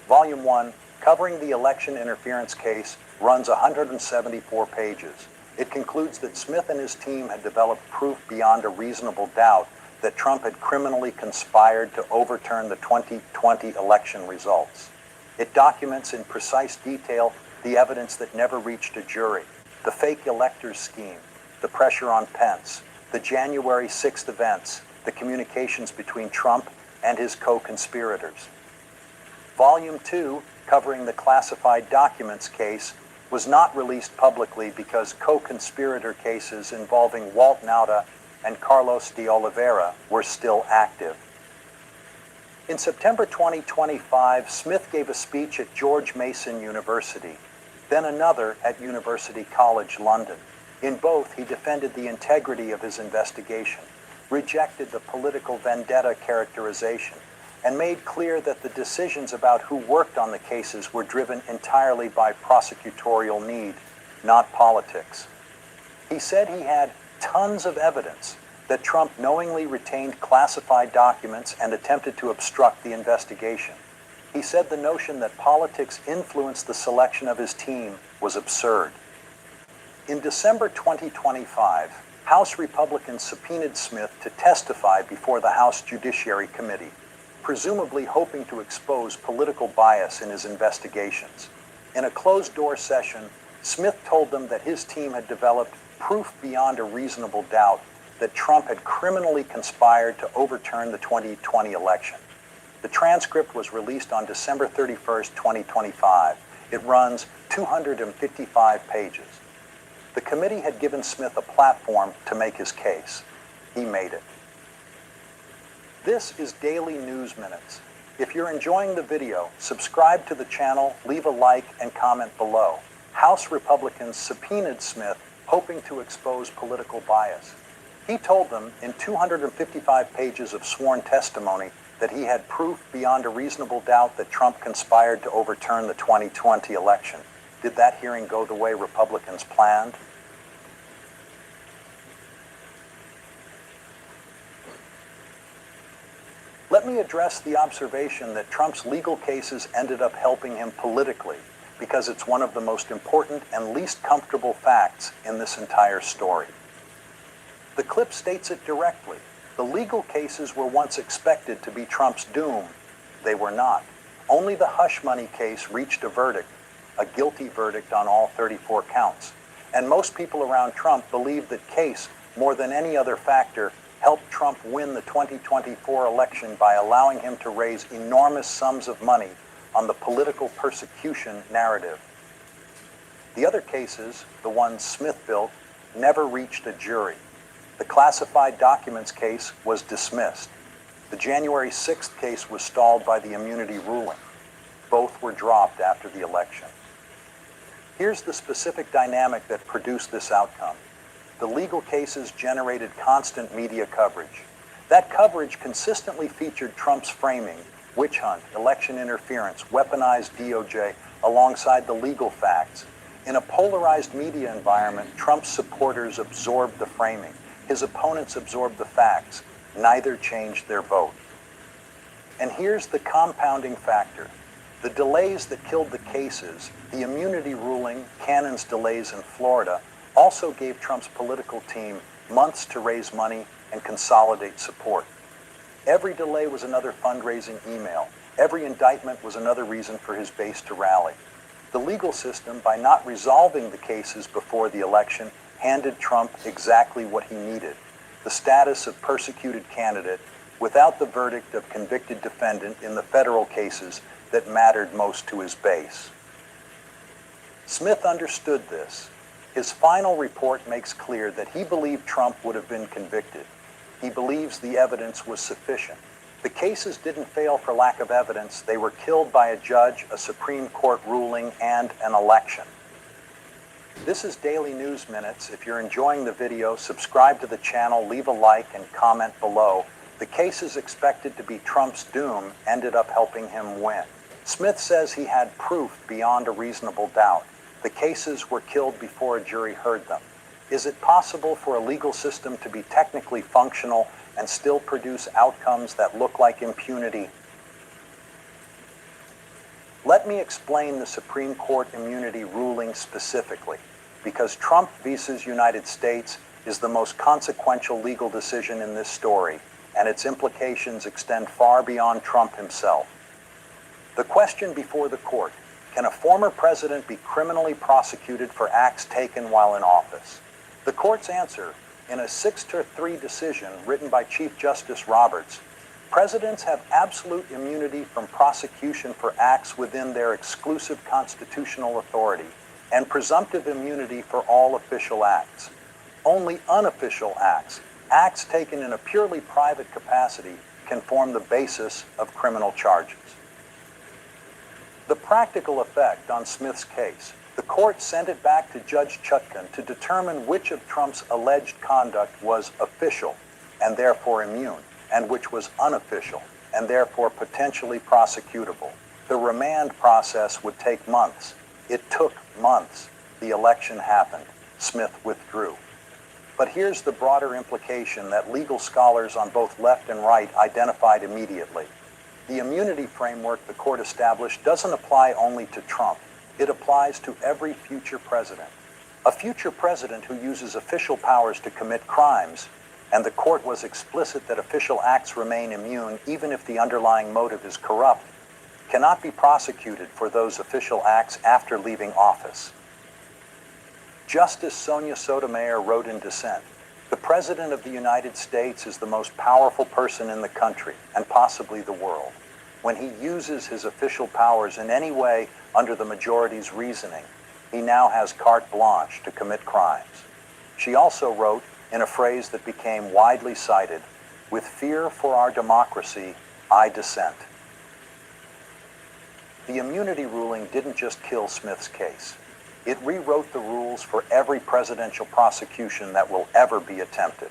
Volume 1, covering the election interference case, runs 174 pages. It concludes that Smith and his team had developed proof beyond a reasonable doubt that Trump had criminally conspired to overturn the 2020 election results. It documents in precise detail the evidence that never reached a jury, the fake electors scheme, the pressure on Pence, the January 6th events, the communications between Trump and his co-conspirators. Volume 2, covering the classified documents case, was not released publicly because co-conspirator cases involving Walt Nauta and Carlos de Oliveira were still active. In September 2025, Smith gave a speech at George Mason University, then another at University College London. In both, he defended the integrity of his investigation, rejected the political vendetta characterization, and made clear that the decisions about who worked on the cases were driven entirely by prosecutorial need, not politics. He said he had tons of evidence that Trump knowingly retained classified documents and attempted to obstruct the investigation. He said the notion that politics influenced the selection of his team was absurd. In December 2025, House Republicans subpoenaed Smith to testify before the House Judiciary Committee, presumably hoping to expose political bias in his investigations. In a closed-door session, Smith told them that his team had developed proof beyond a reasonable doubt that Trump had criminally conspired to overturn the 2020 election. The transcript was released on December 31st, 2025. It runs 255 pages. The committee had given Smith a platform to make his case. He made it. This is Daily News Minutes. If you're enjoying the video, subscribe to the channel, leave a like, and comment below. House Republicans subpoenaed Smith, hoping to expose political bias. He told them in 255 pages of sworn testimony that he had proof beyond a reasonable doubt that Trump conspired to overturn the 2020 election. Did that hearing go the way Republicans planned? Let me address the observation that Trump's legal cases ended up helping him politically, because it's one of the most important and least comfortable facts in this entire story. The clip states it directly. The legal cases were once expected to be Trump's doom. They were not. Only the hush money case reached a verdict, a guilty verdict on all 34 counts. And most people around Trump believe that case, more than any other factor, helped Trump win the 2024 election by allowing him to raise enormous sums of money on the political persecution narrative. The other cases, the ones Smith built, never reached a jury. The classified documents case was dismissed. The January 6th case was stalled by the immunity ruling. Both were dropped after the election. Here's the specific dynamic that produced this outcome. The legal cases generated constant media coverage. That coverage consistently featured Trump's framing, witch hunt, election interference, weaponized DOJ, alongside the legal facts. In a polarized media environment, Trump's supporters absorbed the framing. His opponents absorbed the facts. Neither changed their vote. And here's the compounding factor. The delays that killed the cases, the immunity ruling, Cannon's delays in Florida, also gave Trump's political team months to raise money and consolidate support. Every delay was another fundraising email. Every indictment was another reason for his base to rally. The legal system, by not resolving the cases before the election, handed Trump exactly what he needed: the status of persecuted candidate without the verdict of convicted defendant in the federal cases that mattered most to his base. Smith understood this. His final report makes clear that he believed Trump would have been convicted. He believes the evidence was sufficient. The cases didn't fail for lack of evidence. They were killed by a judge, a Supreme Court ruling, and an election. This is Daily News Minutes. If you're enjoying the video, subscribe to the channel, leave a like, and comment below. The cases expected to be Trump's doom ended up helping him win. Smith says he had proof beyond a reasonable doubt. The cases were killed before a jury heard them. Is it possible for a legal system to be technically functional and still produce outcomes that look like impunity? Let me explain the Supreme Court immunity ruling specifically, because Trump versus United States is the most consequential legal decision in this story, and its implications extend far beyond Trump himself. The question before the court: can a former president be criminally prosecuted for acts taken while in office? The court's answer, in a 6-3 decision written by Chief Justice Roberts: presidents have absolute immunity from prosecution for acts within their exclusive constitutional authority, and presumptive immunity for all official acts. Only unofficial acts, acts taken in a purely private capacity, can form the basis of criminal charges. The practical effect on Smith's case: the court sent it back to Judge Chutkan to determine which of Trump's alleged conduct was official and therefore immune, and which was unofficial and therefore potentially prosecutable. The remand process would take months. It took months. The election happened. Smith withdrew. But here's the broader implication that legal scholars on both left and right identified immediately. The immunity framework the court established doesn't apply only to Trump. It applies to every future president. A future president who uses official powers to commit crimes, and the court was explicit that official acts remain immune even if the underlying motive is corrupt, cannot be prosecuted for those official acts after leaving office. Justice Sonia Sotomayor wrote in dissent, "The President of the United States is the most powerful person in the country, and possibly the world. When he uses his official powers in any way under the majority's reasoning, he now has carte blanche to commit crimes." She also wrote, in a phrase that became widely cited, "With fear for our democracy, I dissent." The immunity ruling didn't just kill Smith's case. It rewrote the rules for every presidential prosecution that will ever be attempted.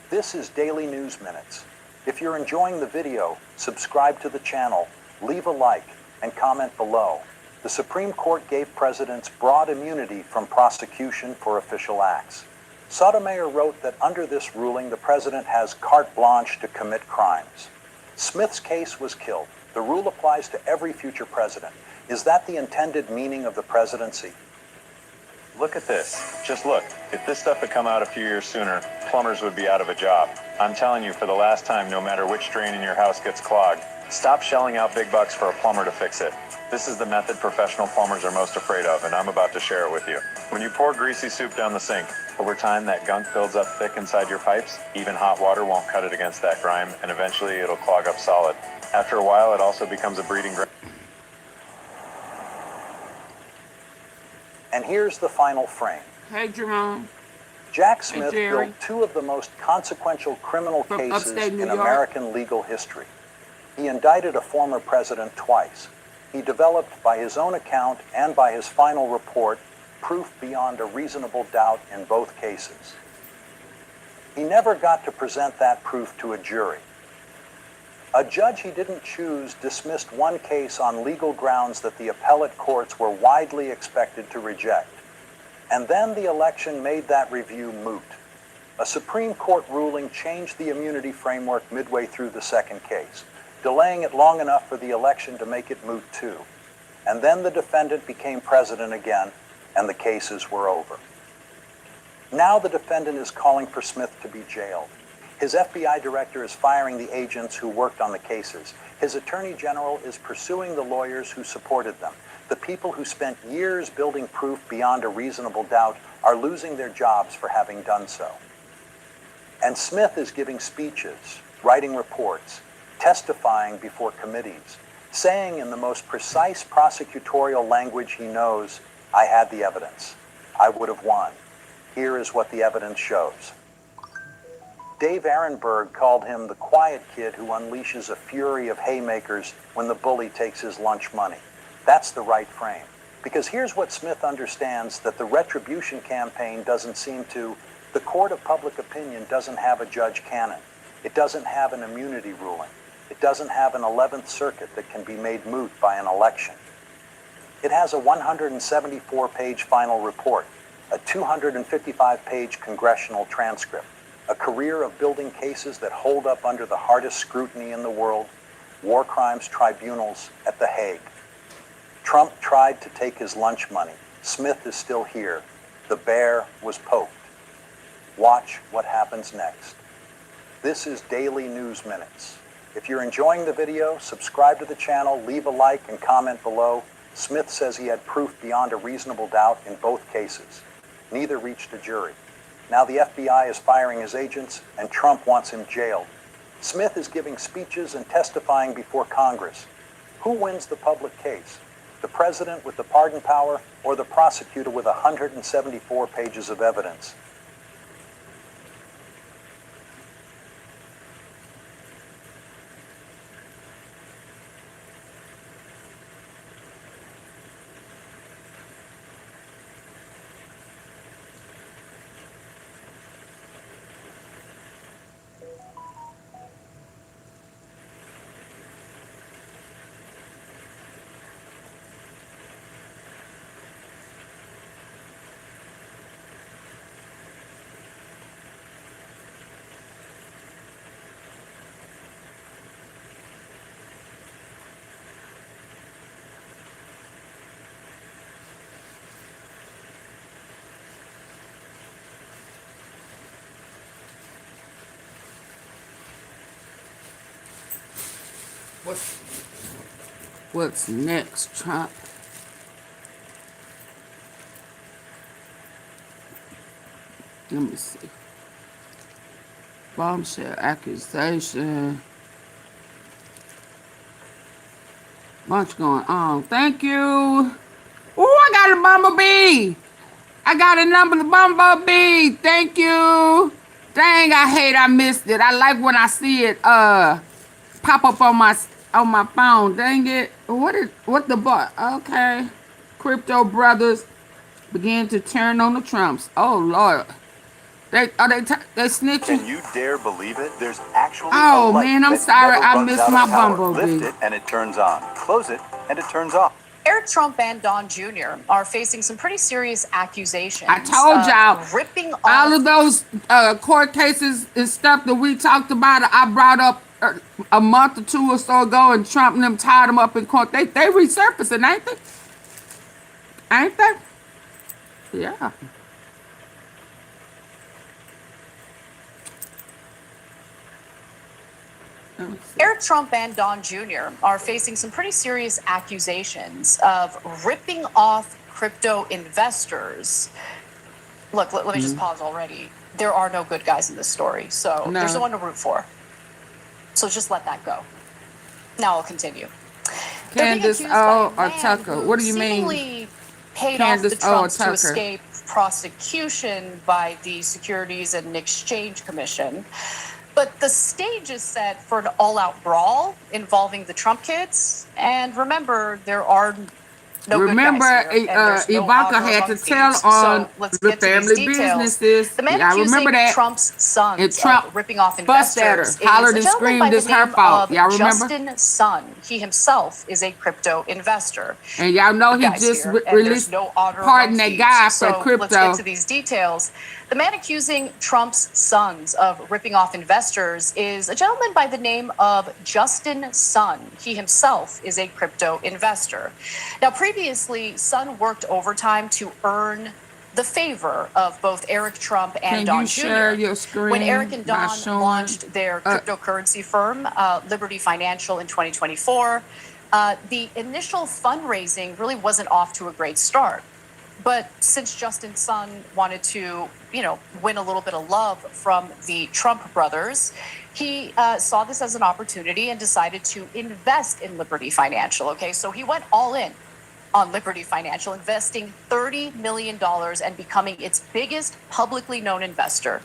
This is Daily News Minutes. If you're enjoying the video, subscribe to the channel, leave a like, and comment below. The Supreme Court gave presidents broad immunity from prosecution for official acts. Sotomayor wrote that under this ruling, the president has carte blanche to commit crimes. Smith's case was killed. The rule applies to every future president. Is that the intended meaning of the presidency? Look at this. Just look. If this stuff had come out a few years sooner, plumbers would be out of a job. I'm telling you, for the last time, no matter which drain in your house gets clogged, stop shelling out big bucks for a plumber to fix it. This is the method professional plumbers are most afraid of, and I'm about to share it with you. When you pour greasy soup down the sink, over time that gunk builds up thick inside your pipes. Even hot water won't cut it against that grime, and eventually it'll clog up solid. After a while, it also becomes a breeding ground. And here's the final frame. Hey, Jerome. Jack Smith Hey, Jerry. built two of the most consequential criminal From cases upstate New in York. American legal history. He indicted a former president twice. He developed, by his own account and by his final report, proof beyond a reasonable doubt in both cases. He never got to present that proof to a jury. A judge he didn't choose dismissed one case on legal grounds that the appellate courts were widely expected to reject. And then the election made that review moot. A Supreme Court ruling changed the immunity framework midway through the second case, delaying it long enough for the election to make it moot too. And then the defendant became president again, and the cases were over. Now the defendant is calling for Smith to be jailed. His FBI director is firing the agents who worked on the cases. His attorney general is pursuing the lawyers who supported them. The people who spent years building proof beyond a reasonable doubt are losing their jobs for having done so. And Smith is giving speeches, writing reports, testifying before committees, saying in the most precise prosecutorial language he knows, "I had the evidence. I would have won. Here is what the evidence shows." Dave Aronberg called him the quiet kid who unleashes a fury of haymakers when the bully takes his lunch money. That's the right frame. Because here's what Smith understands that the retribution campaign doesn't seem to. The court of public opinion doesn't have a judge canon. It doesn't have an immunity ruling. It doesn't have an 11th Circuit that can be made moot by an election. It has a 174-page final report, a 255-page congressional transcript, a career of building cases that hold up under the hardest scrutiny in the world, war crimes tribunals at The Hague. Trump tried to take his lunch money. Smith is still here. The bear was poked. Watch what happens next. This is Daily News Minutes. If you're enjoying the video, subscribe to the channel, leave a like, and comment below. Smith says he had proof beyond a reasonable doubt in both cases. Neither reached a jury. Now the FBI is firing his agents, and Trump wants him jailed. Smith is giving speeches and testifying before Congress. Who wins the public case? The president with the pardon power, or the prosecutor with 174 pages of evidence? What's next, Trump? Let me see. Bombshell accusation. Much going on. Thank you. Ooh, I got a bumblebee. I got a number of bumblebee. Thank you. Dang, I hate I missed it. I like when I see it pop up on my phone. Dang it. What the butt? Okay. Crypto brothers begin to turn on the Trumps. Oh Lord. They snitching? Can you dare believe it? There's actually Oh a light man, I'm that sorry. never I runs missed out of my power. bumblebee. Lift it and it turns on. Close it and it turns off. Eric Trump and Don Jr. are facing some pretty serious accusations. I told y'all, ripping off all of those court cases and stuff that we talked about, I brought up a month or two or so ago, and Trump and them tied them up in court. They resurfacing, ain't they? Ain't they? Yeah. Eric Trump and Don Jr. are facing some pretty serious accusations of ripping off crypto investors. Look, let me just pause already. There are no good guys in this story, so there's no one to root for. So just let that go. Now I'll continue. Candace O. or Tucker? What do you mean? Seemingly paid Candace off the O. or Trumps to Tucker? escape prosecution by the Securities and Exchange Commission. But the stage is set for an all-out brawl involving the Trump kids. And remember, there are no Remember, good guys here, and there's no Ivanka honor had among to tell thieves. on So let's the get to these family details. businesses. The man Yeah, I accusing remember that. Trump's sons And Trump of ripping off fussed at her, investors is hollered a and gentleman by screamed, the it's her name fault. of Y'all remember? Justin Sun. He himself is a crypto investor. And y'all know he Guys just here, and there's released no honor pardon among that thieves. guy for So let's crypto. get to these details. The man accusing Trump's sons of ripping off investors is a gentleman by the name of Justin Sun. He himself is a crypto investor. Now, previously, Sun worked overtime to earn the favor of both Eric Trump and Can Don you Jr. share your screen When Eric and by Don showing, launched their cryptocurrency firm, Liberty Financial, in 2024, the initial fundraising really wasn't off to a great start. But since Justin Sun wanted to, win a little bit of love from the Trump brothers, he saw this as an opportunity and decided to invest in Liberty Financial. Okay, so he went all in on Liberty Financial, investing $30 million and becoming its biggest publicly known investor.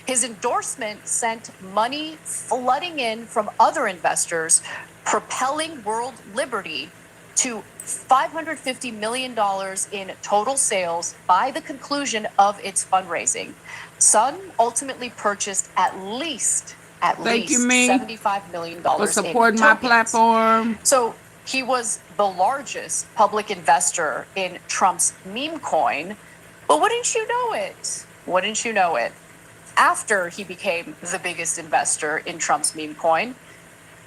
His endorsement sent money flooding in from other investors, propelling World Liberty to $550 million in total sales by the conclusion of its fundraising. Sun ultimately purchased at least $75 million for supporting my platform. So he was the largest public investor in Trump's meme coin. But wouldn't you know it? Wouldn't you know it? After he became the biggest investor in Trump's meme coin,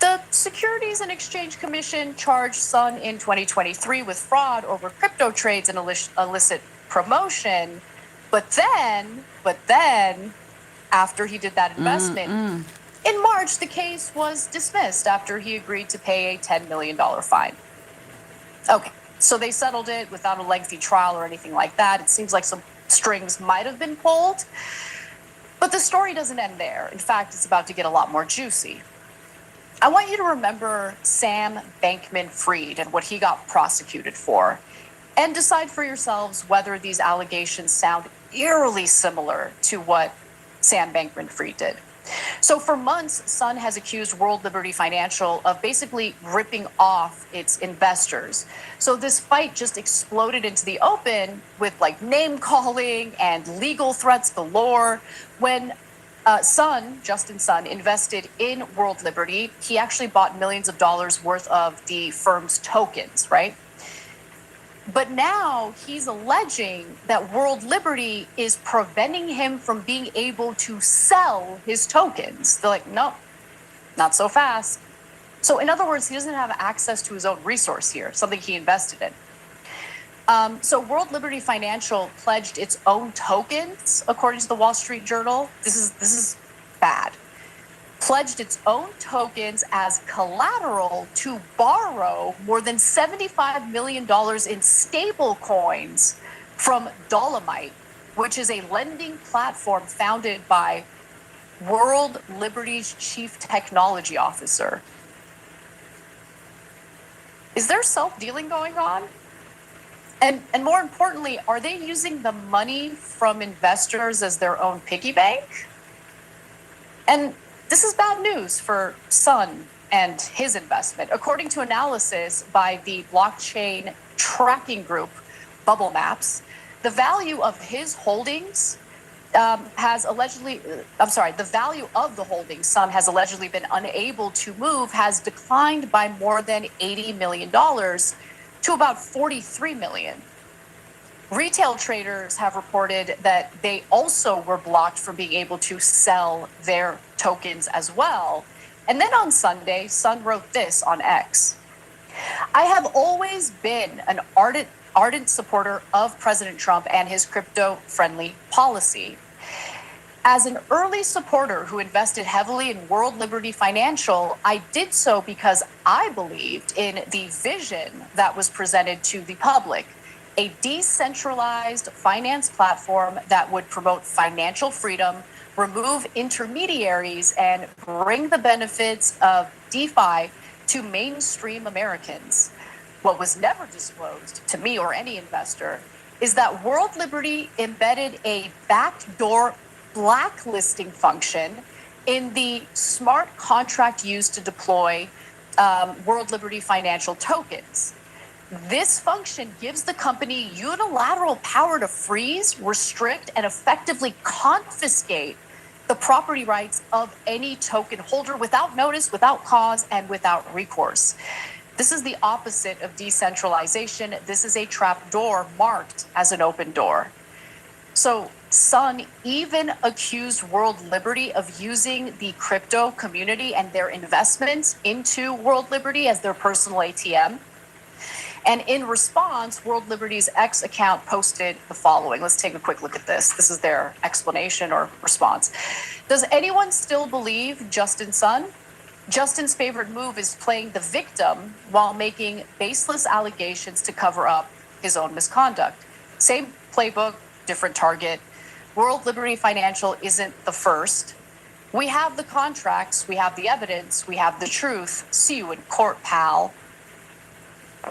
the Securities and Exchange Commission charged Sun in 2023 with fraud over crypto trades and illicit promotion. But then, after he did that investment, in March, the case was dismissed after he agreed to pay a $10 million fine. Okay, so they settled it without a lengthy trial or anything like that. It seems like some strings might have been pulled. But the story doesn't end there. In fact, it's about to get a lot more juicy. I want you to remember Sam Bankman-Fried and what he got prosecuted for, and decide for yourselves whether these allegations sound eerily similar to what Sam Bankman-Fried did. So for months, Sun has accused World Liberty Financial of basically ripping off its investors. So this fight just exploded into the open with name calling and legal threats galore. When Justin Sun, invested in World Liberty, he actually bought millions of dollars worth of the firm's tokens, right? But now he's alleging that World Liberty is preventing him from being able to sell his tokens. They're like, no, not so fast. So in other words, he doesn't have access to his own resource here, something he invested in. So World Liberty Financial pledged its own tokens, according to the Wall Street Journal. This is bad. Pledged its own tokens as collateral to borrow more than $75 million in stable coins from Dolomite, which is a lending platform founded by World Liberty's chief technology officer. Is there self-dealing going on? And more importantly, are they using the money from investors as their own piggy bank? And this is bad news for Sun and his investment. According to analysis by the blockchain tracking group Bubble Maps, the value of his holdings the value of the holdings Sun has allegedly been unable to move has declined by more than $80 million to about $43 million. Retail traders have reported that they also were blocked from being able to sell their tokens as well. And then on Sunday, Sun wrote this on X. I have always been an ardent supporter of President Trump and his crypto-friendly policy. As an early supporter who invested heavily in World Liberty Financial, I did so because I believed in the vision that was presented to the public, a decentralized finance platform that would promote financial freedom, remove intermediaries, and bring the benefits of DeFi to mainstream Americans. What was never disclosed to me or any investor is that World Liberty embedded a backdoor blacklisting function in the smart contract used to deploy World Liberty Financial tokens. This function gives the company unilateral power to freeze, restrict, and effectively confiscate the property rights of any token holder without notice, without cause, and without recourse. This is the opposite of decentralization. This is a trap door marked as an open door. So Sun even accused World Liberty of using the crypto community and their investments into World Liberty as their personal ATM. And in response, World Liberty's X account posted the following. Let's take a quick look at this. This is their explanation or response. Does anyone still believe Justin Sun? Justin's favorite move is playing the victim while making baseless allegations to cover up his own misconduct. Same playbook, different target. World Liberty Financial isn't the first. We have the contracts, we have the evidence, we have the truth. See you in court, pal.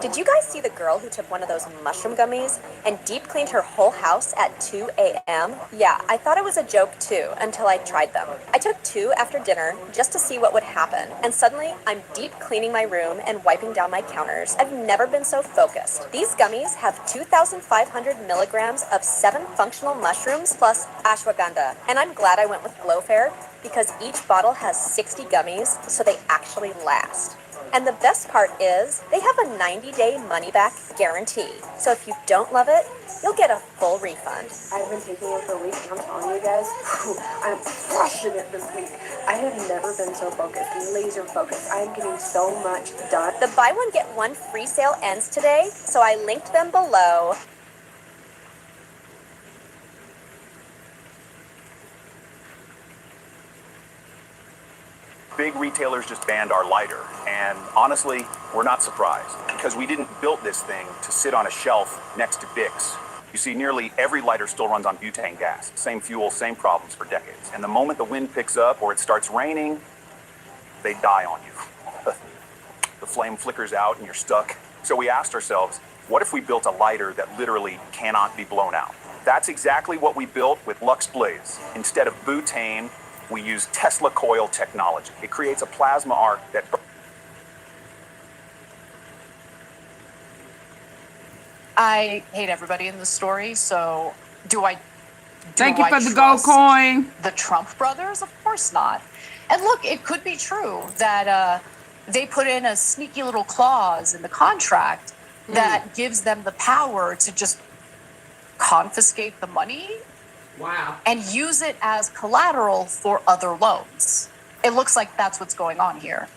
Did you guys see the girl who took one of those mushroom gummies and deep cleaned her whole house at 2 a.m.? Yeah, I thought it was a joke too until I tried them. I took 2 after dinner just to see what would happen, and suddenly I'm deep cleaning my room and wiping down my counters. I've never been so focused. These gummies have 2,500 milligrams of 7 functional mushrooms plus ashwagandha, and I'm glad I went with Glowfair because each bottle has 60 gummies, so they actually last. And the best part is, they have a 90-day money-back guarantee. So if you don't love it, you'll get a full refund. I've been taking it for a week, and I'm telling you guys, I'm crushing it this week. I have never been so focused, laser focused. I am getting so much done. The buy one, get one free sale ends today, so I linked them below. Big retailers just banned our lighter, and honestly, we're not surprised, because we didn't build this thing to sit on a shelf next to Bix. You see, nearly every lighter still runs on butane gas. Same fuel, same problems for decades. And the moment the wind picks up or it starts raining, they die on you. The flame flickers out and you're stuck. So we asked ourselves, what if we built a lighter that literally cannot be blown out? That's exactly what we built with Lux Blaze. Instead of butane, we use Tesla coil technology. It creates a plasma arc that... I hate everybody in this story, so Thank you for the gold coin. The Trump brothers? Of course not. And look, it could be true that they put in a sneaky little clause in the contract that gives them the power to just confiscate the money. Wow. And use it as collateral for other loans. It looks like that's what's going on here.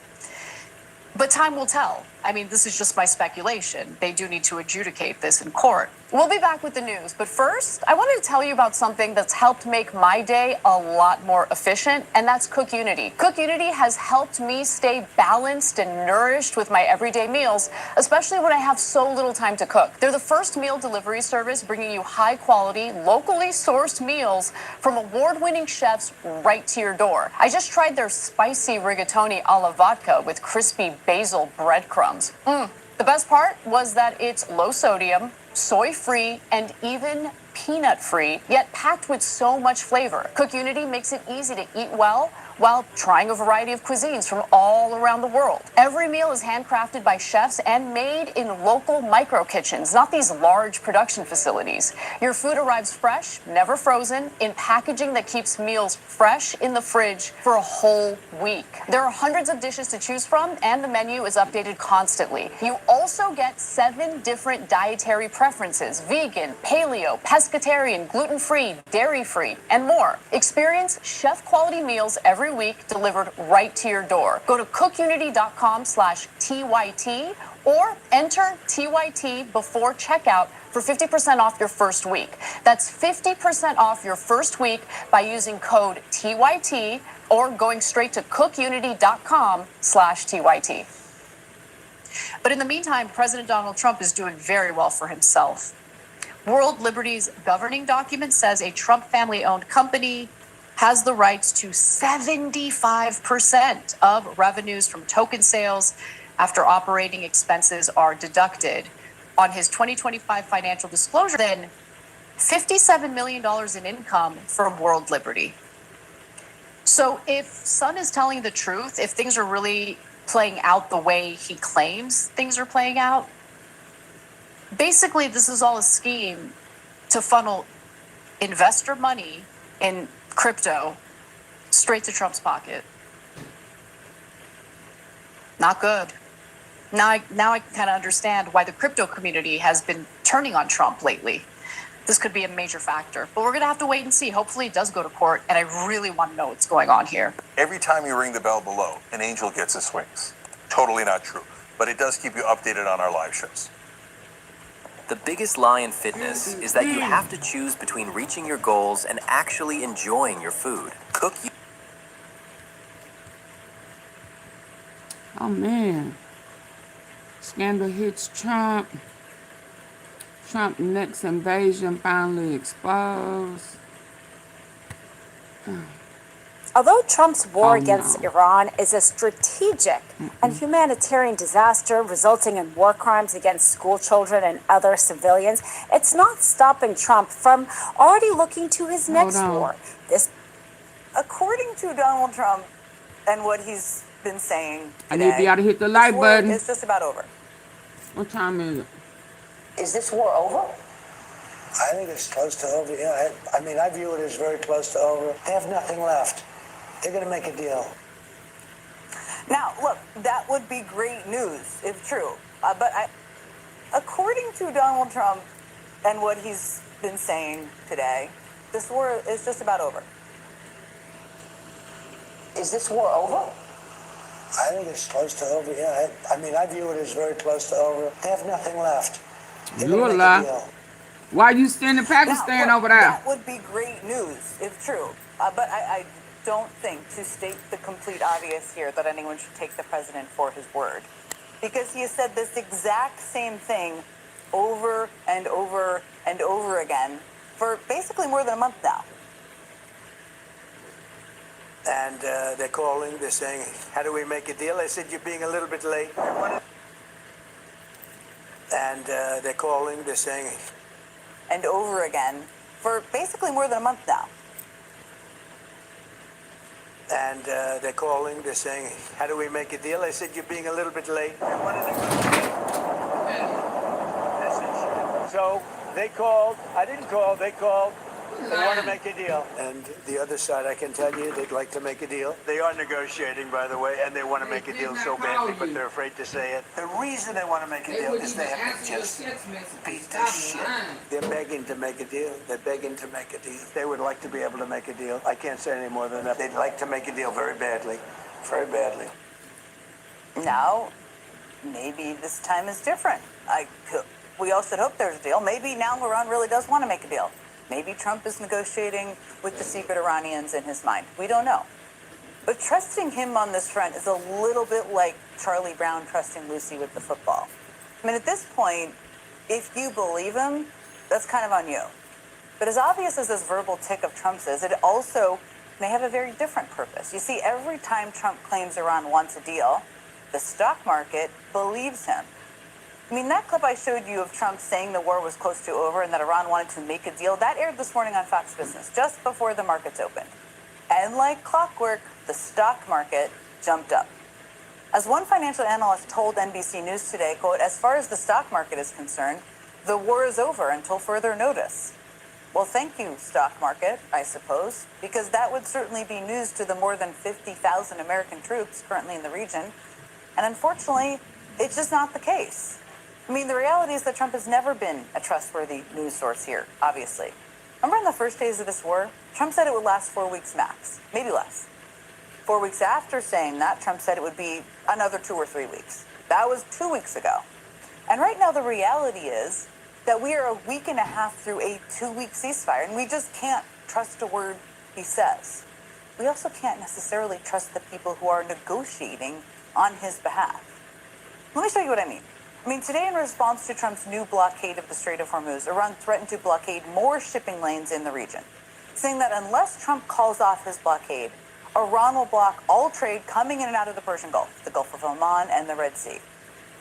But time will tell. I mean, this is just my speculation. They do need to adjudicate this in court. We'll be back with the news, but first, I wanted to tell you about something that's helped make my day a lot more efficient, and that's Cook Unity. Cook Unity has helped me stay balanced and nourished with my everyday meals, especially when I have so little time to cook. They're the first meal delivery service bringing you high-quality, locally sourced meals from award-winning chefs right to your door. I just tried their spicy rigatoni a la vodka with crispy basil breadcrumbs. The best part was that it's low sodium, soy-free, and even peanut-free, yet packed with so much flavor. Cook Unity makes it easy to eat well while trying a variety of cuisines from all around the world. Every meal is handcrafted by chefs and made in local micro kitchens, not these large production facilities. Your food arrives fresh, never frozen, in packaging that keeps meals fresh in the fridge for a whole week. There are hundreds of dishes to choose from, and the menu is updated constantly. You also get 7 different dietary preferences: vegan, paleo, pescatarian, gluten-free, dairy-free, and more. Experience chef-quality meals every week delivered right to your door. Go to cookunity.com/TYT or enter TYT before checkout for 50% off your first week. That's 50% off your first week by using code TYT or going straight to cookunity.com/TYT. But in the meantime, President Donald Trump is doing very well for himself. World Liberty's governing document says a Trump family-owned company has the rights to 75% of revenues from token sales after operating expenses are deducted. On his 2025 financial disclosure, then $57 million in income from World Liberty. So if Sun is telling the truth, if things are really playing out the way he claims things are playing out, basically this is all a scheme to funnel investor money in crypto straight to Trump's pocket. Not good. Now I kind of understand why the crypto community has been turning on Trump lately. This could be a major factor, but we're going to have to wait and see. Hopefully it does go to court, and I really want to know what's going on here. Every time you ring the bell below, an angel gets his swings. Totally not true, but it does keep you updated on our live shows. The biggest lie in fitness is that you have to choose between reaching your goals and actually enjoying your food. Oh man. Scandal hits Trump. Trump next invasion finally exposed. Although Trump's war against Iran is a strategic and humanitarian disaster resulting in war crimes against school children and other civilians, it's not stopping Trump from already looking to his next war. According to Donald Trump and what he's been saying I need y'all to hit the like button. It's just about over. What time is it? Is this war over? I think it's close to over. Yeah, I mean, I view it as very close to over. They have nothing left. They're going to make a deal. Now, look, that would be great news if true. According to Donald Trump and what he's been saying today, this war is just about over. Is this war over? I think it's close to over. Yeah, I mean, I view it as very close to over. They have nothing left. You're a lie. Why are you standing Pakistan over there? That would be great news if true. But I don't think, to state the complete obvious here, that anyone should take the president for his word. Because he has said this exact same thing over and over and over again for basically more than a month now. And they're calling, they're saying, how do we make a deal? I said, you're being a little bit late. And they're calling, they're saying, and over again for basically more than a month now. And they're calling, they're saying, how do we make a deal? I said, you're being a little bit late. So they called, I didn't call, they called. They want to make a deal. And the other side, I can tell you, they'd like to make a deal. They are negotiating, by the way, and they want to make a deal so badly, but they're afraid to say it. The reason they want to make a deal is they have to just beat the shit. They're begging to make a deal. They're begging to make a deal. They would like to be able to make a deal. I can't say any more than that. They'd like to make a deal very badly. Very badly. Now, maybe this time is different. We all should hope there's a deal. Maybe now Iran really does want to make a deal. Maybe Trump is negotiating with the secret Iranians in his mind. We don't know. But trusting him on this front is a little bit like Charlie Brown trusting Lucy with the football. I mean, at this point, if you believe him, that's kind of on you. But as obvious as this verbal tick of Trump's is, it also may have a very different purpose. You see, every time Trump claims Iran wants a deal, the stock market believes him. I mean, that clip I showed you of Trump saying the war was close to over and that Iran wanted to make a deal, that aired this morning on Fox Business, just before the markets opened. And like clockwork, the stock market jumped up. As one financial analyst told NBC News today, quote, "As far as the stock market is concerned, the war is over until further notice." Well, thank you, stock market, I suppose, because that would certainly be news to the more than 50,000 American troops currently in the region. And unfortunately, it's just not the case. I mean, the reality is that Trump has never been a trustworthy news source here, obviously. Remember in the first days of this war, Trump said it would last 4 weeks max, maybe less. 4 weeks after saying that, Trump said it would be another 2 or 3 weeks. That was 2 weeks ago. And right now, the reality is that we are a week and a half through a 2-week ceasefire, and we just can't trust a word he says. We also can't necessarily trust the people who are negotiating on his behalf. Let me show you what I mean. Today, in response to Trump's new blockade of the Strait of Hormuz, Iran threatened to blockade more shipping lanes in the region, saying that unless Trump calls off his blockade, Iran will block all trade coming in and out of the Persian Gulf, the Gulf of Oman, and the Red Sea.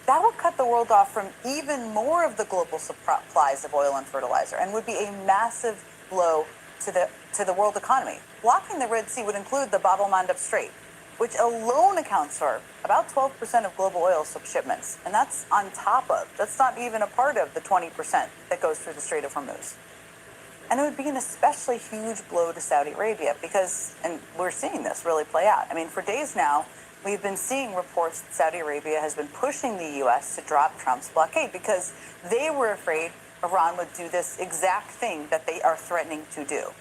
That would cut the world off from even more of the global supplies of oil and fertilizer and would be a massive blow to the world economy. Blocking the Red Sea would include the Bab el-Mandeb Strait, which alone accounts for about 12% of global oil shipments. And that's on top of, that's not even a part of the 20% that goes through the Strait of Hormuz. And it would be an especially huge blow to Saudi Arabia because, and we're seeing this really play out. For days now, we've been seeing reports that Saudi Arabia has been pushing the U.S. to drop Trump's blockade because they were afraid Iran would do this exact thing that they are threatening to do.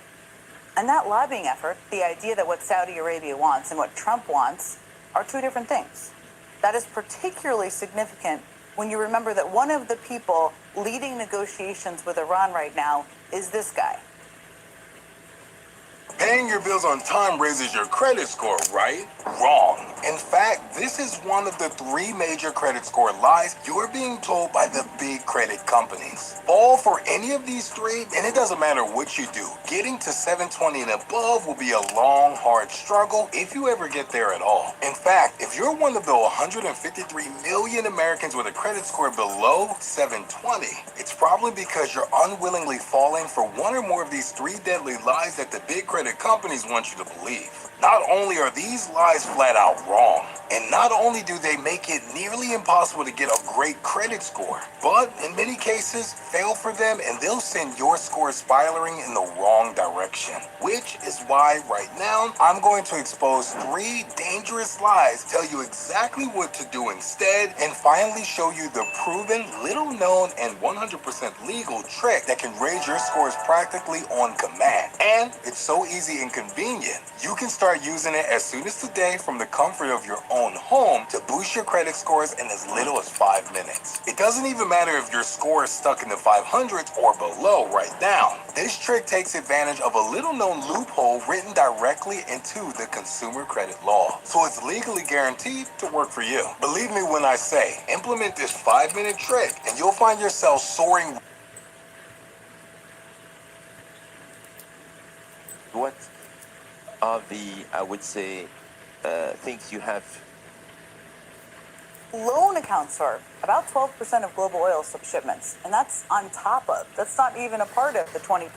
And that lobbying effort, the idea that what Saudi Arabia wants and what Trump wants are two different things. That is particularly significant when you remember that one of the people leading negotiations with Iran right now is this guy. Paying your bills on time raises your credit score, right? Wrong. In fact, this is one of the 3 major credit score lies you're being told by the big credit companies. Fall for any of these 3, and it doesn't matter what you do. Getting to 720 and above will be a long, hard struggle if you ever get there at all. In fact, if you're one of the 153 million Americans with a credit score below 720, it's probably because you're unwillingly falling for one or more of these 3 deadly lies that the big credit companies want you to believe. Not only are these lies flat out wrong, and not only do they make it nearly impossible to get a great credit score, but in many cases, fail for them and they'll send your score spiraling in the wrong direction. Which is why right now, I'm going to expose 3 dangerous lies, tell you exactly what to do instead, and finally show you the proven, little known, and 100% legal trick that can raise your scores practically on command. And it's so easy and convenient, you can start using it as soon as today from the comfort of your own home to boost your credit scores in as little as 5 minutes. It doesn't even matter if your score is stuck in the 500s or below right now. This trick takes advantage of a little known loophole written directly into the consumer credit law. So it's legally guaranteed to work for you. Believe me when I say, implement this 5-minute trick and you'll find yourself soaring. What are the, I would say, things you have? Loan accounts for about 12% of global oil shipments, and that's on top of, that's not even a part of the 20%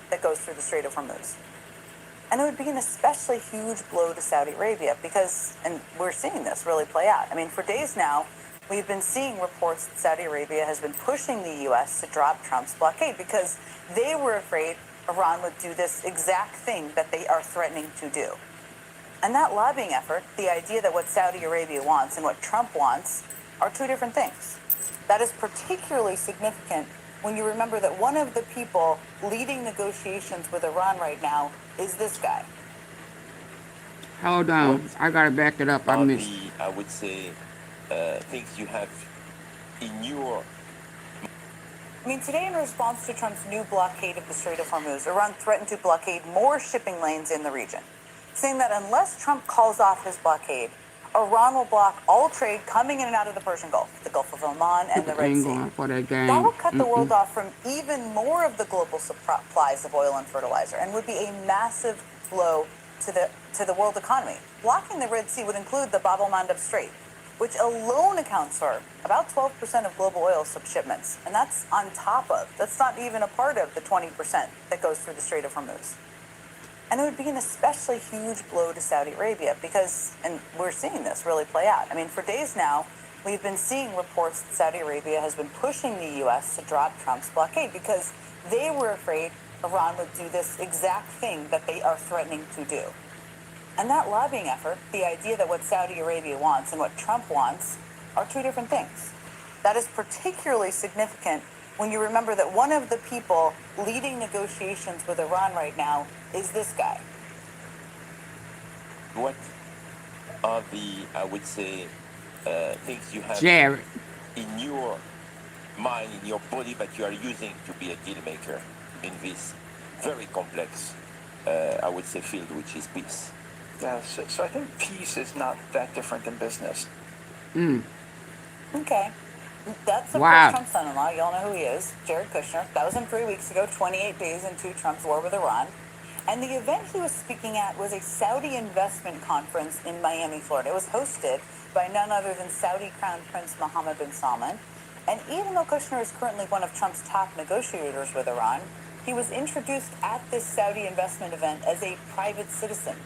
that goes through the Strait of Hormuz. And it would be an especially huge blow to Saudi Arabia because, and we're seeing this really play out. For days now, we've been seeing reports that Saudi Arabia has been pushing the U.S. to drop Trump's blockade because they were afraid Iran would do this exact thing that they are threatening to do. And that lobbying effort, the idea that what Saudi Arabia wants and what Trump wants are two different things. That is particularly significant when you remember that one of the people leading negotiations with Iran right now is this guy. Hold on. I gotta back it up. I missed. I would say, things you have in your. I mean, today, in response to Trump's new blockade of the Strait of Hormuz, Iran threatened to blockade more shipping lanes in the region, saying that unless Trump calls off his blockade, Iran will block all trade coming in and out of the Persian Gulf, the Gulf of Oman, and the Red Ain't Sea. going for that game. That would cut the world off from even more of the global supplies of oil and fertilizer, and would be a massive blow to the world economy. Blocking the Red Sea would include the Bab el-Mandeb Strait, which alone accounts for about 12% of global oil shipments. And that's on top of, that's not even a part of the 20% that goes through the Strait of Hormuz. And it would be an especially huge blow to Saudi Arabia because, and we're seeing this really play out. I mean, for days now, we've been seeing reports that Saudi Arabia has been pushing the U.S. to drop Trump's blockade because they were afraid Iran would do this exact thing that they are threatening to do. And that lobbying effort, the idea that what Saudi Arabia wants and what Trump wants are two different things. That is particularly significant when you remember that one of the people leading negotiations with Iran right now is this guy. What are the, I would say, things you have Jared. in your mind, in your body, that you are using to be a deal maker in this very complex, I would say, field, which is peace? Yeah, so I think peace is not that different than business. Okay. That's, of Wow. course, Trump's son-in-law. You all know who he is, Jared Kushner. That was him 3 weeks ago, 28 days into Trump's war with Iran. And the event he was speaking at was a Saudi investment conference in Miami, Florida. It was hosted by none other than Saudi Crown Prince Mohammed bin Salman. And even though Kushner is currently one of Trump's top negotiators with Iran, he was introduced at this Saudi investment event as a private citizen,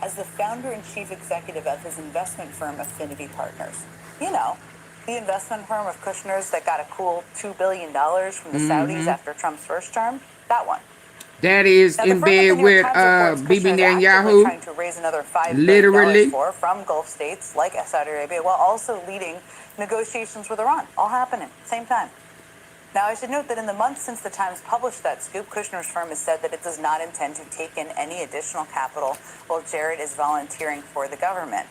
as the founder and chief executive of his investment firm, Affinity Partners. You know, the investment firm of Kushner's that got a cool $2 billion from the Saudis after Trump's first term, that one. That is Now, the in firm that the bed New with York Times reports Bibi Kushner is actively trying Netanyahu. to raise another $5 billion Literally. for from Gulf states like Saudi Arabia, while also leading negotiations with Iran, all happening same time. Now, I should note that in the months since the Times published that scoop, Kushner's firm has said that it does not intend to take in any additional capital while Jared is volunteering for the government.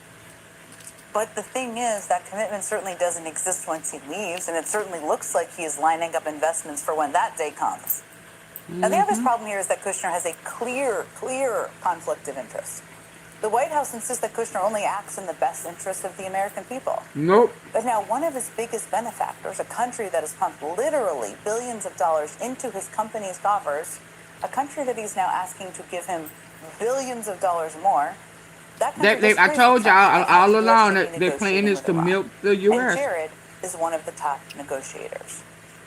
But the thing is, that commitment certainly doesn't exist once he leaves, and it certainly looks like he is lining up investments for when that day comes. Now, the other problem here is that Kushner has a clear conflict of interest. The White House insists that Kushner only acts in the best interest of the American people. Nope. But now one of his biggest benefactors, a country that has pumped literally billions of dollars into his company's coffers, a country that he's now asking to give him billions of dollars more, that country I told y'all all along that their plan is to milk the and U.S. Jared is one of the top negotiators.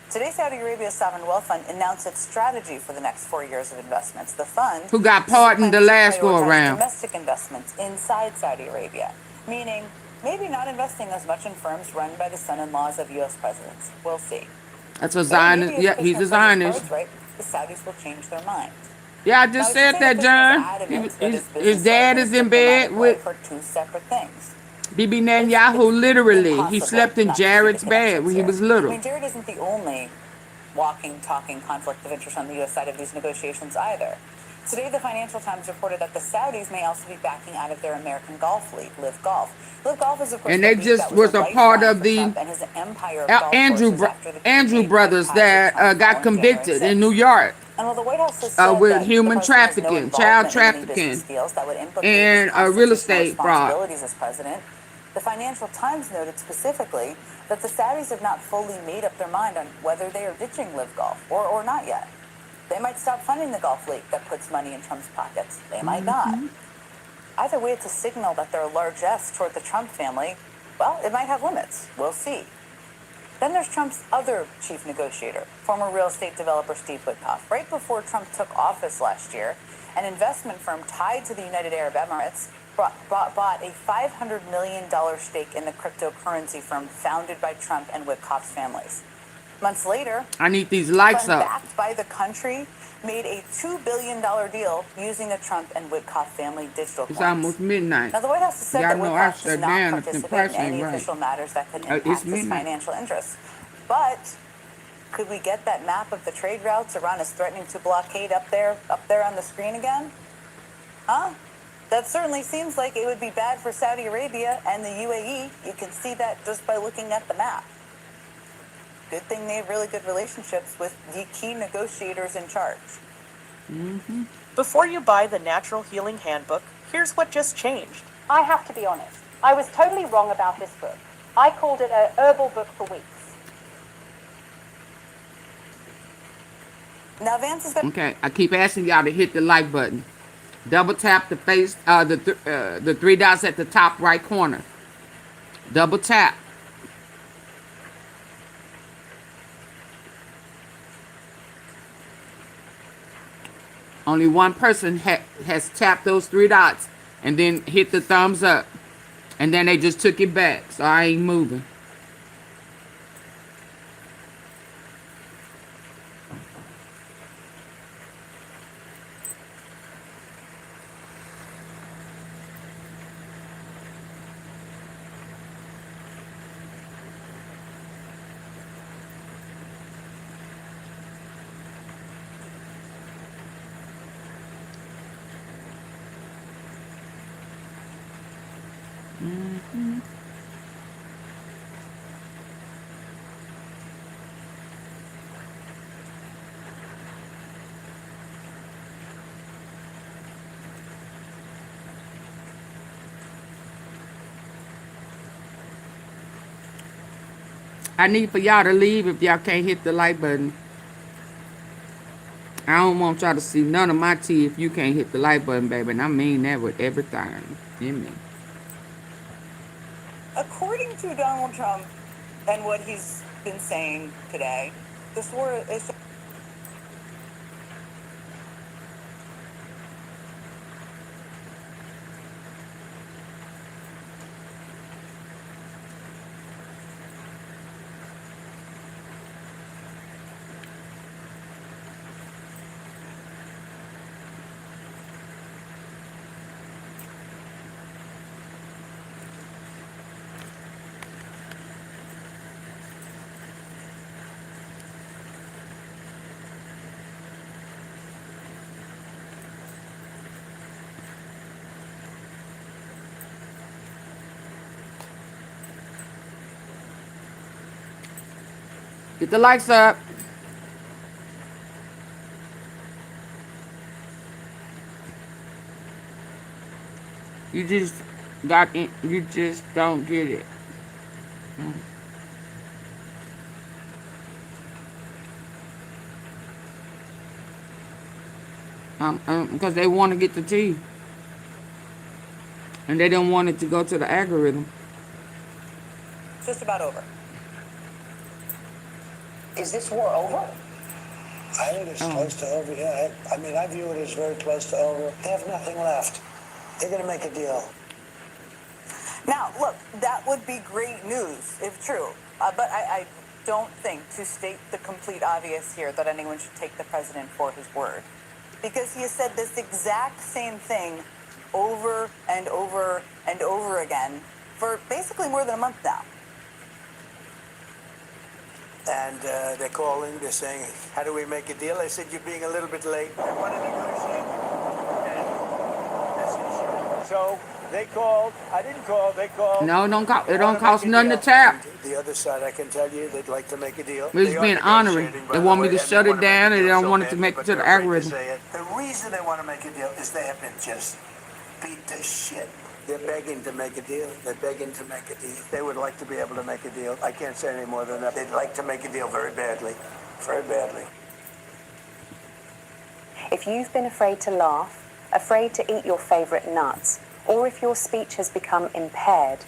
Today, Saudi Arabia's sovereign wealth fund announced its strategy for the next 4 years of investments. The fund, Who got pardoned the last go prioritizes around. domestic investments inside Saudi Arabia, meaning maybe not investing as much in firms run by the son-in-laws of U.S. presidents. We'll see. That's a But Zionist. maybe if Yeah, Kushner he's a plays his Zionist. cards right, the Saudis will change their mind. Yeah, I Now, just I said should say that, Kushner is John. adamant that His business dad life is and in bed diplomatic with life are two separate things. Bibi Netanyahu. Literally, he Impossible slept in not to see the Jared's bed connections when he here. was I little. mean, Jared isn't the only walking, talking conflict of interest on the U.S. side of these negotiations either. Today, the Financial Times reported that the Saudis may also be backing out of their American golf league, Live Golf. Live Golf is, of course, And the they league just that was a part lifeline of for the Trump and his empire of golf Andrew courses after the Andrew PGA brothers ties with that Trump got following January convicted in 6th. New York And while the White House has said with that human the president has no trafficking, child involvement in any business trafficking, deals that would implicate and his real constitutional estate fraud. responsibilities as president, the Financial Times noted specifically that the Saudis have not fully made up their mind on whether they are ditching Live Golf or not yet. They might stop funding the golf league that puts money in Trump's pockets. They might not. Either way, it's a signal that their largesse toward the Trump family, well, it might have limits. We'll see. Then there's Trump's other chief negotiator, former real estate developer Steve Witkoff. Right before Trump took office last year, an investment firm tied to the United Arab Emirates bought a $500 million stake in the cryptocurrency firm founded by Trump and Witkoff's families. Months later, I need these lights fund up. backed by the country made a $2 billion deal using the Trump and Witkoff family digital It's coins. almost midnight. Now, the White House has said Y'all that know I Witkoff does shut not down if the participate price in any ain't right. official matters that could It's impact his midnight. financial interests. But could we get that map of the trade routes Iran is threatening to blockade up there on the screen again? Huh? That certainly seems like it would be bad for Saudi Arabia and the UAE. You can see that just by looking at the map. Good thing they have really good relationships with the key negotiators in charge. Before you buy the Natural Healing Handbook, here's what just changed. I have to be honest. I was totally wrong about this book. I called it a herbal book for weeks. Now Vance is going. Okay, I keep asking y'all to hit the like button. Double tap the face, the three dots at the top right corner. Double tap. Only one person has tapped those three dots and then hit the thumbs up. And then they just took it back, so I ain't moving. I need for y'all to leave if y'all can't hit the like button. I don't want y'all to see none of my tea if you can't hit the like button, baby. And I mean that with everything in me. According to Donald Trump and what he's been saying today, this war is. Get the likes up. You just got in, you just don't get it. Because they want to get the tea. And they don't want it to go to the algorithm. It's just about over. Is this war over? I think it's close to over, yeah. I mean, I view it as very close to over. They have nothing left. They're going to make a deal. Now, look, that would be great news if true. But I don't think, to state the complete obvious here, that anyone should take the president for his word. Because he has said this exact same thing over and over and over again for basically more than a month now. And they're calling, they're saying, how do we make a deal? I said, you're being a little bit late. I want to negotiate. And so they called. I didn't call, they called. No, it don't cost nothing to tap. And the other side, I can tell you, they'd like to make a deal. It's being honoring. They want me to shut it down and they don't want it to make it to the algorithm. The reason they want to make a deal is they have been just beat to shit. They're begging to make a deal. They're begging to make a deal. They would like to be able to make a deal. I can't say any more than that. They'd like to make a deal very badly. Very badly. If you've been afraid to laugh, afraid to eat your favorite nuts, or if your speech has become impaired,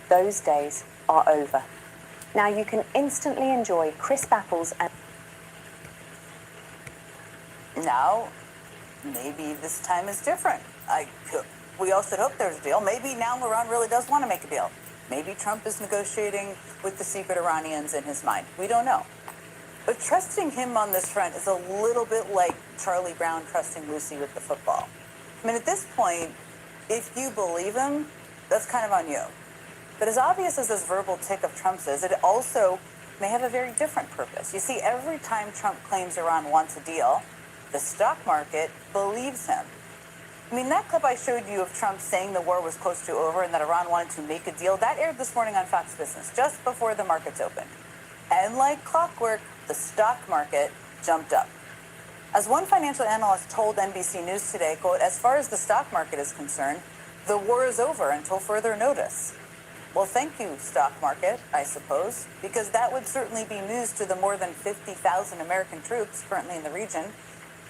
those days are over. Now you can instantly enjoy crisp apples and... Now, maybe this time is different. We all should hope there's a deal. Maybe now Iran really does want to make a deal. Maybe Trump is negotiating with the secret Iranians in his mind. We don't know. But trusting him on this front is a little bit like Charlie Brown trusting Lucy with the football. I mean, at this point, if you believe him, that's kind of on you. But as obvious as this verbal tick of Trump's is, it also may have a very different purpose. You see, every time Trump claims Iran wants a deal, the stock market believes him. I mean, that clip I showed you of Trump saying the war was close to over and that Iran wanted to make a deal, that aired this morning on Fox Business, just before the markets opened. And like clockwork, the stock market jumped up. As one financial analyst told NBC News today, quote, as far as the stock market is concerned, the war is over until further notice. Well, thank you, stock market, I suppose, because that would certainly be news to the more than 50,000 American troops currently in the region.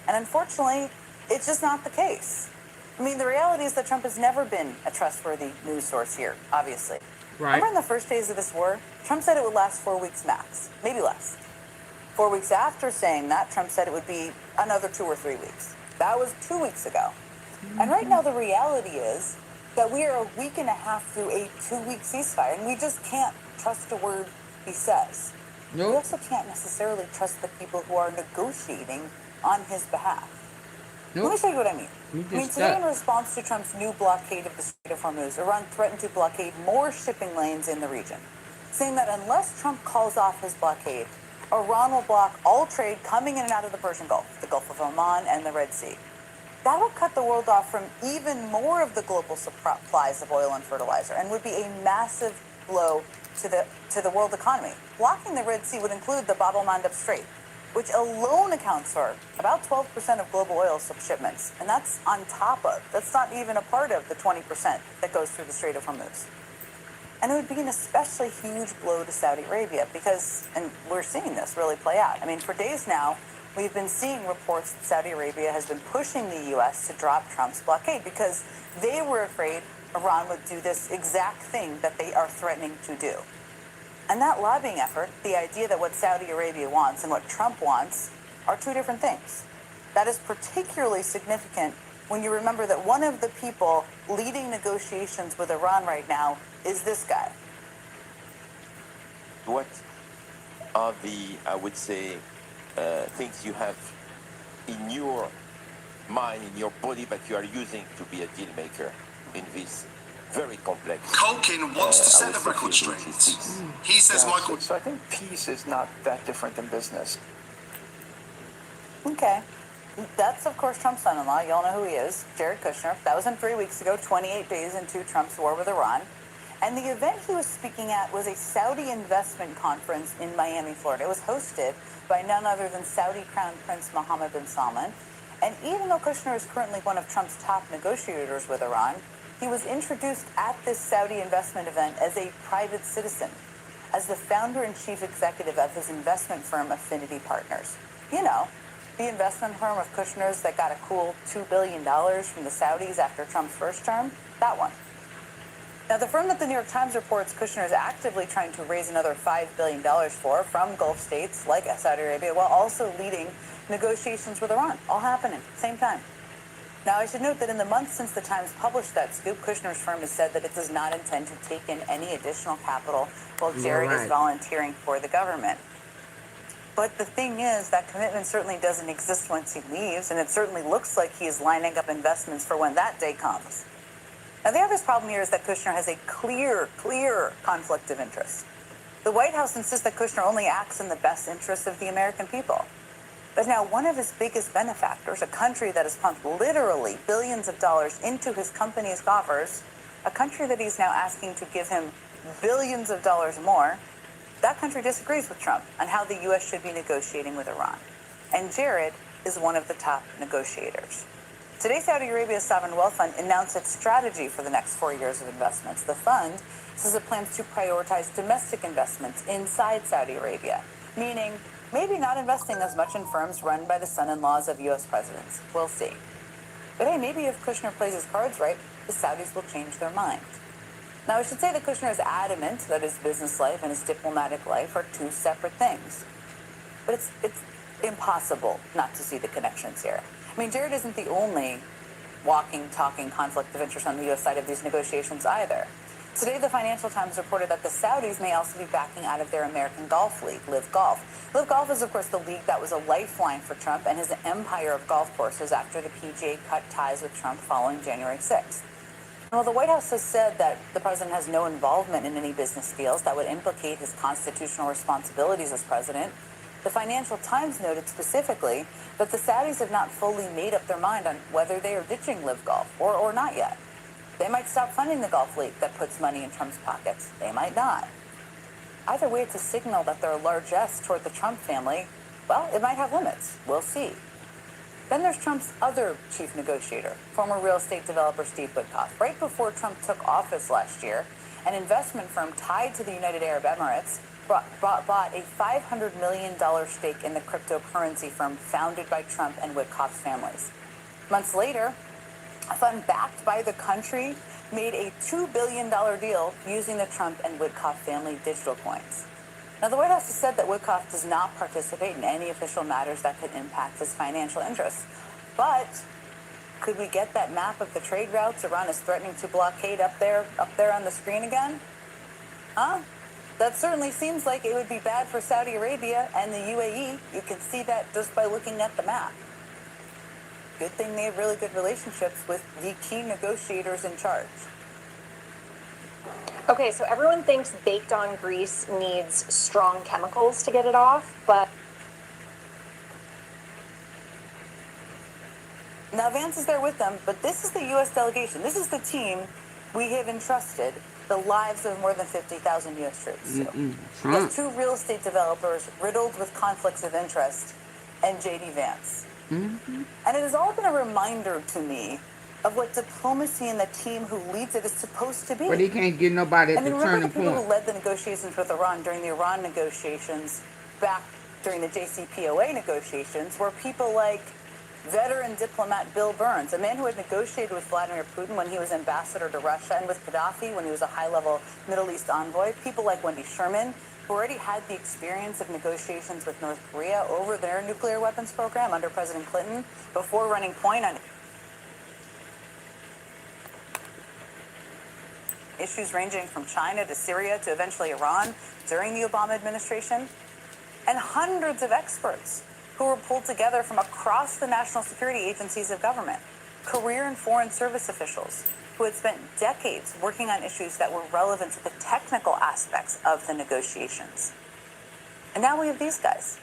And unfortunately, it's just not the case. I mean, the reality is that Trump has never been a trustworthy news source here, obviously. Right. Remember in the first days of this war, Trump said it would last 4 weeks max, maybe less. 4 weeks after saying that, Trump said it would be another 2 or 3 weeks. That was 2 weeks ago. And right now, the reality is that we are a week and a half through a 2-week ceasefire, and we just can't trust a word he says. Nope. We also can't necessarily trust the people who are negotiating on his behalf. Nope. Let me show you what I mean. Just Today, that. in response to Trump's new blockade of the Strait of Hormuz, Iran threatened to blockade more shipping lanes in the region, saying that unless Trump calls off his blockade, Iran will block all trade coming in and out of the Persian Gulf, the Gulf of Oman, and the Red Sea. That would cut the world off from even more of the global supplies of oil and fertilizer and would be a massive blow to the world economy. Blocking the Red Sea would include the Bab el-Mandeb Strait, which alone accounts for about 12% of global oil shipments. And that's on top of, that's not even a part of the 20% that goes through the Strait of Hormuz. And it would be an especially huge blow to Saudi Arabia because, and we're seeing this really play out. I mean, for days now, we've been seeing reports that Saudi Arabia has been pushing the U.S. to drop Trump's blockade because they were afraid Iran would do this exact thing that they are threatening to do. And that lobbying effort, the idea that what Saudi Arabia wants and what Trump wants are two different things. That is particularly significant when you remember that one of the people leading negotiations with Iran right now is this guy. What are the, I would say, things you have in your mind, in your body, that you are using to be a deal maker in this very complex. Culkin wants to set the record straight. He says Michael. So I think peace is not that different than business. Okay. That's, of course, Trump's son-in-law. You all know who he is, Jared Kushner. That was 3 weeks ago, 28 days into Trump's war with Iran. And the event he was speaking at was a Saudi investment conference in Miami, Florida. It was hosted by none other than Saudi Crown Prince Mohammed bin Salman. And even though Kushner is currently one of Trump's top negotiators with Iran, he was introduced at this Saudi investment event as a private citizen, as the founder and chief executive of his investment firm, Affinity Partners. You know, the investment firm of Kushner's that got a cool $2 billion from the Saudis after Trump's first term, that one. Now, the firm that the New York Times reports Kushner is actively trying to raise another $5 billion for from Gulf states like Saudi Arabia, while also leading negotiations with Iran, all happening at the same time. Now, I should note that in the months since the Times published that scoop, Kushner's firm has said that it does not intend to take in any additional capital while Jared is volunteering for the government. But the thing is, that commitment certainly doesn't exist once he leaves, and it certainly looks like he is lining up investments for when that day comes. Now, the other problem here is that Kushner has a clear conflict of interest. The White House insists that Kushner only acts in the best interest of the American people. But now one of his biggest benefactors, a country that has pumped literally billions of dollars into his company's coffers, a country that he's now asking to give him billions of dollars more, that country disagrees with Trump on how the U.S. should be negotiating with Iran. And Jared is one of the top negotiators. Today, Saudi Arabia's Sovereign Wealth Fund announced its strategy for the next 4 years of investments. The fund says it plans to prioritize domestic investments inside Saudi Arabia, meaning maybe not investing as much in firms run by the son-in-laws of U.S. presidents. We'll see. But hey, maybe if Kushner plays his cards right, the Saudis will change their mind. Now, I should say that Kushner is adamant that his business life and his diplomatic life are two separate things. But it's impossible not to see the connections here. I mean, Jared isn't the only walking, talking conflict of interest on the U.S. side of these negotiations either. Today, the Financial Times reported that the Saudis may also be backing out of their American golf league, Live Golf. Live Golf is, of course, the league that was a lifeline for Trump and his empire of golf courses after the PGA cut ties with Trump following January 6th. Well, the White House has said that the president has no involvement in any business deals that would implicate his constitutional responsibilities as president. The Financial Times noted specifically that the Saudis have not fully made up their mind on whether they are ditching Live Golf or not yet. They might stop funding the golf league that puts money in Trump's pockets. They might not. Either way, it's a signal that their largesse toward the Trump family, well, it might have limits. We'll see. Then there's Trump's other chief negotiator, former real estate developer Steve Woodcock. Right before Trump took office last year, an investment firm tied to the United Arab Emirates bought a $500 million stake in the cryptocurrency firm founded by Trump and Woodcock's families. Months later, a fund backed by the country made a $2 billion deal using the Trump and Woodcock family digital coins. Now, the White House has said that Woodcock does not participate in any official matters that could impact his financial interests. But could we get that map of the trade routes Iran is threatening to blockade up there on the screen again? Huh? That certainly seems like it would be bad for Saudi Arabia and the UAE. You can see that just by looking at the map. Good thing they have really good relationships with the key negotiators in charge. Okay, so everyone thinks baked on grease needs strong chemicals to get it off, but... Now, Vance is there with them, but this is the U.S. delegation. This is the team we have entrusted the lives of more than 50,000 U.S. troops to. With two real estate developers riddled with conflicts of interest and J.D. Vance. And it has all been a reminder to me of what diplomacy and the team who leads it is supposed to be. But he can't get nobody at the remember turning the people point. who led the negotiations with Iran during the Iran negotiations back during the JCPOA negotiations were people like veteran diplomat Bill Burns, a man who had negotiated with Vladimir Putin when he was ambassador to Russia and with Gaddafi when he was a high-level Middle East envoy. People like Wendy Sherman, who already had the experience of negotiations with North Korea over their nuclear weapons program under President Clinton before running point on issues ranging from China to Syria to eventually Iran during the Obama administration, and hundreds of experts who were pulled together from across the national security agencies of government, career and foreign service officials who had spent decades working on issues that were relevant to the technical aspects of the negotiations. And now we have these guys,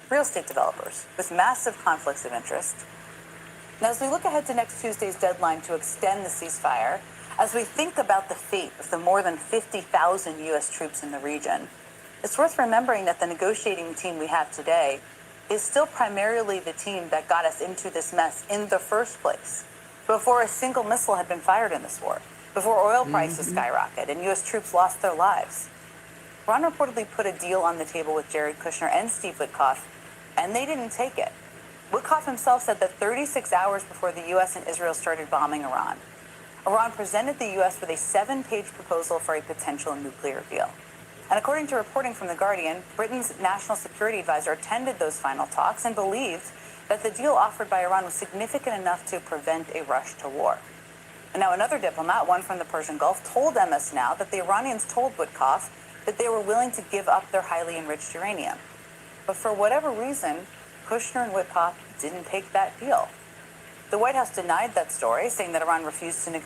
real estate developers with massive conflicts of interest. Now, as we look ahead to next Tuesday's deadline to extend the ceasefire, as we think about the fate of the more than 50,000 U.S. troops in the region, it's worth remembering that the negotiating team we have today is still primarily the team that got us into this mess in the first place, before a single missile had been fired in this war, before oil prices skyrocketed and U.S. troops lost their lives. Iran reportedly put a deal on the table with Jared Kushner and Steve Woodcock, and they didn't take it. Woodcock himself said that 36 hours before the U.S. and Israel started bombing Iran, Iran presented the U.S. with a 7-page proposal for a potential nuclear deal. And according to reporting from The Guardian, Britain's national security advisor attended those final talks and believed that the deal offered by Iran was significant enough to prevent a rush to war. And now another diplomat, one from the Persian Gulf, told MS Now that the Iranians told Woodcock that they were willing to give up their highly enriched uranium. But for whatever reason, Kushner and Woodcock didn't take that deal. The White House denied that story, saying that Iran refused to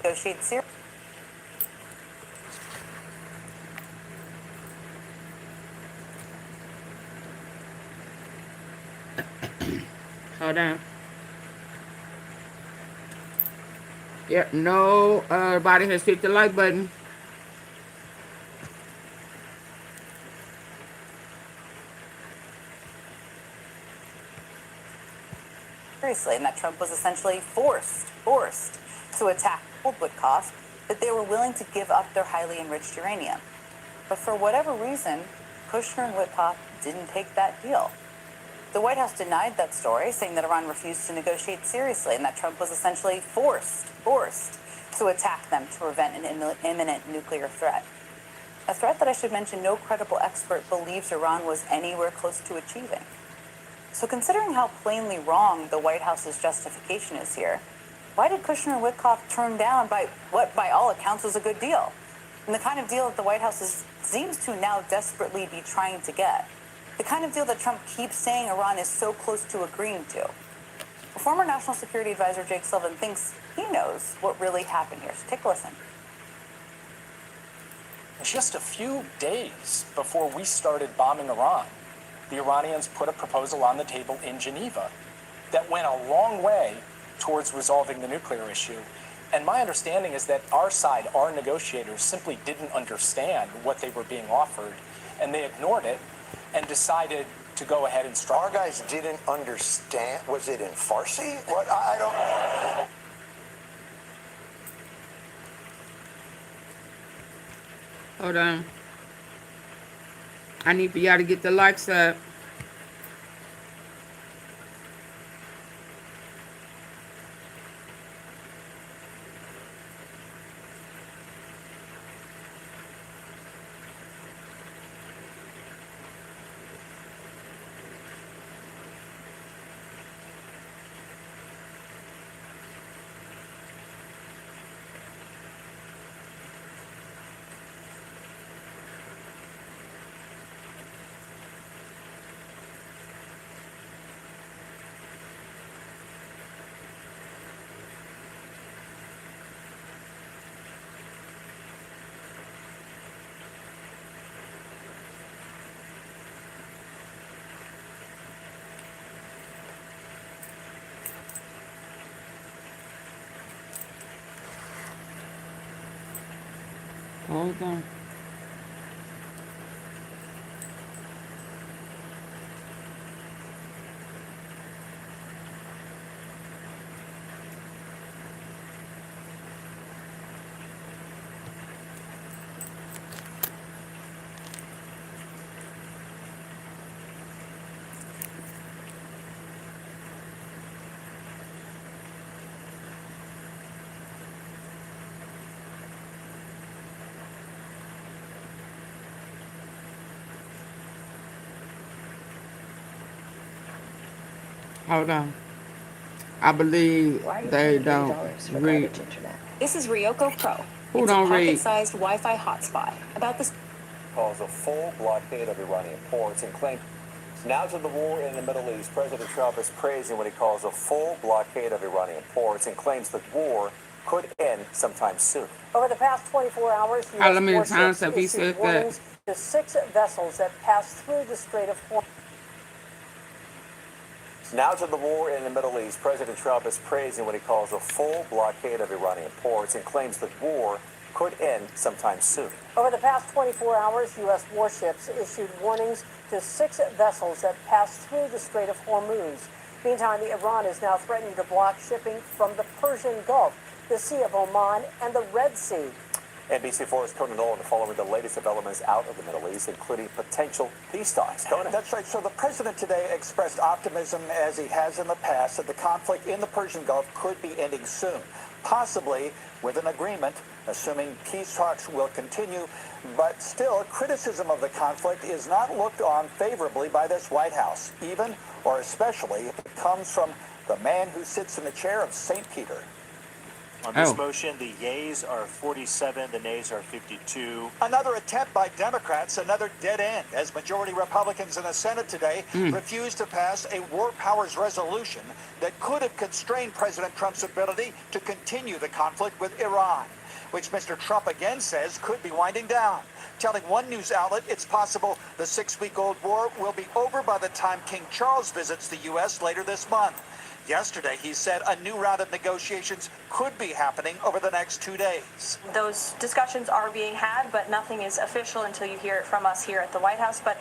negotiate seriously. Hold on. Yep, no, everybody has hit the like button. Seriously, and that Trump was essentially forced to attack Woodcock, that they were willing to give up their highly enriched uranium. But for whatever reason, Kushner and Woodcock didn't take that deal. The White House denied that story, saying that Iran refused to negotiate seriously and that Trump was essentially forced to attack them to prevent an imminent nuclear threat. A threat that I should mention no credible expert believes Iran was anywhere close to achieving. So considering how plainly wrong the White House's justification is here, why did Kushner and Woodcock turn down by what by all accounts was a good deal? And the kind of deal that the White House seems to now desperately be trying to get. The kind of deal that Trump keeps saying Iran is so close to agreeing to. A former National Security Advisor Jake Sullivan thinks he knows what really happened here. So take a listen. Just a few days before we started bombing Iran, the Iranians put a proposal on the table in Geneva that went a long way towards resolving the nuclear issue. And my understanding is that our side, our negotiators, simply didn't understand what they were being offered, and they ignored it and decided to go ahead and strike. Our guys didn't understand. Was it in Farsi? What? I don't. Hold on. I need for y'all to get the likes up. Hold on. Hold on. I believe they don't read. This is Ryoko Pro. Who It's don't a read? pocket-sized Wi-Fi hotspot. About this. Calls a full blockade of Iranian ports and claims. Now to the war in the Middle East. President Trump is praising what he calls a full blockade of Iranian ports and claims the war could end sometime soon. Over the past 24 hours, How many U.S. times warships have he issued said that? warnings to 6 vessels that passed through the Strait of Hormuz. Now to the war in the Middle East. President Trump is praising what he calls a full blockade of Iranian ports and claims the war could end sometime soon. Over the past 24 hours, U.S. warships issued warnings to 6 vessels that passed through the Strait of Hormuz. Meantime, Iran is now threatening to block shipping from the Persian Gulf, the Sea of Oman, and the Red Sea. NBC4's Conan Nolan following the latest developments out of the Middle East, including potential peace talks. Conan? That's right. So the president today expressed optimism, as he has in the past, that the conflict in the Persian Gulf could be ending soon, possibly with an agreement, assuming peace talks will continue. But still, criticism of the conflict is not looked on favorably by this White House, even or especially if it comes from the man who sits in the chair of St. Peter. On this motion, the yeas are 47, the nays are 52. Another attempt by Democrats, another dead end, as majority Republicans in the Senate today refused to pass a war powers resolution that could have constrained President Trump's ability to continue the conflict with Iran, which Mr. Trump again says could be winding down, telling one news outlet it's possible the 6-week-old war will be over by the time King Charles visits the U.S. later this month. Yesterday, he said a new round of negotiations could be happening over the next 2 days. Those discussions are being had, but nothing is official until you hear it from us here at the White House. But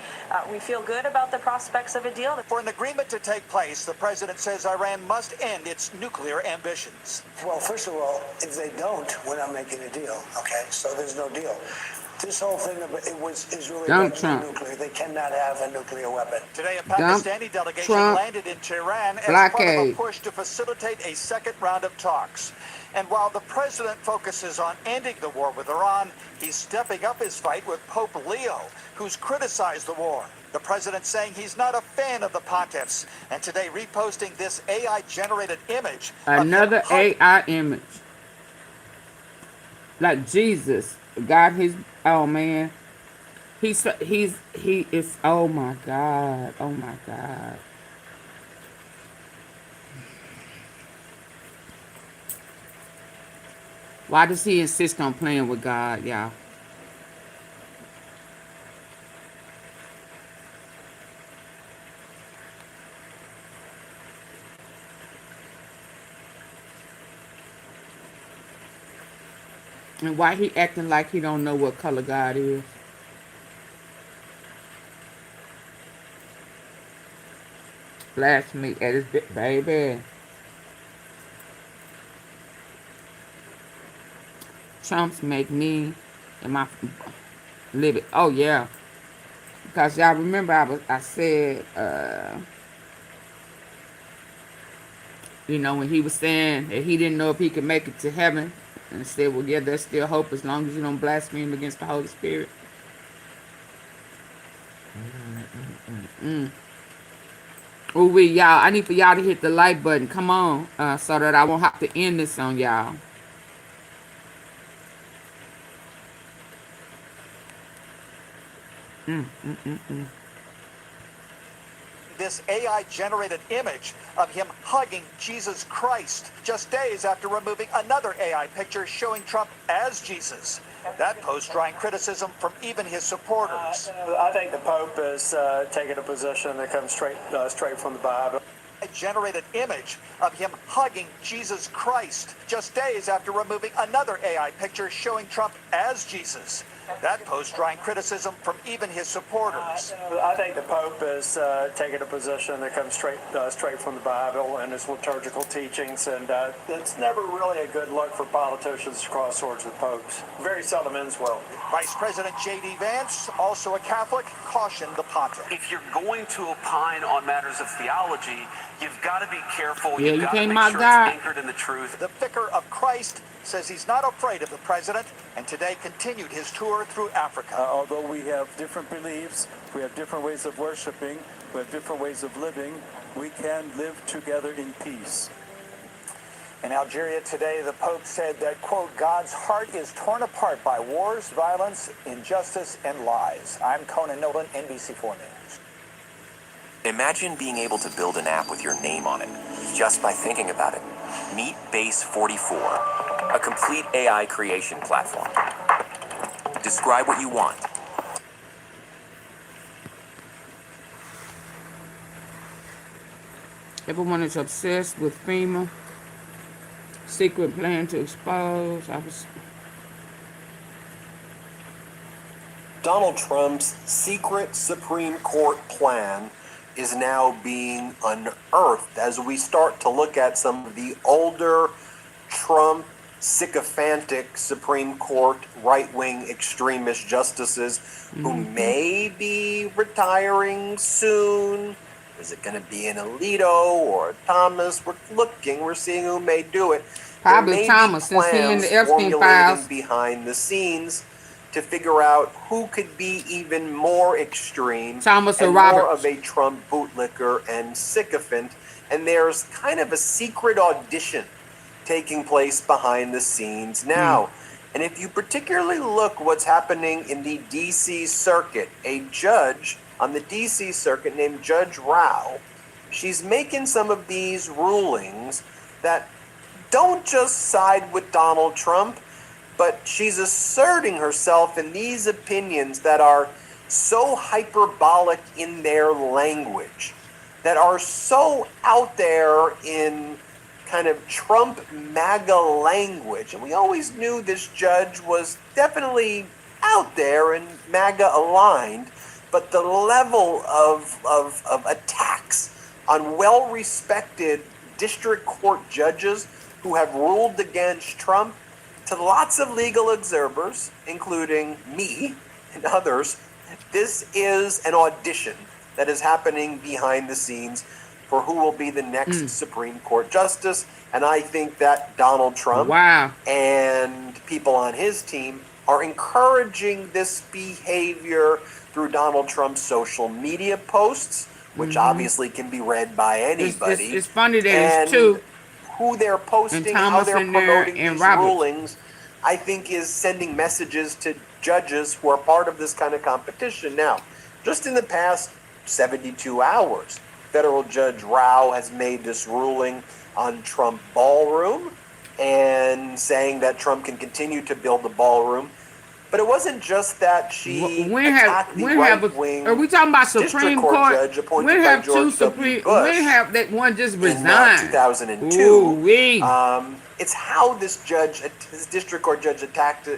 we feel good about the prospects of a deal. For an agreement to take place, the president says Iran must end its nuclear ambitions. Well, first of all, if they don't, we're not making a deal. Okay, so there's no deal. This whole thing is really about nuclear. They cannot have a nuclear weapon. Today, a Pakistani delegation landed in Tehran as part of a push to facilitate a second round of talks. And while the president focuses on ending the war with Iran, he's stepping up his fight with Pope Leo, who's criticized the war. The president saying he's not a fan of the pontiffs, and today reposting this AI-generated image. Another AI image. Like Jesus got his, oh man. He is, oh my God. Oh my God. Why does he insist on playing with God, y'all? And why he acting like he don't know what color God is. Blasphemy at his baby. Trumps make me and my live it. Oh yeah. Because y'all remember I said you know, when he was saying that he didn't know if he could make it to heaven, and said, well, yeah, there's still hope as long as you don't blaspheme against the Holy Spirit. Ooh, y'all, I need for y'all to hit the like button. Come on, so that I won't have to end this on y'all. This AI-generated image of him hugging Jesus Christ just days after removing another AI picture showing Trump as Jesus. That post drawing criticism from even his supporters. I think the Pope is taking a position that comes straight from the Bible. A generated image of him hugging Jesus Christ just days after removing another AI picture showing Trump as Jesus. That post drawing criticism from even his supporters. I think the Pope is taking a position that comes straight from the Bible and his liturgical teachings, and it's never really a good look for politicians to cross swords with popes. Very seldom ends well. Vice President J.D. Vance, also a Catholic, cautioned the pontiff. If you're going to opine on matters of theology, you've got to be careful. Yeah, You've got to can't make mock sure God. it's anchored in the truth. The Vicar of Christ says he's not afraid of the president, and today continued his tour through Africa. Although we have different beliefs, we have different ways of worshiping, we have different ways of living, we can live together in peace. In Algeria today, the Pope said that, quote, God's heart is torn apart by wars, violence, injustice, and lies. I'm Conan Nolan, NBC4 News. Imagine being able to build an app with your name on it, just by thinking about it. Meet Base 44, a complete AI creation platform. Describe what you want. Everyone is obsessed with FEMA. Secret plan to expose. Donald Trump's secret Supreme Court plan is now being unearthed as we start to look at some of the older Trump sycophantic Supreme Court right-wing extremist justices who may be retiring soon. Is it going to be an Alito or a Thomas? We're seeing who may do it. Probably Thomas, since he in the Epstein files. Behind the scenes to figure out who could be even more extreme, Thomas and or Robert. more of a Trump bootlicker and sycophant. And there's kind of a secret audition taking place behind the scenes now. And if you particularly look what's happening in the D.C. circuit, a judge on the D.C. circuit named Judge Rao, she's making some of these rulings that don't just side with Donald Trump, but she's asserting herself in these opinions that are so hyperbolic in their language, that are so out there in kind of Trump MAGA language. And we always knew this judge was definitely out there and MAGA aligned, but the level of attacks on well-respected district court judges who have ruled against Trump, to lots of legal observers, including me and others, this is an audition that is happening behind the scenes for who will be the next Supreme Court justice. And I think that Donald Trump and people on his team are encouraging this behavior through Donald Trump's social media posts, which obviously can be read by anybody. It's funny that it's two. Who they're posting, how they're promoting these rulings, I think is sending messages to judges who are part of this kind of competition. Now, just in the past 72 hours, federal Judge Rao has made this ruling on Trump Ballroom and saying that Trump can continue to build the ballroom. But it wasn't just that she attacked the right-wing. Are we talking about Supreme Court? Judge appointed We by have George two Supreme. W. Bush We have that one just in resigned. 2002. It's how this district court judge attacked,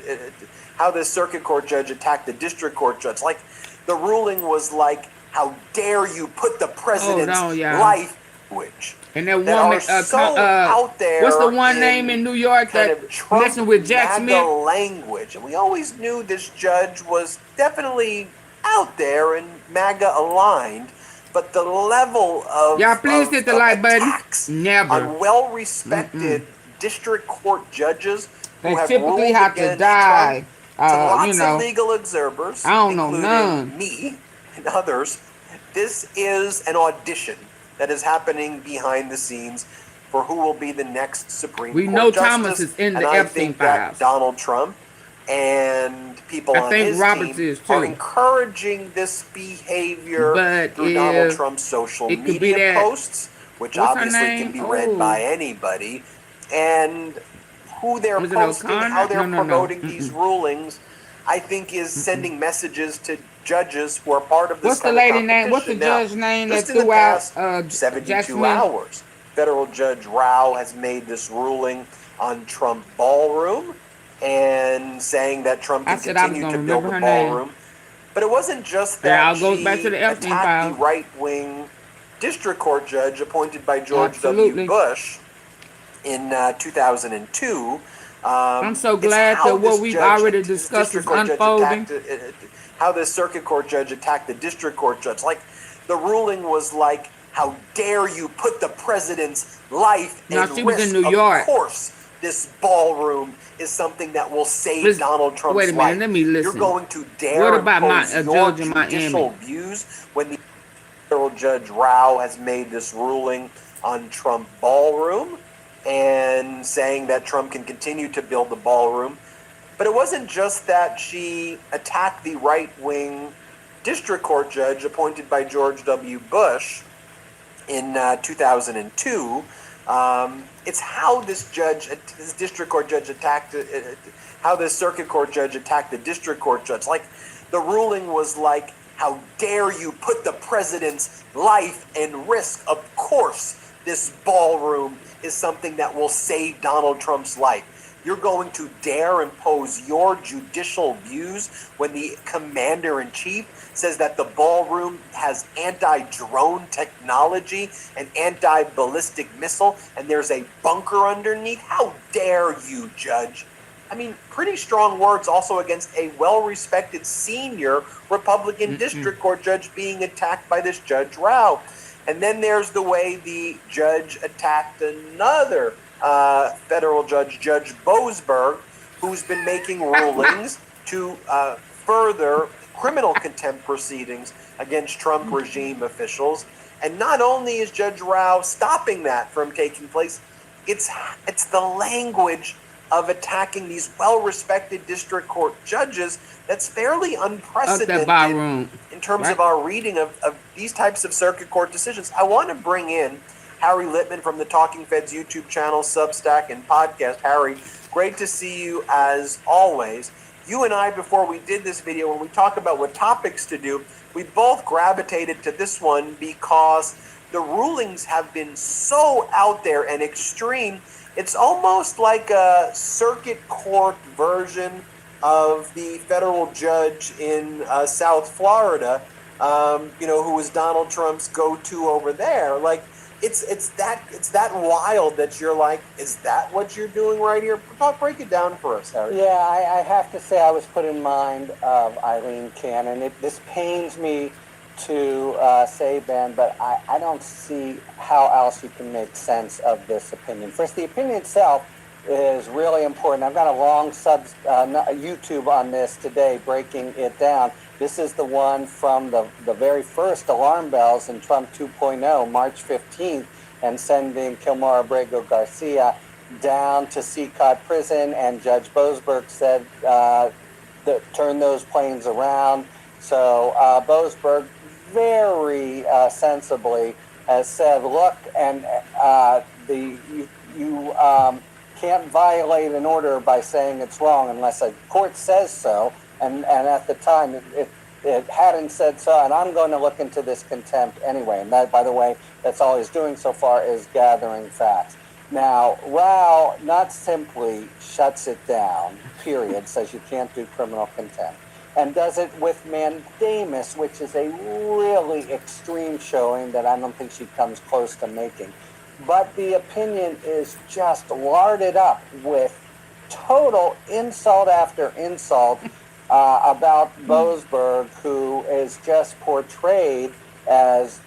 how this circuit court judge attacked the district court judge. Like, the ruling was like, how dare you put the president's life language and that that woman, are so out there. what's the one name in New York that messing with Jack MAGA Smith? language, and we always knew this judge was definitely out there and MAGA aligned, but the level of y'all please hit the like button. Never. On well-respected district court judges who They have typically ruled have to against die. Trump, to lots You know, of legal observers, I don't know including none. me and others. This is an audition that is happening behind the scenes for who will be the next Supreme We Court know justice. Thomas is in the and I Epstein think that files. Donald Trump and people I on think his Roberts team is too. are encouraging this behavior But through Donald if Trump's social it could be media that- posts, which what's her obviously name? can be read by anybody, and who they're Was it posting, O'Connor? how they're No. promoting these rulings, I think is sending messages to judges who are part of this What's the kind of lady name? What's the competition. Now, judge name that just in the threw out past Jack 72 Smith? hours, federal judge Rao has made this ruling on Trump Ballroom and saying that Trump I can said I was continue gonna to build remember the her name. ballroom. But it wasn't just Yeah, that I'll go she back to the Epstein attacked the files. right-wing district court judge appointed by George Absolutely. W. Bush in 2002. I'm so It's glad how that what this we've judge- already this discussed is district court judge unfolding. how the circuit court judge attacked the district court judge. Like, the ruling was like, how dare you put the president's life No, in she was risk? in New York. Of course, this ballroom is something that will save Donald Trump's wait a minute, life. let me listen. You're going to dare What about impose a your judge in judicial Miami? views when the federal judge Rao has made this ruling on Trump Ballroom and saying that Trump can continue to build the ballroom. But it wasn't just that she attacked the right-wing district court judge appointed by George W. Bush in 2002. It's how this district court judge attacked, how this circuit court judge attacked the district court judge. Like, the ruling was like, how dare you put the president's life in risk? Of course, this ballroom is something that will save Donald Trump's life. You're going to dare impose your judicial views when the commander-in-chief says that the ballroom has anti-drone technology, an anti-ballistic missile, and there's a bunker underneath? How dare you, Judge? I mean, pretty strong words also against a well-respected senior Republican district court judge being attacked by this Judge Rao. And then there's the way the judge attacked another federal judge, Judge Boasberg, who's been making rulings to further criminal contempt proceedings against Trump regime officials. And not only is Judge Rao stopping that from taking place, it's the language of attacking these well-respected district court judges that's fairly unprecedented in terms of our reading of these types of circuit court decisions. I want to bring in Harry Littman from the Talking Feds YouTube channel, Substack, and podcast. Harry, great to see you as always. You and I, before we did this video, when we talk about what topics to do, we both gravitated to this one because the rulings have been so out there and extreme. It's almost like a circuit court version of the federal judge in South Florida, who was Donald Trump's go-to over there. Like, it's that wild that you're like, is that what you're doing right here? Break it down for us, Harry. Yeah, I have to say I was put in mind of Eileen Cannon. This pains me to say, Ben, but I don't see how else you can make sense of this opinion. First, the opinion itself is really important. I've got a long YouTube on this today, breaking it down. This is the one from the very first alarm bells in Trump 2.0, March 15th, and sending Kilmar Abrego Garcia down to CCOT prison, and Judge Boasberg said, turn those planes around. So Boasberg very sensibly has said, look, and you can't violate an order by saying it's wrong unless a court says so. And at the time, it hadn't said so, and I'm going to look into this contempt anyway. And that, by the way, that's all he's doing so far is gathering facts. Now, Rao not simply shuts it down, period, says you can't do criminal contempt, and does it with mandamus, which is a really extreme showing that I don't think she comes close to making. But the opinion is just larded up with total insult after insult about Boasberg, who is just portrayed as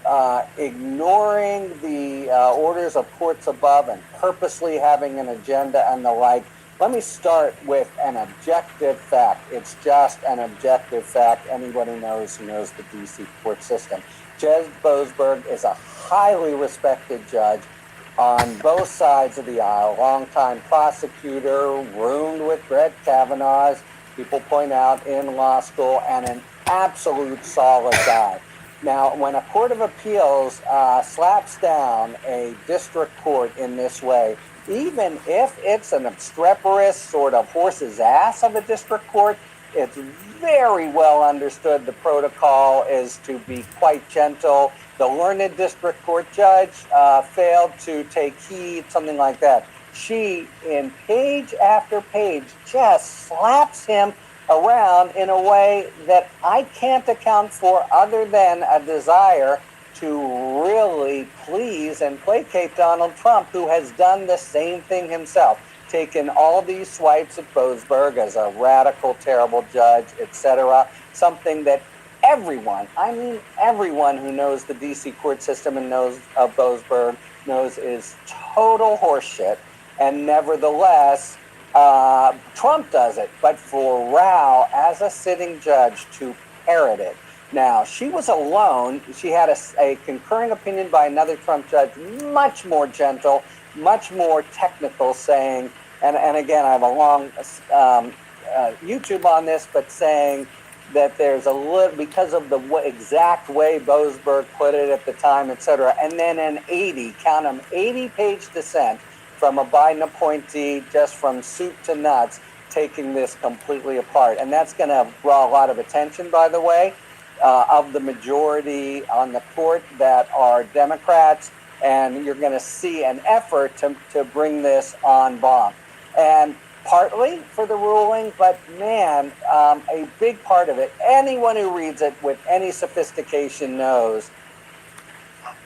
ignoring the orders of courts above and purposely having an agenda and the like. Let me start with an objective fact. It's just an objective fact. Anybody knows who knows the D.C. court system. Judge Boasberg is a highly respected judge on both sides of the aisle, longtime prosecutor, roomed with Brett Kavanaugh, people point out, in law school, and an absolute solid guy. Now, when a court of appeals slaps down a district court in this way, even if it's an obstreperous sort of horse's ass of a district court, it's very well understood the protocol is to be quite gentle. The learned district court judge failed to take heed, something like that. She, in page after page, just slaps him around in a way that I can't account for other than a desire to really please and placate Donald Trump, who has done the same thing himself, taken all these swipes at Boasberg as a radical, terrible judge, etc. Something that everyone, I mean everyone who knows the D.C. court system and knows of Boasberg knows is total horseshit. And nevertheless, Trump does it. But for Rao, as a sitting judge, to parrot it. Now, she was alone. She had a concurring opinion by another Trump judge, much more gentle, much more technical, saying, and again, I have a long YouTube on this, but saying that there's a little, because of the exact way Boasberg put it at the time, etc., and then an 80-page dissent from a Biden appointee, just from soup to nuts, taking this completely apart. And that's going to draw a lot of attention, by the way, of the majority on the court that are Democrats, and you're going to see an effort to bring this en banc. And partly for the ruling, but man, a big part of it, anyone who reads it with any sophistication knows,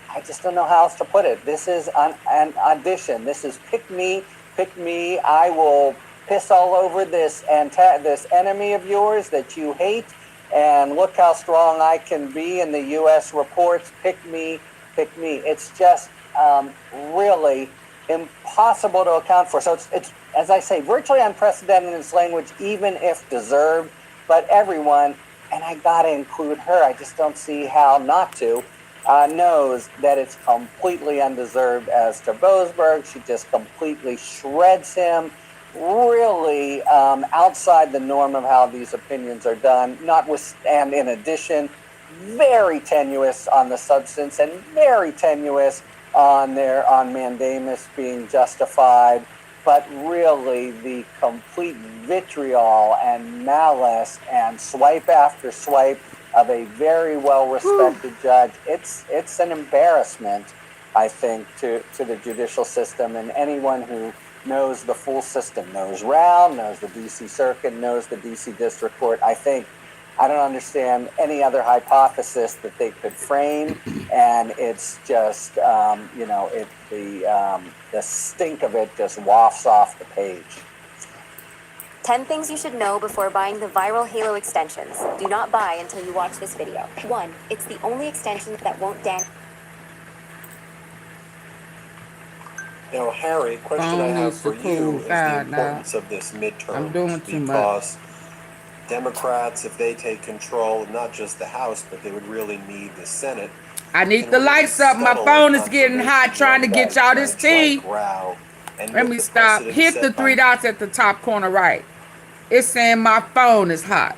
I just don't know how else to put it. This is an audition. This is pick me, I will piss all over this enemy of yours that you hate, and look how strong I can be in the U.S. reports. Pick me. It's just really impossible to account for. So it's, as I say, virtually unprecedented in its language, even if deserved. But everyone, and I gotta include her, I just don't see how not to, knows that it's completely undeserved as to Boasberg. She just completely shreds him, really outside the norm of how these opinions are done, and in addition, very tenuous on the substance and very tenuous on mandamus being justified, but really the complete vitriol and malice and swipe after swipe of a very well-respected judge. It's an embarrassment, I think, to the judicial system, and anyone who knows the full system, knows Rao, knows the D.C. Circuit, knows the D.C. District Court. I don't understand any other hypothesis that they could frame, and it's just, the stink of it just wafts off the page. 10 things you should know before buying the viral Halo extensions. Do not buy until you watch this video. 1. It's the only extension that won't damage. Now, Harry, question I have for you is the importance of this midterm. Because Democrats, if they take control of not just the House, but they would really need the Senate. I need the lights up. My phone is getting hot trying to get y'all this tea. Let me stop. Hit the 3 dots at the top corner right. It's saying my phone is hot.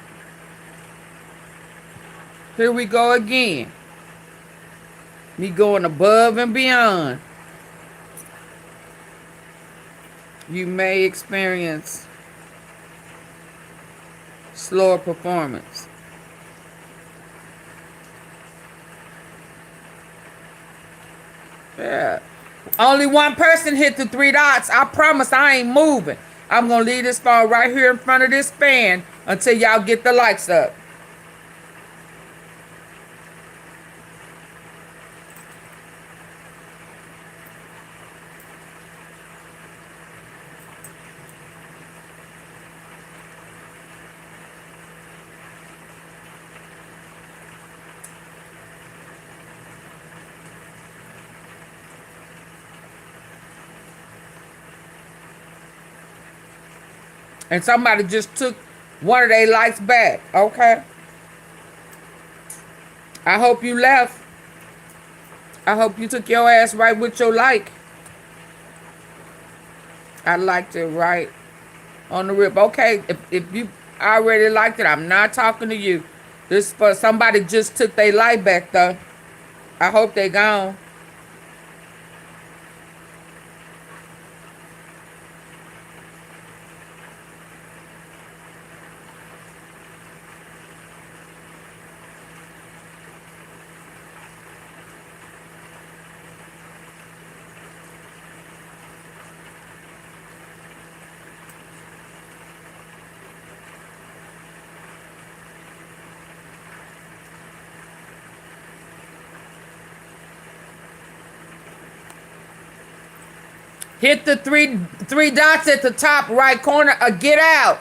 Here we go again. Me going above and beyond. You may experience slower performance. Yeah. Only one person hit the 3 dots. I promise I ain't moving. I'm going to leave this phone right here in front of this fan until y'all get the lights up. And somebody just took one of their lights back. Okay. I hope you left. I hope you took your ass right with your like. I liked it right on the rip. Okay, if you already liked it, I'm not talking to you. This for somebody just took their light back though. I hope they gone. Hit the three dots at the top right corner or get out.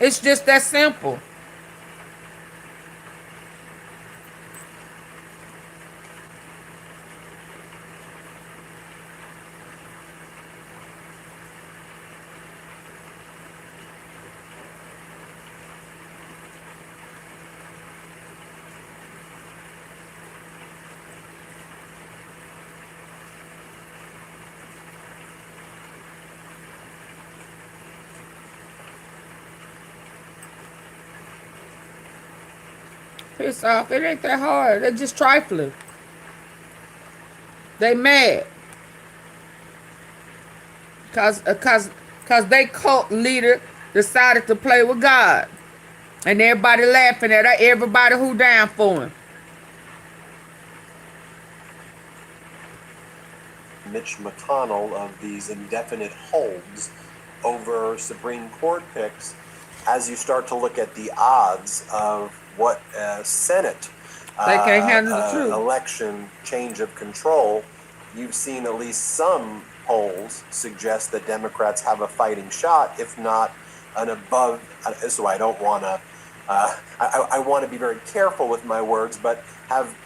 It's just that simple. Piss off. It ain't that hard. They're just trifling. They mad. Cause they cult leader decided to play with God. And everybody laughing at her. Everybody who down for him. Mitch McConnell of these indefinite holds over Supreme Court picks as you start to look at the odds of what Senate they can't handle the truth. Election change of control. You've seen at least some polls suggest that Democrats have a fighting shot, if not an above. So I don't want to. I want to be very careful with my words, but have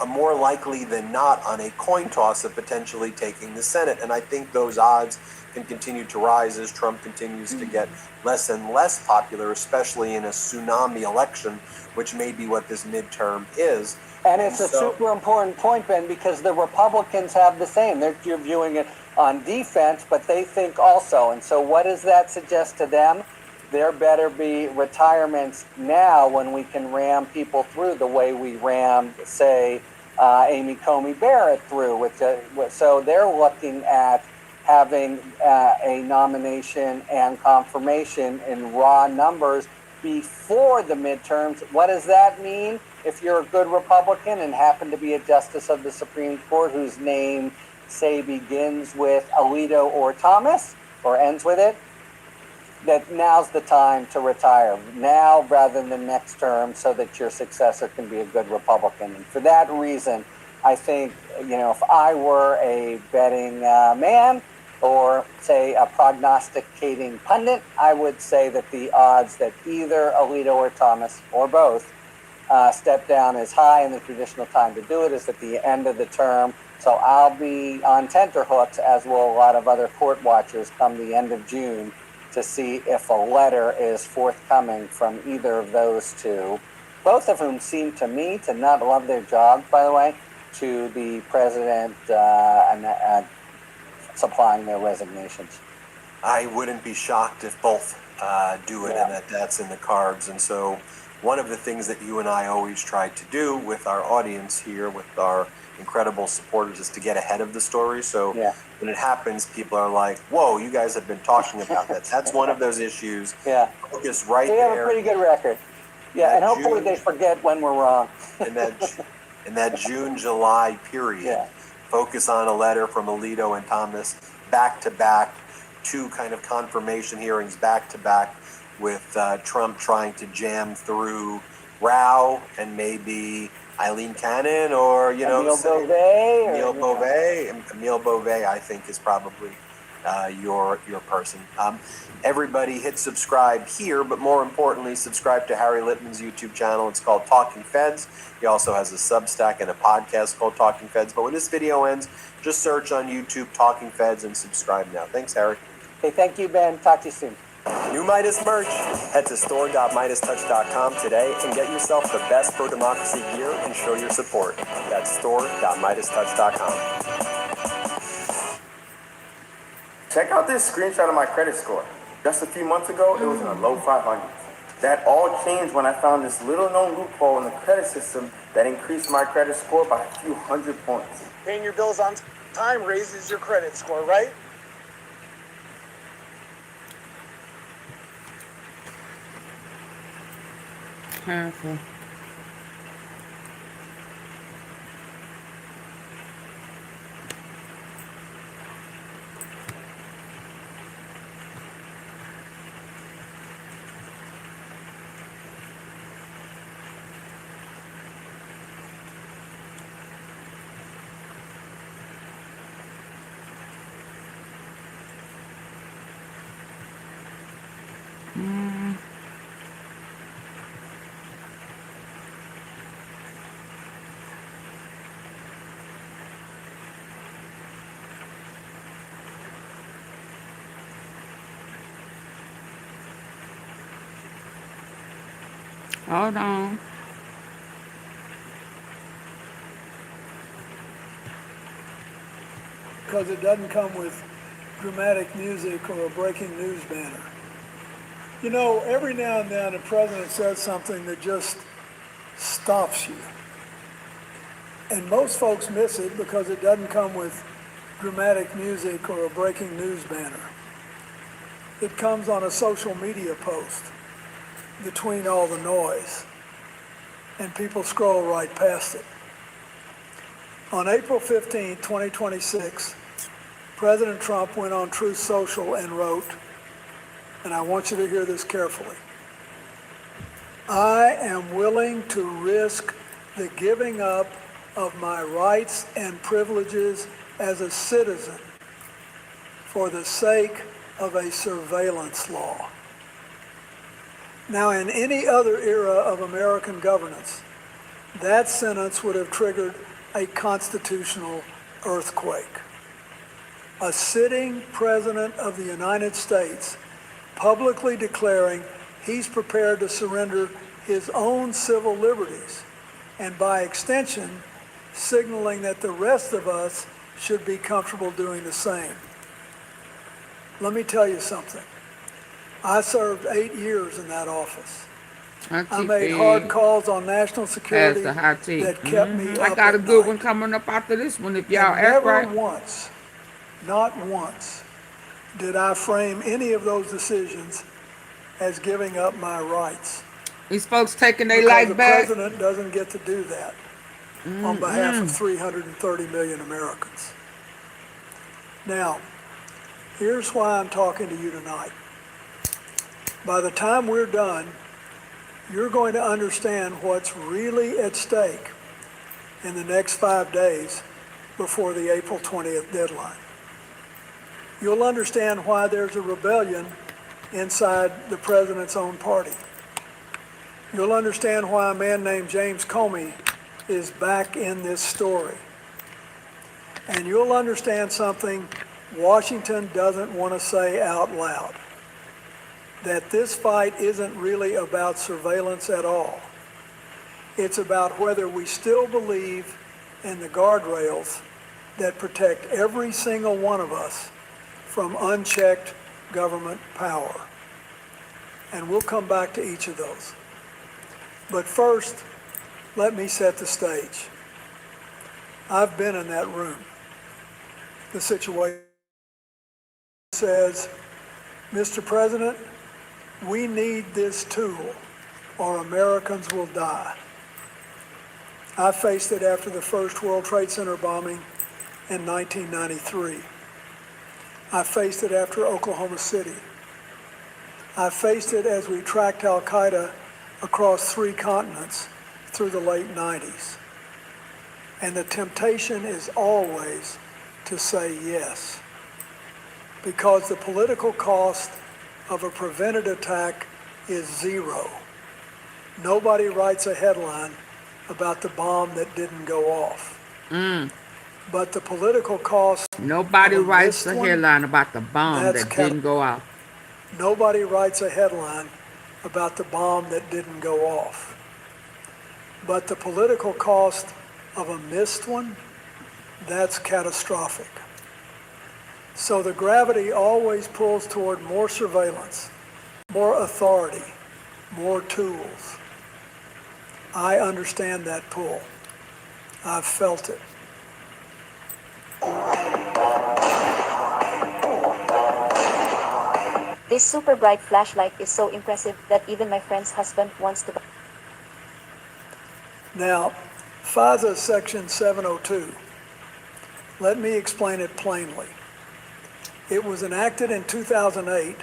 a more likely than not on a coin toss of potentially taking the Senate. And I think those odds can continue to rise as Trump continues to get less and less popular, especially in a tsunami election, which may be what this midterm is. And it's a super important point, Ben, because the Republicans have the same. You're viewing it on defense, but they think also. And so what does that suggest to them? There better be retirements now when we can ram people through the way we rammed, say, Amy Coney Barrett through. So they're looking at having a nomination and confirmation in raw numbers before the midterms. What does that mean? If you're a good Republican and happen to be a justice of the Supreme Court whose name, say, begins with Alito or Thomas, or ends with it, that now's the time to retire, now rather than next term, so that your successor can be a good Republican. And for that reason, I think, if I were a betting man, or say a prognosticating pundit, I would say that the odds that either Alito or Thomas, or both, step down is high, and the traditional time to do it is at the end of the term. So I'll be on tenterhooks, as will a lot of other court watchers, come the end of June to see if a letter is forthcoming from either of those two, both of whom seem to me to not love their job, by the way, to the president supplying their resignations. I wouldn't be shocked if both do it, and that's in the cards. And so one of the things that you and I always try to do with our audience here, with our incredible supporters, is to get ahead of the story. So when it happens, people are like, whoa, you guys have been talking about that. That's one of those issues. Yeah. Focus right they there. Have a pretty good record. Yeah, and hopefully they forget when we're wrong. in that June-July period. Yeah. Focus on a letter from Alito and Thomas back to back, 2 kind of confirmation hearings back to back, with Trump trying to jam through Rao and maybe Eileen Cannon or Emile Beauvais. Emile Beauvais, I think, is probably your person. Everybody hit subscribe here, but more importantly, subscribe to Harry Litman's YouTube channel. It's called Talking Feds. He also has a Substack and a podcast called Talking Feds. But when this video ends, just search on YouTube Talking Feds and subscribe now. Thanks, Harry. Okay, thank you, Ben. Talk to you soon. New Midas merch. Head to store.midastouch.com today and get yourself the best pro-democracy gear and show your support. That's store.midastouch.com. Check out this screenshot of my credit score. Just a few months ago, it was in the low 500s. That all changed when I found this little-known loophole in the credit system that increased my credit score by a few hundred points. Paying your bills on time raises your credit score, right? Careful. Hold on. Because it doesn't come with dramatic music or a breaking news banner. You know, every now and then the president says something that just stops you. And most folks miss it because it doesn't come with dramatic music or a breaking news banner. It comes on a social media post between all the noise, and people scroll right past it. On April 15, 2026, President Trump went on Truth Social and wrote, and I want you to hear this carefully, "I am willing to risk the giving up of my rights and privileges as a citizen for the sake of a surveillance law." Now, in any other era of American governance, that sentence would have triggered a constitutional earthquake. A sitting president of the United States publicly declaring he's prepared to surrender his own civil liberties, and by extension, signaling that the rest of us should be comfortable doing the same. Let me tell you something. I served 8 years in that office. I made hard calls on national security that kept me up I got a at good night. one coming up after this one if y'all And act never right. once, not once, did I frame any of those decisions as giving up my rights. These folks taking their Because life the back. president doesn't get to do that on behalf of 330 million Americans. Now, here's why I'm talking to you tonight. By the time we're done, you're going to understand what's really at stake in the next 5 days before the April 20th deadline. You'll understand why there's a rebellion inside the president's own party. You'll understand why a man named James Comey is back in this story. And you'll understand something Washington doesn't want to say out loud. That this fight isn't really about surveillance at all. It's about whether we still believe in the guardrails that protect every single one of us from unchecked government power. And we'll come back to each of those. But first, let me set the stage. I've been in that room. The situation says, Mr. President, we need this tool or Americans will die. I faced it after the first World Trade Center bombing in 1993. I faced it after Oklahoma City. I faced it as we tracked Al-Qaeda across 3 continents through the late 90s. And the temptation is always to say yes, because the political cost of a prevented attack is 0. Nobody writes a headline about the bomb that didn't go off. But the political cost... Nobody writes a headline about the bomb that didn't go off. Nobody writes a headline about the bomb that didn't go off. But the political cost of a missed one, that's catastrophic. So the gravity always pulls toward more surveillance, more authority, more tools. I understand that pull. I've felt it. This super bright flashlight is so impressive that even my friend's husband wants to buy. Now, FISA Section 702. Let me explain it plainly. It was enacted in 2008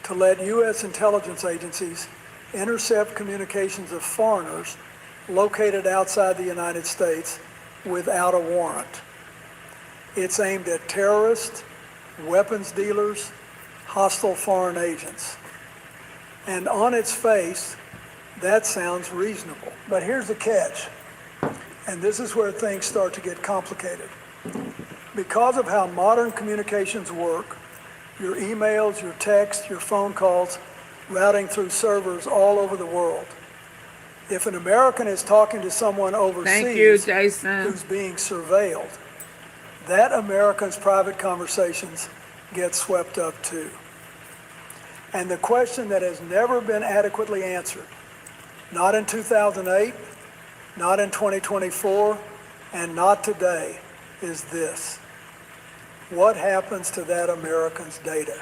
to let U.S. intelligence agencies intercept communications of foreigners located outside the United States without a warrant. It's aimed at terrorists, weapons dealers, hostile foreign agents. And on its face, that sounds reasonable. But here's the catch, and this is where things start to get complicated. Because of how modern communications work, your emails, your texts, your phone calls, routing through servers all over the world. If an American is talking to someone overseas who's being surveilled, that American's private conversations get swept up too. And the question that has never been adequately answered, not in 2008, not in 2024, and not today, is this. What happens to that American's data?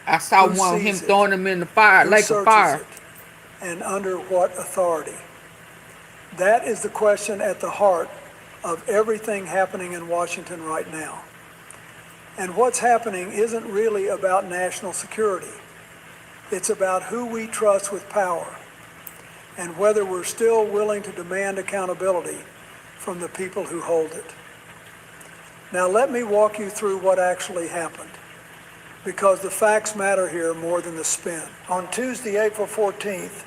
I saw one of him throwing them in the fire, lake of fire. And under what authority? That is the question at the heart of everything happening in Washington right now. And what's happening isn't really about national security. It's about who we trust with power and whether we're still willing to demand accountability from the people who hold it. Now let me walk you through what actually happened, because the facts matter here more than the spin. On Tuesday, April 14th,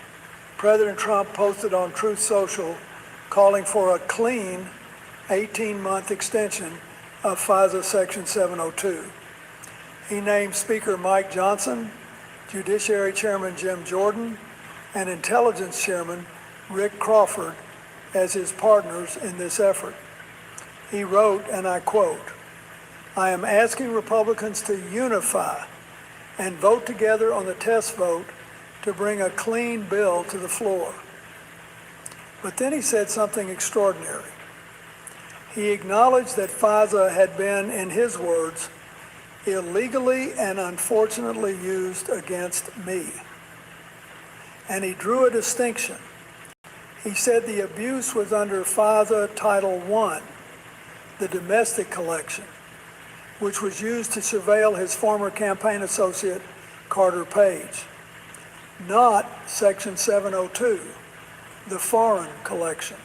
President Trump posted on Truth Social calling for a clean 18-month extension of FISA Section 702. He named Speaker Mike Johnson, Judiciary Chairman Jim Jordan, and Intelligence Chairman Rick Crawford as his partners in this effort. He wrote, and I quote, "I am asking Republicans to unify and vote together on the test vote to bring a clean bill to the floor." But then he said something extraordinary. He acknowledged that FISA had been, in his words, illegally and unfortunately used against me. And he drew a distinction. He said the abuse was under FISA Title I, the domestic collection, which was used to surveil his former campaign associate, Carter Page, not Section 702, the foreign collection.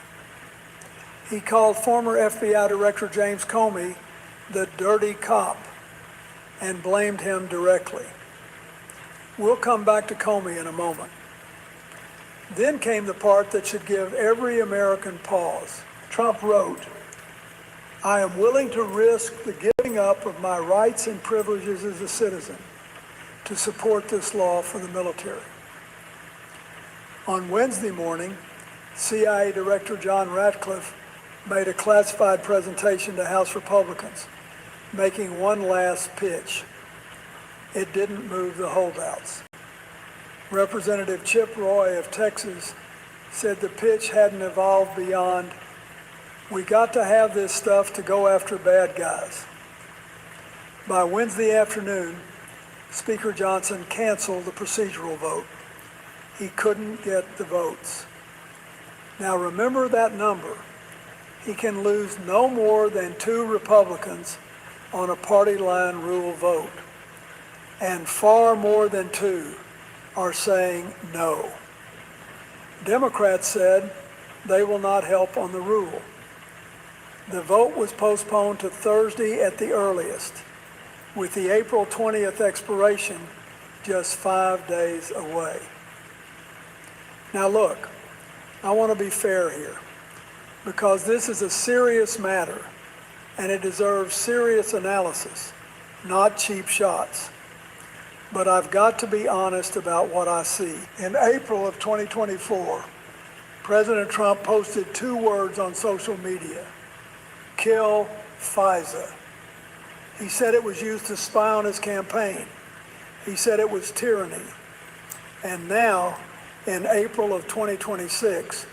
He called former FBI Director James Comey the dirty cop and blamed him directly. We'll come back to Comey in a moment. Then came the part that should give every American pause. Trump wrote, "I am willing to risk the giving up of my rights and privileges as a citizen to support this law for the military." On Wednesday morning, CIA Director John Ratcliffe made a classified presentation to House Republicans, making one last pitch. It didn't move the holdouts. Representative Chip Roy of Texas said the pitch hadn't evolved beyond, "We got to have this stuff to go after bad guys." By Wednesday afternoon, Speaker Johnson canceled the procedural vote. he couldn't get the votes. Now remember that number. He can lose no more than 2 Republicans on a party line rule vote, and far more than 2 are saying no. Democrats said they will not help on the rule. The vote was postponed to Thursday at the earliest, with the April 20th expiration just 5 days away. Now look, I want to be fair here, because this is a serious matter and it deserves serious analysis, not cheap shots. But I've got to be honest about what I see. In April of 2024, President Trump posted 2 words on social media: kill FISA. He said it was used to spy on his campaign. He said it was tyranny. And now, in April of 2026,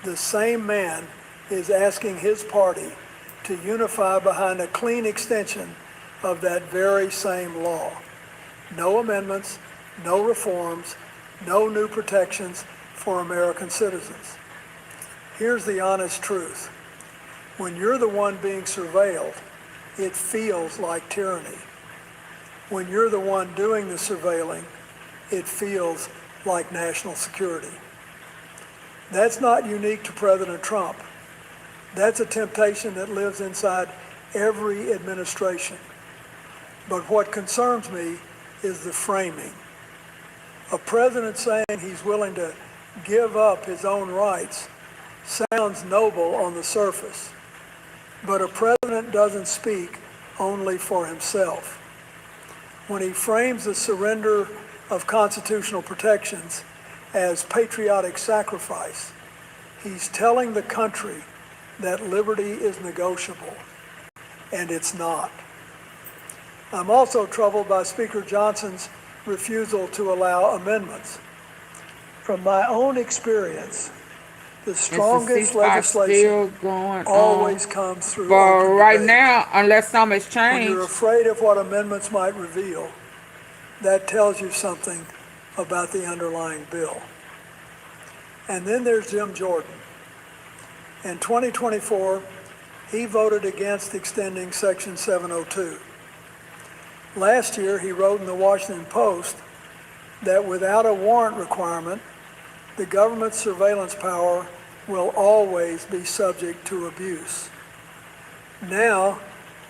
the same man is asking his party to unify behind a clean extension of that very same law. No amendments, no reforms, no new protections for American citizens. Here's the honest truth. When you're the one being surveilled, it feels like tyranny. When you're the one doing the surveilling, it feels like national security. That's not unique to President Trump. That's a temptation that lives inside every administration. But what concerns me is the framing. A president saying he's willing to give up his own rights sounds noble on the surface, but a president doesn't speak only for himself. When he frames the surrender of constitutional protections as patriotic sacrifice, he's telling the country that liberty is negotiable, and it's not. I'm also troubled by Speaker Johnson's refusal to allow amendments. From my own experience, the strongest legislation always comes through But open right debate. now, unless something's When you're changed, afraid of what amendments might reveal, that tells you something about the underlying bill. And then there's Jim Jordan. In 2024, he voted against extending Section 702. Last year, he wrote in the Washington Post that without a warrant requirement, the government's surveillance power will always be subject to abuse. Now,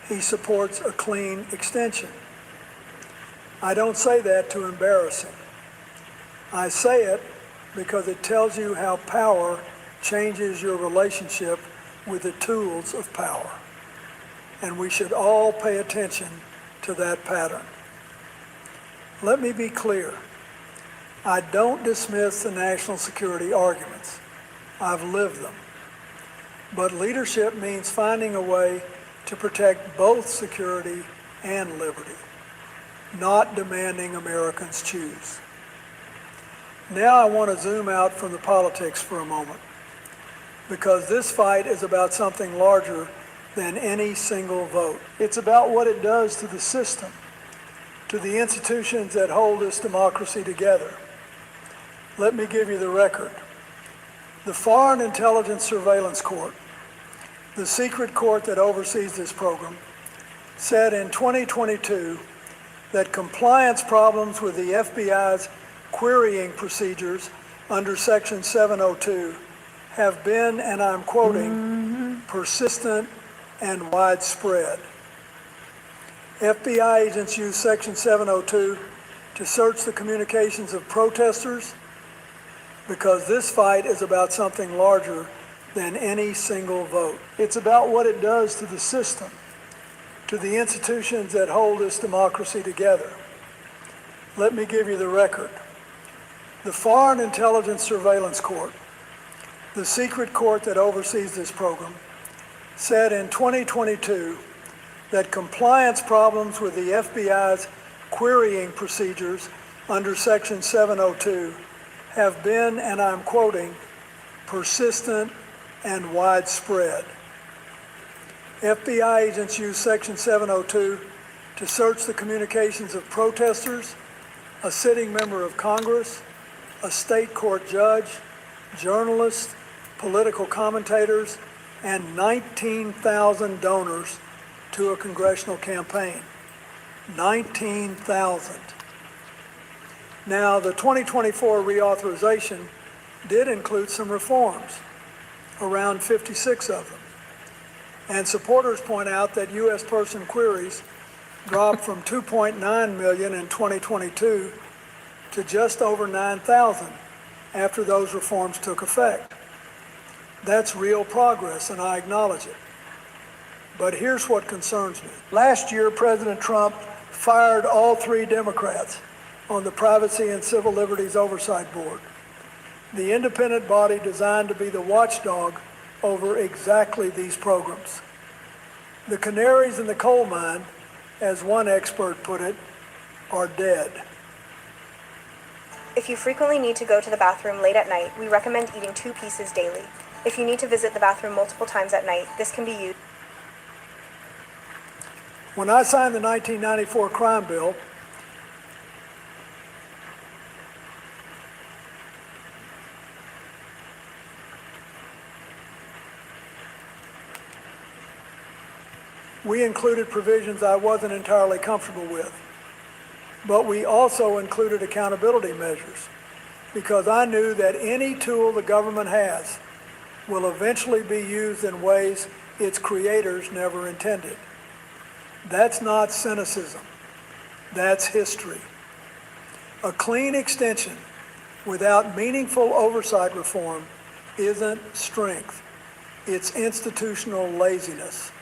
he supports a clean extension. I don't say that to embarrass him. I say it because it tells you how power changes your relationship with the tools of power. And we should all pay attention to that pattern. Let me be clear. I don't dismiss the national security arguments. I've lived them. But leadership means finding a way to protect both security and liberty, not demanding Americans choose. Now I want to zoom out from the politics for a moment, because this fight is about something larger than any single vote. It's about what it does to the system, to the institutions that hold this democracy together. Let me give you the record. The Foreign Intelligence Surveillance Court, the secret court that oversees this program, said in 2022 that compliance problems with the FBI's querying procedures under Section 702 have been, and I'm quoting, persistent and widespread. FBI agents use Section 702 to search the communications of protesters, because this fight is about something larger than any single vote. It's about what it does to the system, to the institutions that hold this democracy together. Let me give you the record. The Foreign Intelligence Surveillance Court, the secret court that oversees this program, said in 2022 that compliance problems with the FBI's querying procedures under Section 702 have been, and I'm quoting, persistent and widespread. FBI agents use Section 702 to search the communications of protesters, a sitting member of Congress, a state court judge, journalists, political commentators, and 19,000 donors to a congressional campaign. 19,000. Now, the 2024 reauthorization did include some reforms, around 56 of them. And supporters point out that U.S. person queries dropped from 2.9 million in 2022 to just over 9,000 after those reforms took effect. That's real progress, and I acknowledge it. But here's what concerns me. Last year, President Trump fired all 3 Democrats on the Privacy and Civil Liberties Oversight Board, the independent body designed to be the watchdog over exactly these programs. The canaries in the coal mine, as one expert put it, are dead. If you frequently need to go to the bathroom late at night, we recommend eating 2 pieces daily. If you need to visit the bathroom multiple times at night, this can be used. When I signed the 1994 crime bill, we included provisions I wasn't entirely comfortable with. But we also included accountability measures because I knew that any tool the government has will eventually be used in ways its creators never intended. That's not cynicism. That's history. A clean extension without meaningful oversight reform isn't strength. It's institutional laziness.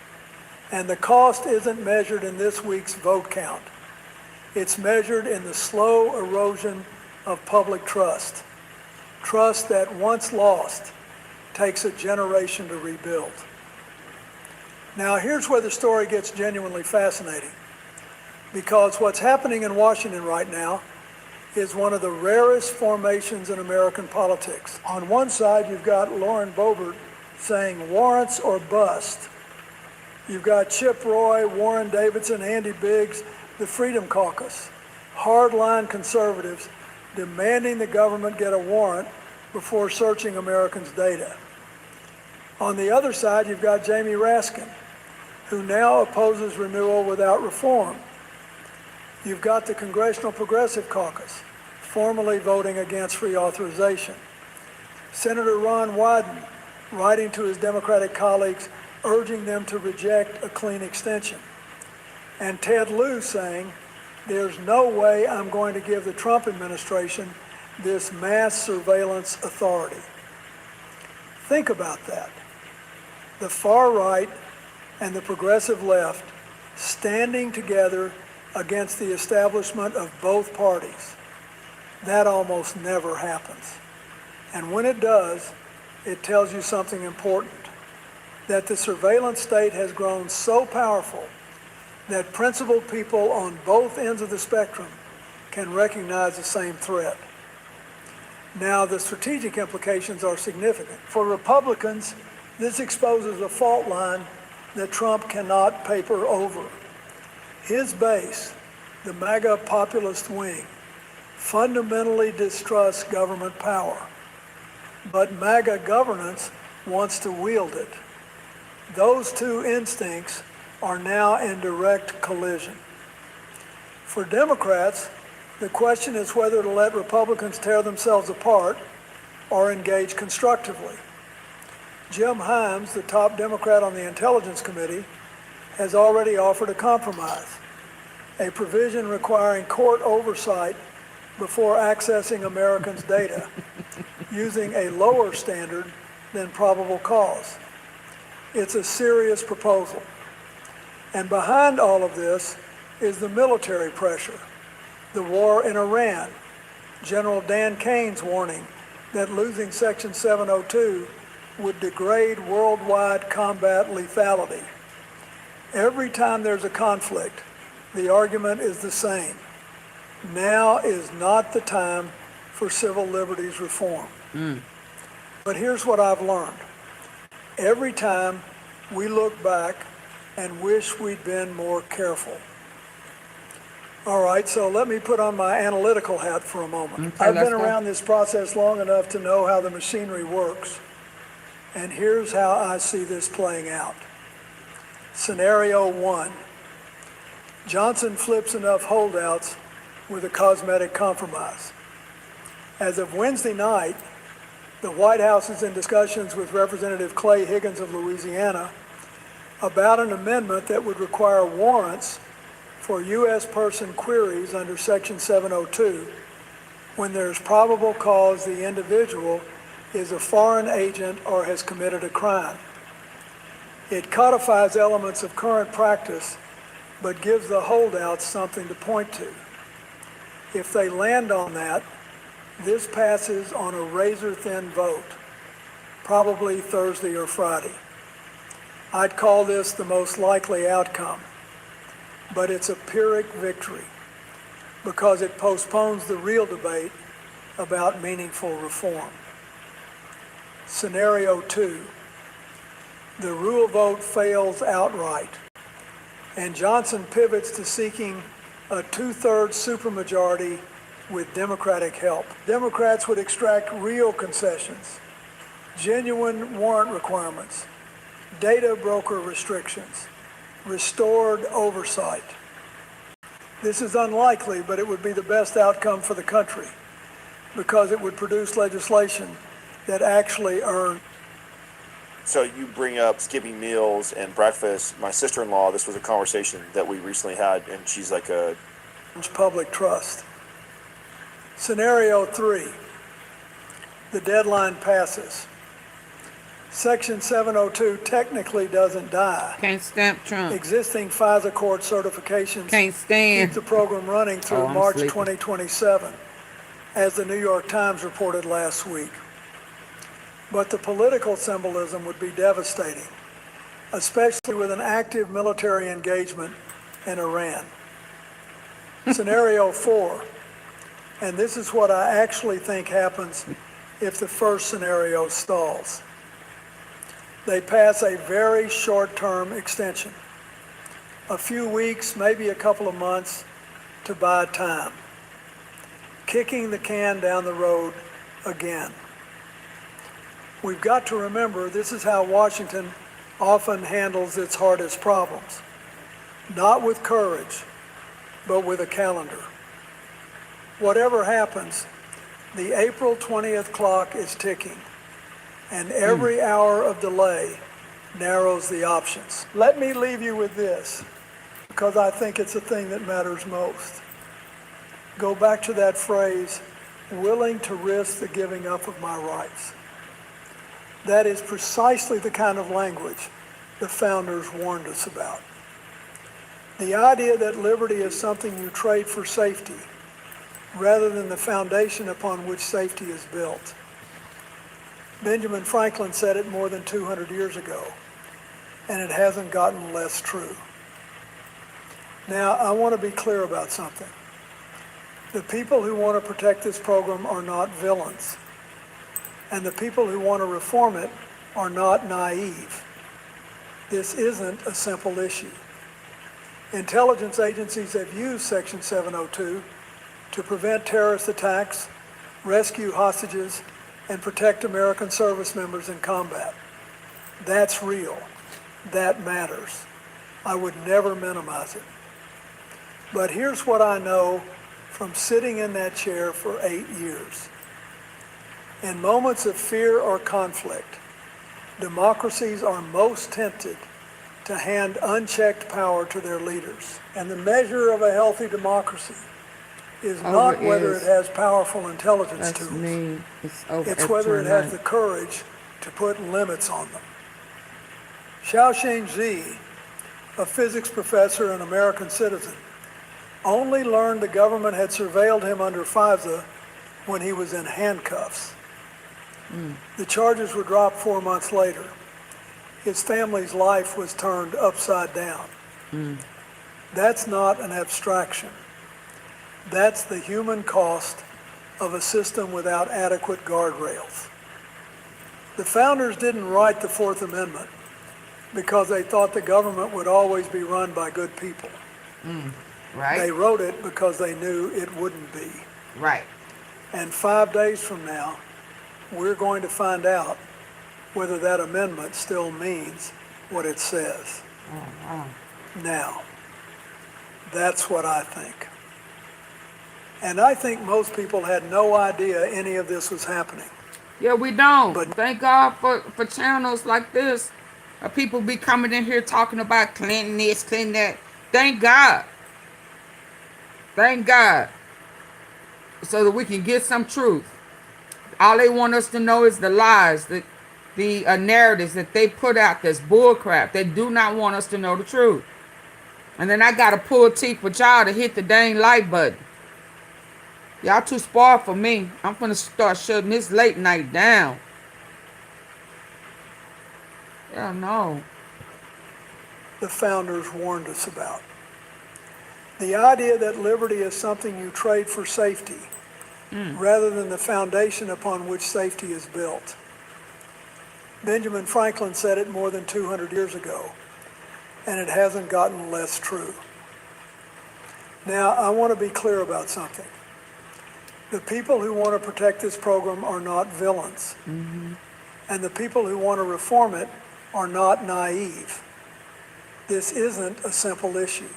And the cost isn't measured in this week's vote count. It's measured in the slow erosion of public trust. Trust that once lost takes a generation to rebuild. Now here's where the story gets genuinely fascinating, because what's happening in Washington right now is one of the rarest formations in American politics. On one side, you've got Lauren Boebert saying warrants or bust. You've got Chip Roy, Warren Davidson, Andy Biggs, the Freedom Caucus, hardline conservatives demanding the government get a warrant before searching Americans' data. On the other side, you've got Jamie Raskin, who now opposes renewal without reform. You've got the Congressional Progressive Caucus, formally voting against reauthorization. Senator Ron Wyden, writing to his Democratic colleagues, urging them to reject a clean extension. And Ted Lieu saying, there's no way I'm going to give the Trump administration this mass surveillance authority. Think about that. The far right and the progressive left standing together against the establishment of both parties. That almost never happens. And when it does, it tells you something important, that the surveillance state has grown so powerful that principled people on both ends of the spectrum can recognize the same threat. Now, the strategic implications are significant. For Republicans, this exposes a fault line that Trump cannot paper over. His base, the MAGA populist wing, fundamentally distrusts government power. But MAGA governance wants to wield it. Those two instincts are now in direct collision. For Democrats, the question is whether to let Republicans tear themselves apart or engage constructively. Jim Himes, the top Democrat on the Intelligence Committee, has already offered a compromise, a provision requiring court oversight before accessing Americans' data, using a lower standard than probable cause. It's a serious proposal. And behind all of this is the military pressure, the war in Iran, General Dan Kane's warning that losing Section 702 would degrade worldwide combat lethality. Every time there's a conflict, the argument is the same. Now is not the time for civil liberties reform. But here's what I've learned. Every time we look back and wish we'd been more careful. All right, so let me put on my analytical hat for a moment. Okay, I've let's been go. around this process long enough to know how the machinery works. And here's how I see this playing out. Scenario 1. Johnson flips enough holdouts with a cosmetic compromise. As of Wednesday night, the White House is in discussions with Representative Clay Higgins of Louisiana about an amendment that would require warrants for U.S. person queries under Section 702 when there's probable cause the individual is a foreign agent or has committed a crime. It codifies elements of current practice, but gives the holdouts something to point to. If they land on that, this passes on a razor-thin vote, probably Thursday or Friday. I'd call this the most likely outcome, but it's a Pyrrhic victory because it postpones the real debate about meaningful reform. Scenario 2, the rule vote fails outright, and Johnson pivots to seeking a 2/3 supermajority with Democratic help. Democrats would extract real concessions, genuine warrant requirements, data broker restrictions, restored oversight. This is unlikely, but it would be the best outcome for the country because it would produce legislation that actually earned. So you bring up skipping meals and breakfast. My sister-in-law, this was a conversation that we recently had, and she's like public trust. Scenario 3, the deadline passes. Section 702 technically doesn't die. Can't stamp Trump. Existing FISA court certifications Can't stand. keep the program running through I'm March sleeping. 2027, as the New York Times reported last week. But the political symbolism would be devastating, especially with an active military engagement in Iran. Scenario 4, and this is what I actually think happens if the first scenario stalls. They pass a very short-term extension, a few weeks, maybe a couple of months, to buy time, kicking the can down the road again. We've got to remember this is how Washington often handles its hardest problems, not with courage, but with a calendar. Whatever happens, the April 20th clock is ticking, and every hour of delay narrows the options. Let me leave you with this, because I think it's the thing that matters most. Go back to that phrase, willing to risk the giving up of my rights. That is precisely the kind of language the founders warned us about. The idea that liberty is something you trade for safety, rather than the foundation upon which safety is built. Benjamin Franklin said it more than 200 years ago, and it hasn't gotten less true. Now, I want to be clear about something. The people who want to protect this program are not villains, and the people who want to reform it are not naive. This isn't a simple issue. Intelligence agencies have used Section 702 to prevent terrorist attacks, rescue hostages, and protect American service members in combat. That's real. That matters. I would never minimize it. But here's what I know from sitting in that chair for 8 years. In moments of fear or conflict, democracies are most tempted to hand unchecked power to their leaders. And the measure of a healthy democracy is not whether it has powerful intelligence tools. It's whether it has the courage to put limits on them. Xiaoxing Zi, a physics professor and American citizen, only learned the government had surveilled him under FISA when he was in handcuffs. The charges were dropped 4 months later. His family's life was turned upside down. That's not an abstraction. That's the human cost of a system without adequate guardrails. The founders didn't write the Fourth Amendment because they thought the government would always be run by good people. Right. They wrote it because they knew it wouldn't be. Right. And 5 days from now, we're going to find out whether that amendment still means what it says. Now, that's what I think. And I think most people had no idea any of this was happening. Yeah, we don't. But thank God for channels like this. People be coming in here talking about Clinton this, Clinton that. Thank God. Thank God. So that we can get some truth. All they want us to know is the lies, the narratives that they put out that's bullcrap. They do not want us to know the truth. And then I got to pull teeth with y'all to hit the dang like button. Y'all too spoiled for me. I'm finna start shutting this late night down. Hell no. The founders warned us about. The idea that liberty is something you trade for safety, rather than the foundation upon which safety is built. Benjamin Franklin said it more than 200 years ago, and it hasn't gotten less true. Now, I want to be clear about something. The people who want to protect this program are not villains, and the people who want to reform it are not naive. This isn't a simple issue.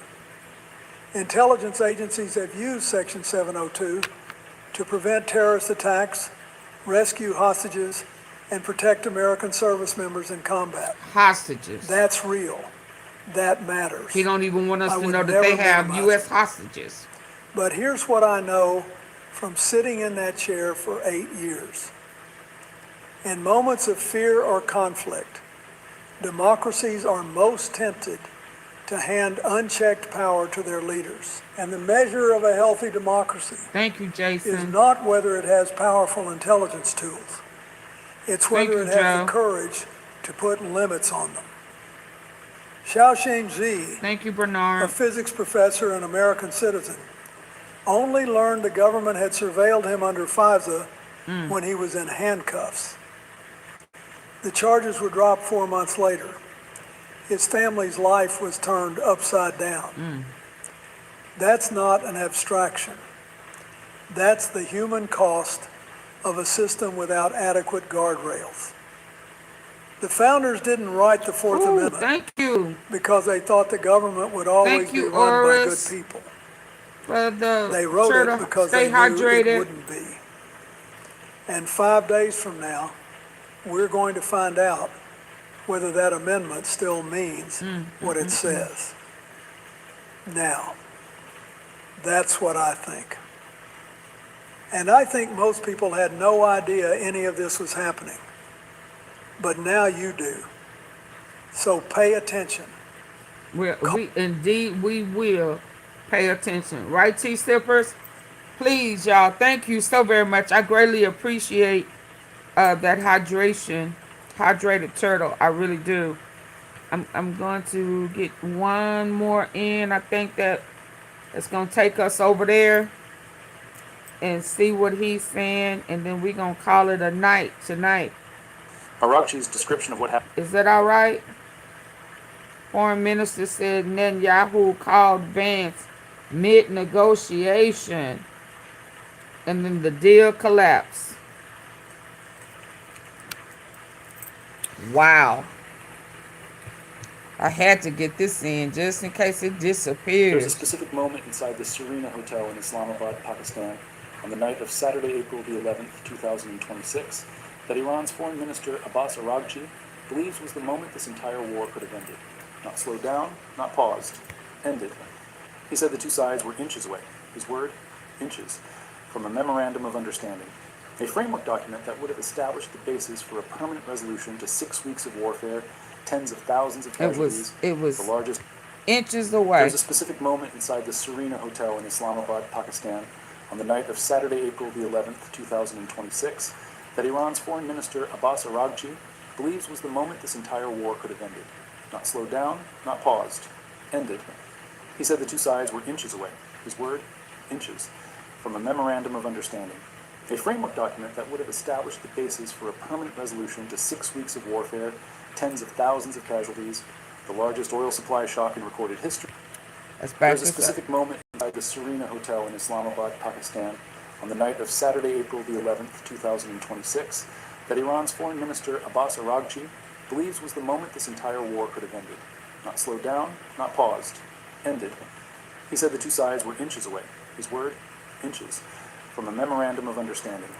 Intelligence agencies have used Section 702 to prevent terrorist attacks, rescue hostages, and protect American service members in combat. Hostages. That's real. That matters. He don't even want us I to would know that they never have minimize U.S. it. hostages. But here's what I know from sitting in that chair for 8 years. In moments of fear or conflict, democracies are most tempted to hand unchecked power to their leaders. And the measure of a healthy democracy Thank you, is Jason. not whether it has powerful intelligence tools. It's whether you, it has Joe. the courage to put limits on them. Xiaoxing Zi, Thank you, a Bernard. physics professor and American citizen, only learned the government had surveilled him under FISA when he was in handcuffs. The charges were dropped 4 months later. His family's life was turned upside down. That's not an abstraction. That's the human cost of a system without adequate guardrails. The founders didn't write the Fourth Amendment Thank you. because they thought the government would always Thank be you, run by good Oris. people. For the They wrote sure it to because stay they knew it hydrated. wouldn't be. And 5 days from now, we're going to find out whether that amendment still means what it says. Now, that's what I think. And I think most people had no idea any of this was happening. But now you do. So pay attention. We indeed we will pay attention. Right, T-Sippers? Please, y'all, thank you so very much. I greatly appreciate that hydration. Hydrated turtle. I really do. I'm going to get one more in. I think that it's going to take us over there and see what he's saying, and then we're going to call it a night tonight. Arachchi's description of what happened. Is that all right? Foreign Minister said Netanyahu called Vance mid-negotiation, and then the deal collapsed. Wow. I had to get this in just in case it disappears. There's a specific moment inside the Serena Hotel in Islamabad, Pakistan, on the night of Saturday, April the 11th, 2026, that Iran's Foreign Minister Abbas Araghchi believes was the moment this entire war could have ended. Not slowed down, not paused, ended. He said the two sides were inches away. His word, inches, from a memorandum of understanding, a framework document that would have established the basis for a permanent resolution to 6 weeks of warfare, tens of thousands of casualties, It was the largest inches away. There's a specific moment inside the Serena Hotel in Islamabad, Pakistan, on the night of Saturday, April the 11th, 2026, that Iran's Foreign Minister Abbas Araghchi believes was the moment this entire war could have ended. Not slowed down, not paused, ended. He said the two sides were inches away. His word, inches, from a memorandum of understanding, a framework document that would have established the basis for a permanent resolution to 6 weeks of warfare, tens of thousands of casualties, the largest oil supply shock in recorded history. Let's back There's a this up. specific moment inside the Serena Hotel in Islamabad, Pakistan, on the night of Saturday, April the 11th, 2026, that Iran's Foreign Minister Abbas Araghchi believes was the moment this entire war could have ended. Not slowed down, not paused. Ended. He said the two sides were inches away. His word, inches, from a memorandum of understanding.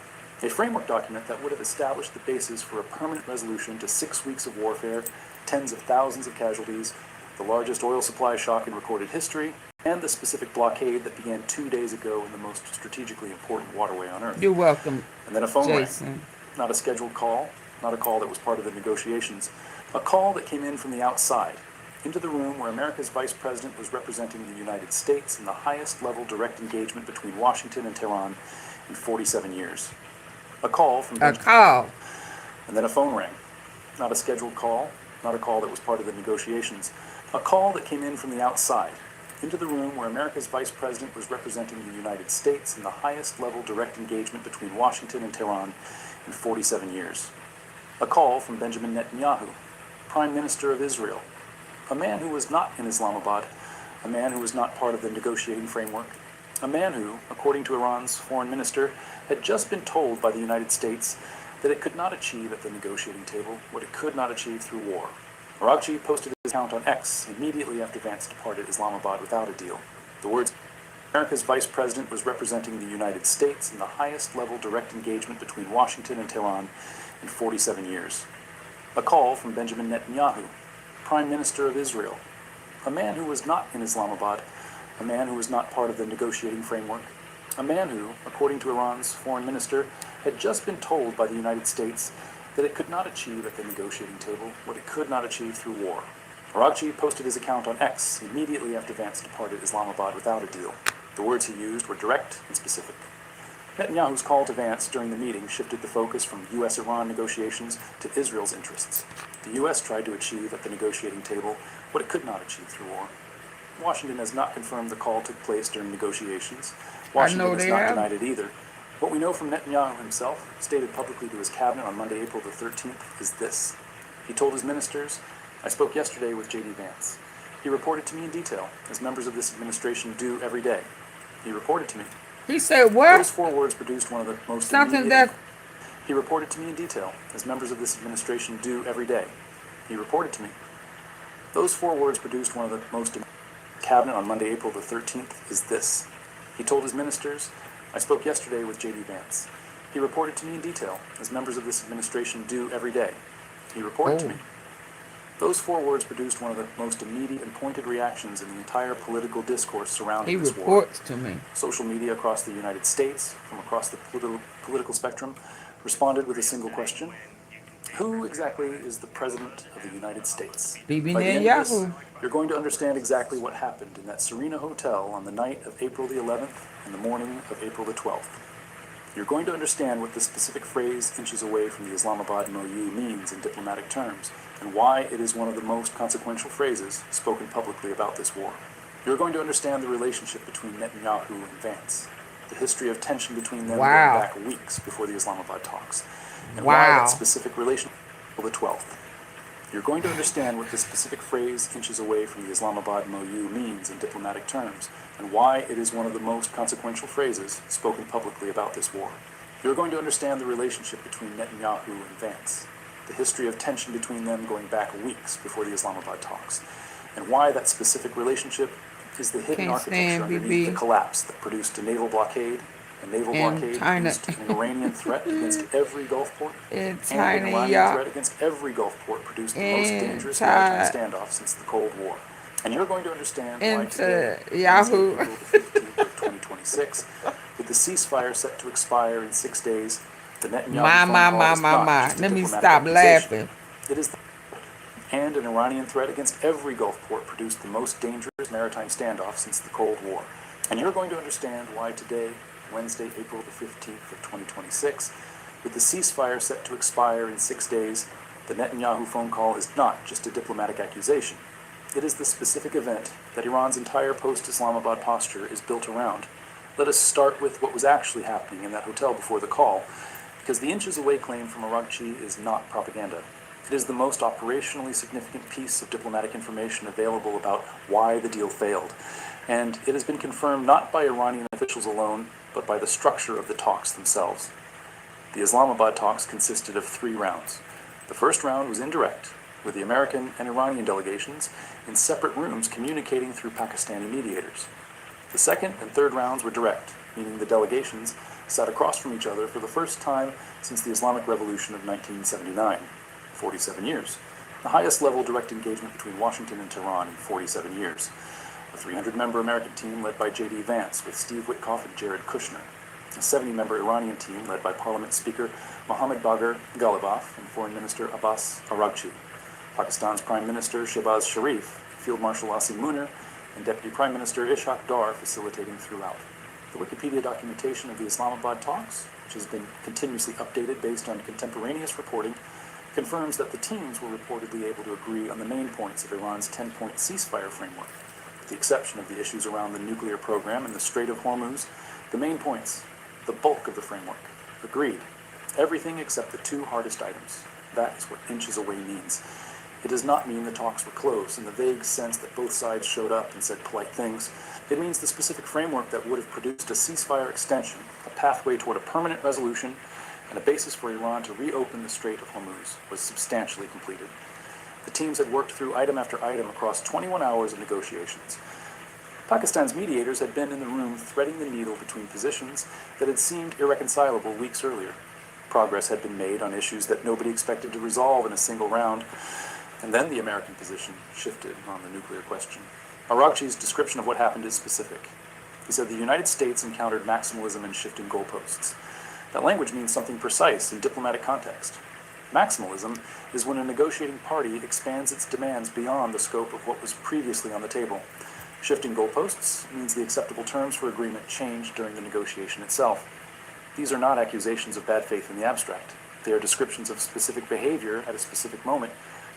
A framework document that would have established the basis for a permanent resolution to 6 weeks of warfare, tens of thousands of casualties, the largest oil supply shock in recorded history, and the specific blockade that began 2 days ago in the most strategically important waterway on Earth. You're welcome, And then a phone Jason. rang. Not a scheduled call, not a call that was part of the negotiations, a call that came in from the outside, into the room where America's vice president was representing the United States in the highest level direct engagement between Washington and Tehran in 47 years. A call from A call. And then a phone rang. Not a scheduled call, not a call that was part of the negotiations, a call that came in from the outside, into the room where America's vice president was representing the United States in the highest level direct engagement between Washington and Tehran in 47 years. A call from Benjamin Netanyahu, Prime Minister of Israel, a man who was not in Islamabad, a man who was not part of the negotiating framework, a man who, according to Iran's foreign minister, had just been told by the United States that it could not achieve at the negotiating table what it could not achieve through war. Araghchi posted his account on X immediately after Vance departed Islamabad without a deal. The words, America's vice president was representing the United States in the highest level direct engagement between Washington and Tehran in 47 years. A call from Benjamin Netanyahu, Prime Minister of Israel, a man who was not in Islamabad, a man who was not part of the negotiating framework, a man who, according to Iran's foreign minister, had just been told by the United States that it could not achieve at the negotiating table what it could not achieve through war. Araghchi posted his account on X immediately after Vance departed Islamabad without a deal. The words he used were direct and specific. Netanyahu's call to Vance during the meeting shifted the focus from U.S.-Iran negotiations to Israel's interests. The U.S. tried to achieve at the negotiating table what it could not achieve through war. Washington has not confirmed the call took place during negotiations. Washington has not denied it either. What we know from Netanyahu himself, stated publicly to his cabinet on Monday, April the 13th, is this. He told his ministers, I spoke yesterday with J.D. Vance. He reported to me in detail, as members of this administration do every day. He reported to me. He said what? Those 4 words produced one of the most Something that... He reported to me in detail, as members of this administration do every day. He reported to me. Those 4 words produced one of the most... Cabinet on Monday, April the 13th, is this. He told his ministers, I spoke yesterday with J.D. Vance. He reported to me in detail, as members of this administration do every day. He reported to me. Those 4 words produced one of the most immediate and pointed reactions in the entire political discourse surrounding this war. He reports to me. Social media across the United States, from across the political spectrum, responded with a single question. Who exactly is the President of the United States? Bibi By the end of this, Netanyahu. you're going to understand exactly what happened in that Serena Hotel on the night of April the 11th and the morning of April the 12th. You're going to understand what the specific phrase inches away from the Islamabad MOU means in diplomatic terms, and why it is one of the most consequential phrases spoken publicly about this war. You're going to understand the relationship between Netanyahu and Vance, the history of tension between them going back weeks before the Islamabad talks, and why that specific relationship on the 12th. You're going to understand what the specific phrase inches away from the Islamabad MOU means in diplomatic terms, and why it is one of the most consequential phrases spoken publicly about this war. You're going to understand the relationship between Netanyahu and Vance, the history of tension between them going back weeks before the Islamabad talks, and why that specific relationship is the hidden architecture underneath the collapse that produced a naval blockade. A naval blockade produced an Iranian threat against every Gulf port, and an Iranian threat against every Gulf port produced the most dangerous maritime standoff since the Cold War. And you're going to understand why today, April 15th of 2026, with the ceasefire set to expire in 6 days, the Netanyahu phone call is not just a Let me diplomatic stop accusation. laughing. It is and an Iranian threat against every Gulf port produced the most dangerous maritime standoff since the Cold War. And you're going to understand why today, Wednesday, April the 15th of 2026, with the ceasefire set to expire in 6 days, the Netanyahu phone call is not just a diplomatic accusation. It is the specific event that Iran's entire post-Islamabad posture is built around. Let us start with what was actually happening in that hotel before the call, because the inches away claim from Araghchi is not propaganda. It is the most operationally significant piece of diplomatic information available about why the deal failed, and it has been confirmed not by Iranian officials alone, but by the structure of the talks themselves. The Islamabad talks consisted of 3 rounds. The first round was indirect, with the American and Iranian delegations in separate rooms communicating through Pakistani mediators. The second and third rounds were direct, meaning the delegations sat across from each other for the first time since the Islamic Revolution of 1979, 47 years, the highest level direct engagement between Washington and Tehran in 47 years. A 300-member American team led by J.D. Vance with Steve Witkoff and Jared Kushner. A 70-member Iranian team led by Parliament Speaker Mohammad Bagher Ghalibaf and Foreign Minister Abbas Araghchi. Pakistan's Prime Minister Shehbaz Sharif, Field Marshal Asim Munir, and Deputy Prime Minister Ishaq Dar facilitating throughout. The Wikipedia documentation of the Islamabad talks, which has been continuously updated based on contemporaneous reporting, confirms that the teams were reportedly able to agree on the main points of Iran's 10-point ceasefire framework. With the exception of the issues around the nuclear program and the Strait of Hormuz, the main points, the bulk of the framework, agreed. Everything except the 2 hardest items. That is what inches away means. It does not mean the talks were close in the vague sense that both sides showed up and said polite things. It means the specific framework that would have produced a ceasefire extension, a pathway toward a permanent resolution, and a basis for Iran to reopen the Strait of Hormuz was substantially completed. The teams had worked through item after item across 21 hours of negotiations. Pakistan's mediators had been in the room threading the needle between positions that had seemed irreconcilable weeks earlier. Progress had been made on issues that nobody expected to resolve in a single round, and then the American position shifted on the nuclear question. Araghchi's description of what happened is specific. He said the United States encountered maximalism and shifting goalposts. That language means something precise in diplomatic context. Maximalism is when a negotiating party expands its demands beyond the scope of what was previously on the table. Shifting goalposts means the acceptable terms for agreement changed during the negotiation itself. These are not accusations of bad faith in the abstract. They are descriptions of specific behavior at a specific moment.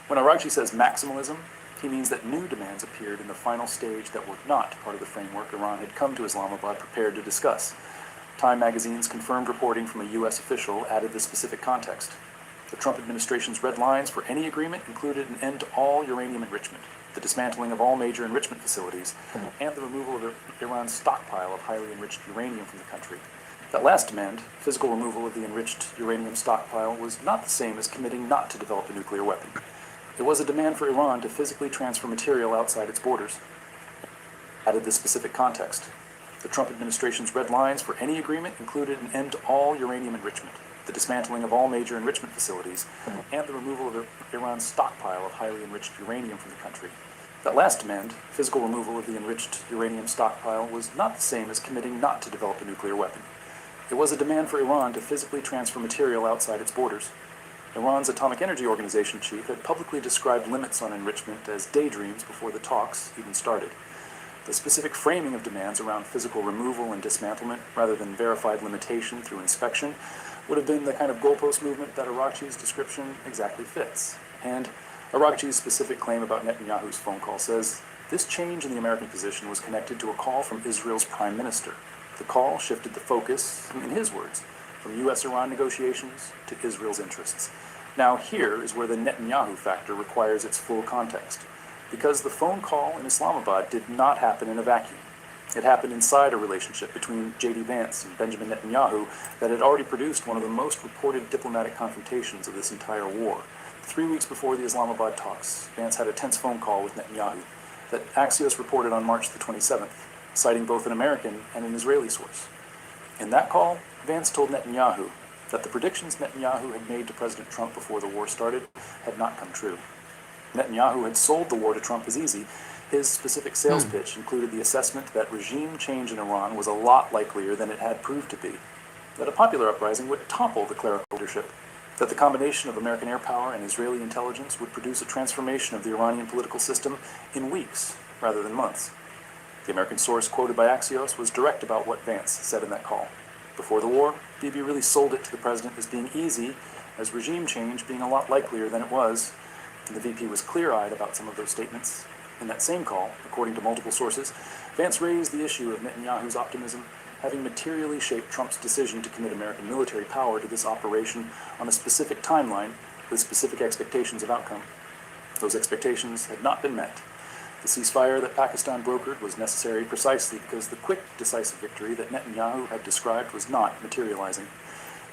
When Araghchi says maximalism, he means that new demands appeared in the final stage that were not part of the framework Iran had come to Islamabad prepared to discuss. Time magazine's confirmed reporting from a U.S. official added the specific context. The Trump administration's red lines for any agreement included an end to all uranium enrichment, the dismantling of all major enrichment facilities, and the removal of Iran's stockpile of highly enriched uranium from the country. That last demand, physical removal of the enriched uranium stockpile, was not the same as committing not to develop a nuclear weapon. It was a demand for Iran to physically transfer material outside its borders. Added the specific context. The Trump administration's red lines for any agreement included an end to all uranium enrichment, the dismantling of all major enrichment facilities, and the removal of Iran's stockpile of highly enriched uranium from the country. That last demand, physical removal of the enriched uranium stockpile, was not the same as committing not to develop a nuclear weapon. It was a demand for Iran to physically transfer material outside its borders. Iran's Atomic Energy Organization chief had publicly described limits on enrichment as daydreams before the talks even started. The specific framing of demands around physical removal and dismantlement, rather than verified limitation through inspection, would have been the kind of goalpost movement that Araghchi's description exactly fits. And Araghchi's specific claim about Netanyahu's phone call says, this change in the American position was connected to a call from Israel's prime minister. The call shifted the focus, in his words, from U.S.-Iran negotiations to Israel's interests. Now here is where the Netanyahu factor requires its full context, because the phone call in Islamabad did not happen in a vacuum. It happened inside a relationship between J.D. Vance and Benjamin Netanyahu that had already produced one of the most reported diplomatic confrontations of this entire war. 3 weeks before the Islamabad talks, Vance had a tense phone call with Netanyahu that Axios reported on March the 27th, citing both an American and an Israeli source. In that call, Vance told Netanyahu that the predictions Netanyahu had made to President Trump before the war started had not come true. Netanyahu had sold the war to Trump as easy. His specific sales pitch included the assessment that regime change in Iran was a lot likelier than it had proved to be, that a popular uprising would topple the clerical leadership, that the combination of American air power and Israeli intelligence would produce a transformation of the Iranian political system in weeks rather than months. The American source quoted by Axios was direct about what Vance said in that call. Before the war, Bibi really sold it to the president as being easy, as regime change being a lot likelier than it was, and the VP was clear-eyed about some of those statements. In that same call, according to multiple sources, Vance raised the issue of Netanyahu's optimism having materially shaped Trump's decision to commit American military power to this operation on a specific timeline with specific expectations of outcome. Those expectations had not been met. The ceasefire that Pakistan brokered was necessary precisely because the quick, decisive victory that Netanyahu had described was not materializing.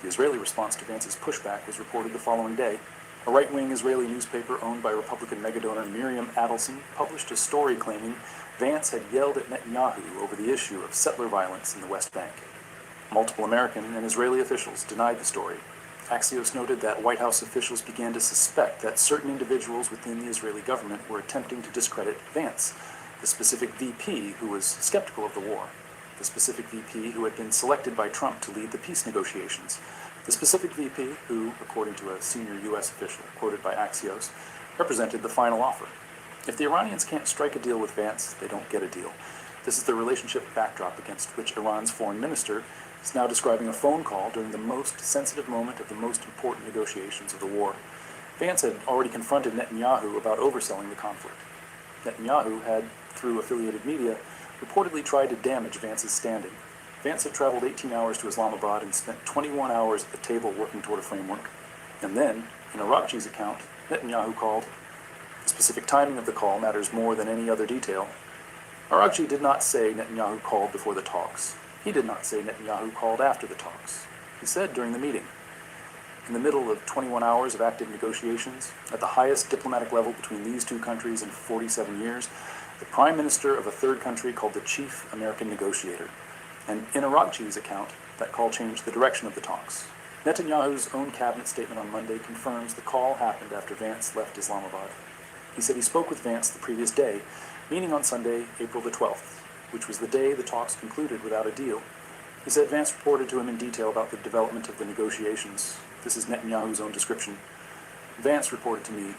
The Israeli response to Vance's pushback was reported the following day. A right-wing Israeli newspaper owned by Republican megadonor Miriam Adelson published a story claiming Vance had yelled at Netanyahu over the issue of settler violence in the West Bank. Multiple American and Israeli officials denied the story. Axios noted that White House officials began to suspect that certain individuals within the Israeli government were attempting to discredit Vance, the specific VP who was skeptical of the war, the specific VP who had been selected by Trump to lead the peace negotiations, the specific VP who, according to a senior U.S. official quoted by Axios, represented the final offer. If the Iranians can't strike a deal with Vance, they don't get a deal. This is the relationship backdrop against which Iran's foreign minister is now describing a phone call during the most sensitive moment of the most important negotiations of the war. Vance had already confronted Netanyahu about overselling the conflict. Netanyahu had, through affiliated media, reportedly tried to damage Vance's standing. Vance had traveled 18 hours to Islamabad and spent 21 hours at the table working toward a framework. And then, in Arakchi's account, Netanyahu called. The specific timing of the call matters more than any other detail. Arakchi did not say Netanyahu called before the talks. He did not say Netanyahu called after the talks. He said during the meeting. In the middle of 21 hours of active negotiations, at the highest diplomatic level between these two countries in 47 years, the prime minister of a third country called the chief American negotiator. And in Arakchi's account, that call changed the direction of the talks. Netanyahu's own cabinet statement on Monday confirms the call happened after Vance left Islamabad. He said he spoke with Vance the previous day, meaning on Sunday, April the 12th, which was the day the talks concluded without a deal. He said Vance reported to him in detail about the development of the negotiations. This is Netanyahu's own description. Vance reported to me,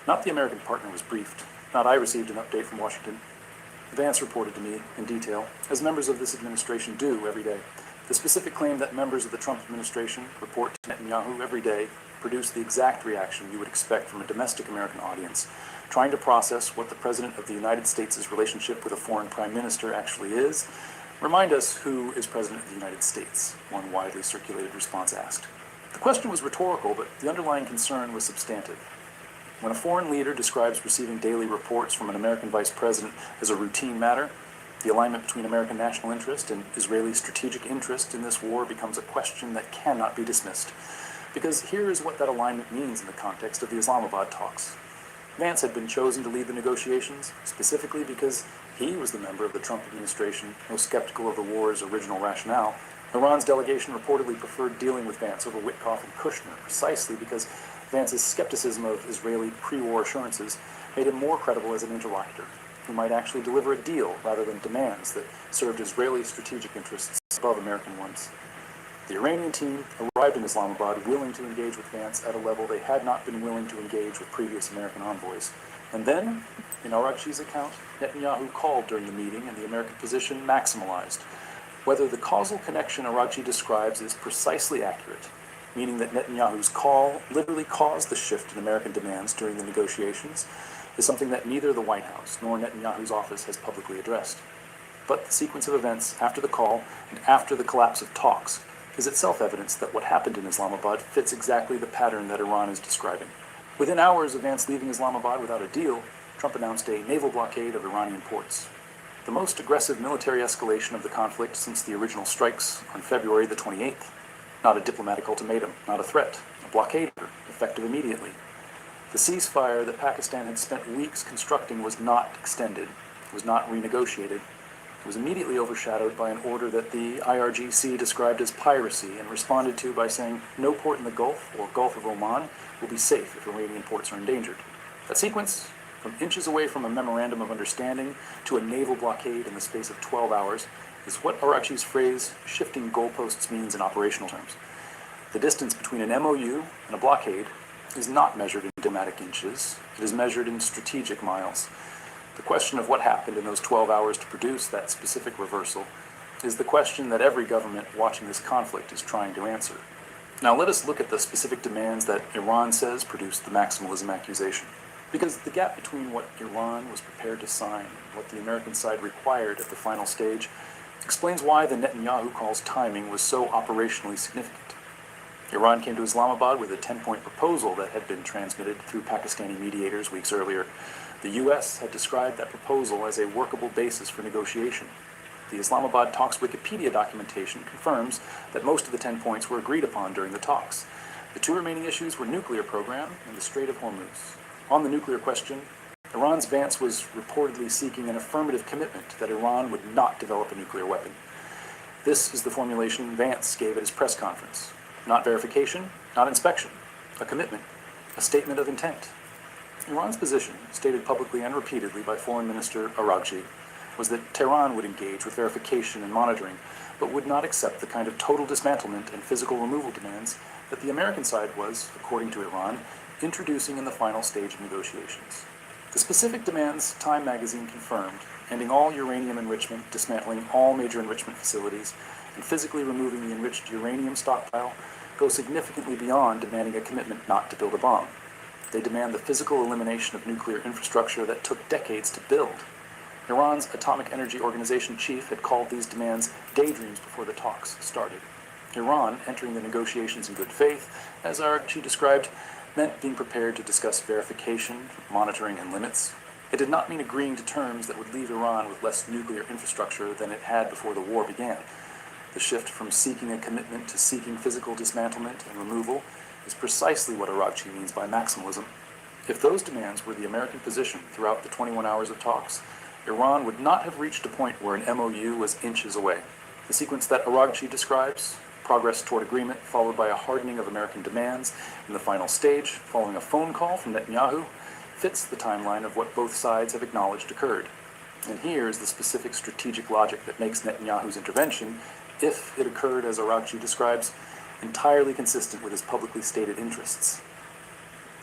not the American partner was briefed, not I received an update from Washington. Vance reported to me in detail, as members of this administration do every day. The specific claim that members of the Trump administration report to Netanyahu every day produced the exact reaction you would expect from a domestic American audience, trying to process what the President of the United States' relationship with a foreign prime minister actually is. Remind us who is President of the United States, one widely circulated response asked. The question was rhetorical, but the underlying concern was substantive. When a foreign leader describes receiving daily reports from an American vice president as a routine matter, the alignment between American national interest and Israeli strategic interest in this war becomes a question that cannot be dismissed. Because here is what that alignment means in the context of the Islamabad talks. Vance had been chosen to lead the negotiations, specifically because he was the member of the Trump administration most skeptical of the war's original rationale. Iran's delegation reportedly preferred dealing with Vance over Witkoff and Kushner, precisely because Vance's skepticism of Israeli pre-war assurances made him more credible as an interlocutor, who might actually deliver a deal rather than demands that served Israeli strategic interests above American ones. The Iranian team arrived in Islamabad willing to engage with Vance at a level they had not been willing to engage with previous American envoys. And then, in Arakchi's account, Netanyahu called during the meeting and the American position maximalized. Whether the causal connection Arakchi describes is precisely accurate, meaning that Netanyahu's call literally caused the shift in American demands during the negotiations, is something that neither the White House nor Netanyahu's office has publicly addressed. But the sequence of events after the call and after the collapse of talks is itself evidence that what happened in Islamabad fits exactly the pattern that Iran is describing. Within hours of Vance leaving Islamabad without a deal, Trump announced a naval blockade of Iranian ports. The most aggressive military escalation of the conflict since the original strikes on February the 28th. Not a diplomatic ultimatum, not a threat, a blockade order, effective immediately. The ceasefire that Pakistan had spent weeks constructing was not extended, was not renegotiated. It was immediately overshadowed by an order that the IRGC described as piracy and responded to by saying no port in the Gulf or Gulf of Oman will be safe if Iranian ports are endangered. That sequence, from inches away from a memorandum of understanding to a naval blockade in the space of 12 hours, is what Arakchi's phrase, shifting goalposts, means in operational terms. The distance between an MOU and a blockade is not measured in diplomatic inches, it is measured in strategic miles. The question of what happened in those 12 hours to produce that specific reversal is the question that every government watching this conflict is trying to answer. Now let us look at the specific demands that Iran says produced the maximalism accusation. Because the gap between what Iran was prepared to sign and what the American side required at the final stage explains why the Netanyahu call's timing was so operationally significant. Iran came to Islamabad with a 10-point proposal that had been transmitted through Pakistani mediators weeks earlier. The U.S. had described that proposal as a workable basis for negotiation. The Islamabad talks Wikipedia documentation confirms that most of the 10 points were agreed upon during the talks. The two remaining issues were nuclear program and the Strait of Hormuz. On the nuclear question, Iran's Vance was reportedly seeking an affirmative commitment that Iran would not develop a nuclear weapon. This is the formulation Vance gave at his press conference. Not verification, not inspection. A commitment, a statement of intent. Iran's position, stated publicly and repeatedly by Foreign Minister Araghchi, was that Tehran would engage with verification and monitoring, but would not accept the kind of total dismantlement and physical removal demands that the American side was, according to Iran, introducing in the final stage of negotiations. The specific demands Time magazine confirmed, ending all uranium enrichment, dismantling all major enrichment facilities, and physically removing the enriched uranium stockpile, go significantly beyond demanding a commitment not to build a bomb. They demand the physical elimination of nuclear infrastructure that took decades to build. Iran's Atomic Energy Organization chief had called these demands daydreams before the talks started. Iran, entering the negotiations in good faith, as Araghchi described, meant being prepared to discuss verification, monitoring, and limits. It did not mean agreeing to terms that would leave Iran with less nuclear infrastructure than it had before the war began. The shift from seeking a commitment to seeking physical dismantlement and removal is precisely what Araghchi means by maximalism. If those demands were the American position throughout the 21 hours of talks, Iran would not have reached a point where an MOU was inches away. The sequence that Araghchi describes, progress toward agreement followed by a hardening of American demands in the final stage following a phone call from Netanyahu, fits the timeline of what both sides have acknowledged occurred. And here is the specific strategic logic that makes Netanyahu's intervention, if it occurred as Araghchi describes, entirely consistent with his publicly stated interests.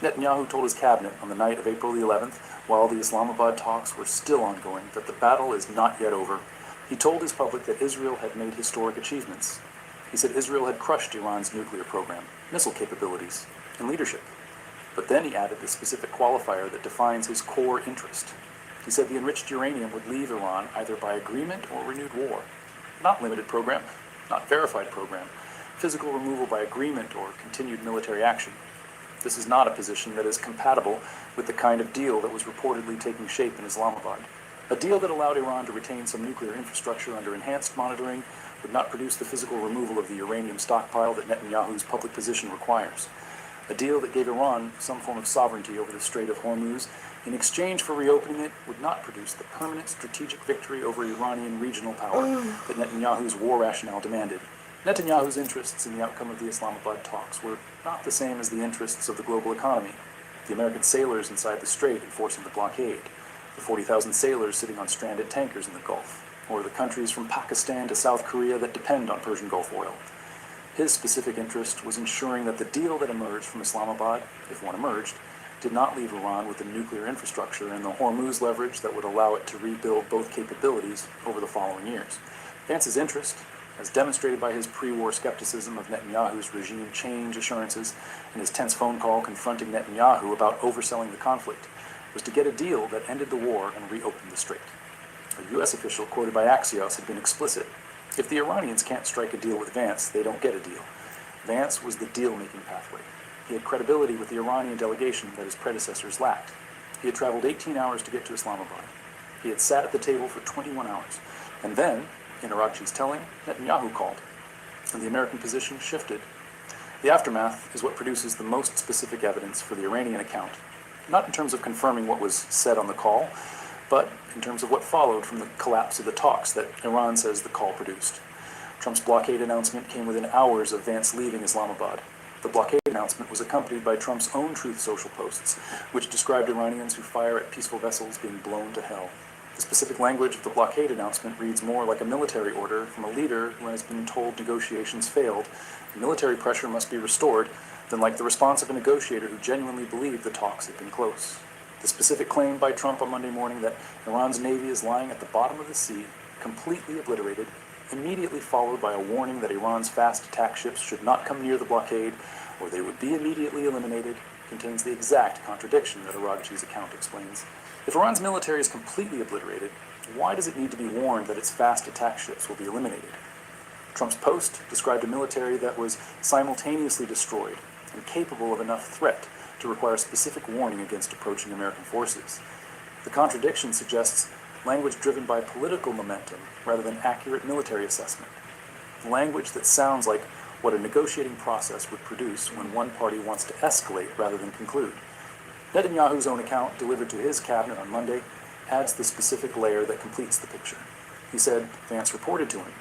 Netanyahu told his cabinet on the night of April the 11th, while the Islamabad talks were still ongoing, that the battle is not yet over. He told his public that Israel had made historic achievements. He said Israel had crushed Iran's nuclear program, missile capabilities, and leadership. But then he added the specific qualifier that defines his core interest. He said the enriched uranium would leave Iran either by agreement or renewed war. Not limited program, not verified program, physical removal by agreement or continued military action. This is not a position that is compatible with the kind of deal that was reportedly taking shape in Islamabad. A deal that allowed Iran to retain some nuclear infrastructure under enhanced monitoring would not produce the physical removal of the uranium stockpile that Netanyahu's public position requires. A deal that gave Iran some form of sovereignty over the Strait of Hormuz in exchange for reopening it would not produce the permanent strategic victory over Iranian regional power that Netanyahu's war rationale demanded. Netanyahu's interests in the outcome of the Islamabad talks were not the same as the interests of the global economy. The American sailors inside the strait enforcing the blockade, the 40,000 sailors sitting on stranded tankers in the Gulf, or the countries from Pakistan to South Korea that depend on Persian Gulf oil. His specific interest was ensuring that the deal that emerged from Islamabad, if one emerged, did not leave Iran with the nuclear infrastructure and the Hormuz leverage that would allow it to rebuild both capabilities over the following years. Vance's interest, as demonstrated by his pre-war skepticism of Netanyahu's regime change assurances and his tense phone call confronting Netanyahu about overselling the conflict, was to get a deal that ended the war and reopened the strait. A U.S. official quoted by Axios had been explicit. If the Iranians can't strike a deal with Vance, they don't get a deal. Vance was the deal-making pathway. He had credibility with the Iranian delegation that his predecessors lacked. He had traveled 18 hours to get to Islamabad. He had sat at the table for 21 hours. And then, in Araghchi's telling, Netanyahu called, and the American position shifted. The aftermath is what produces the most specific evidence for the Iranian account, not in terms of confirming what was said on the call, but in terms of what followed from the collapse of the talks that Iran says the call produced. Trump's blockade announcement came within hours of Vance leaving Islamabad. The blockade announcement was accompanied by Trump's own Truth Social posts, which described Iranians who fire at peaceful vessels being blown to hell. The specific language of the blockade announcement reads more like a military order from a leader who has been told negotiations failed, and military pressure must be restored, than like the response of a negotiator who genuinely believed the talks had been close. The specific claim by Trump on Monday morning that Iran's navy is lying at the bottom of the sea, completely obliterated, immediately followed by a warning that Iran's fast attack ships should not come near the blockade or they would be immediately eliminated, contains the exact contradiction that Araghchi's account explains. If Iran's military is completely obliterated, why does it need to be warned that its fast attack ships will be eliminated? Trump's post described a military that was simultaneously destroyed and capable of enough threat to require specific warning against approaching American forces. The contradiction suggests language driven by political momentum rather than accurate military assessment. Language that sounds like what a negotiating process would produce when one party wants to escalate rather than conclude. Netanyahu's own account, delivered to his cabinet on Monday, adds the specific layer that completes the picture. He said Vance reported to him.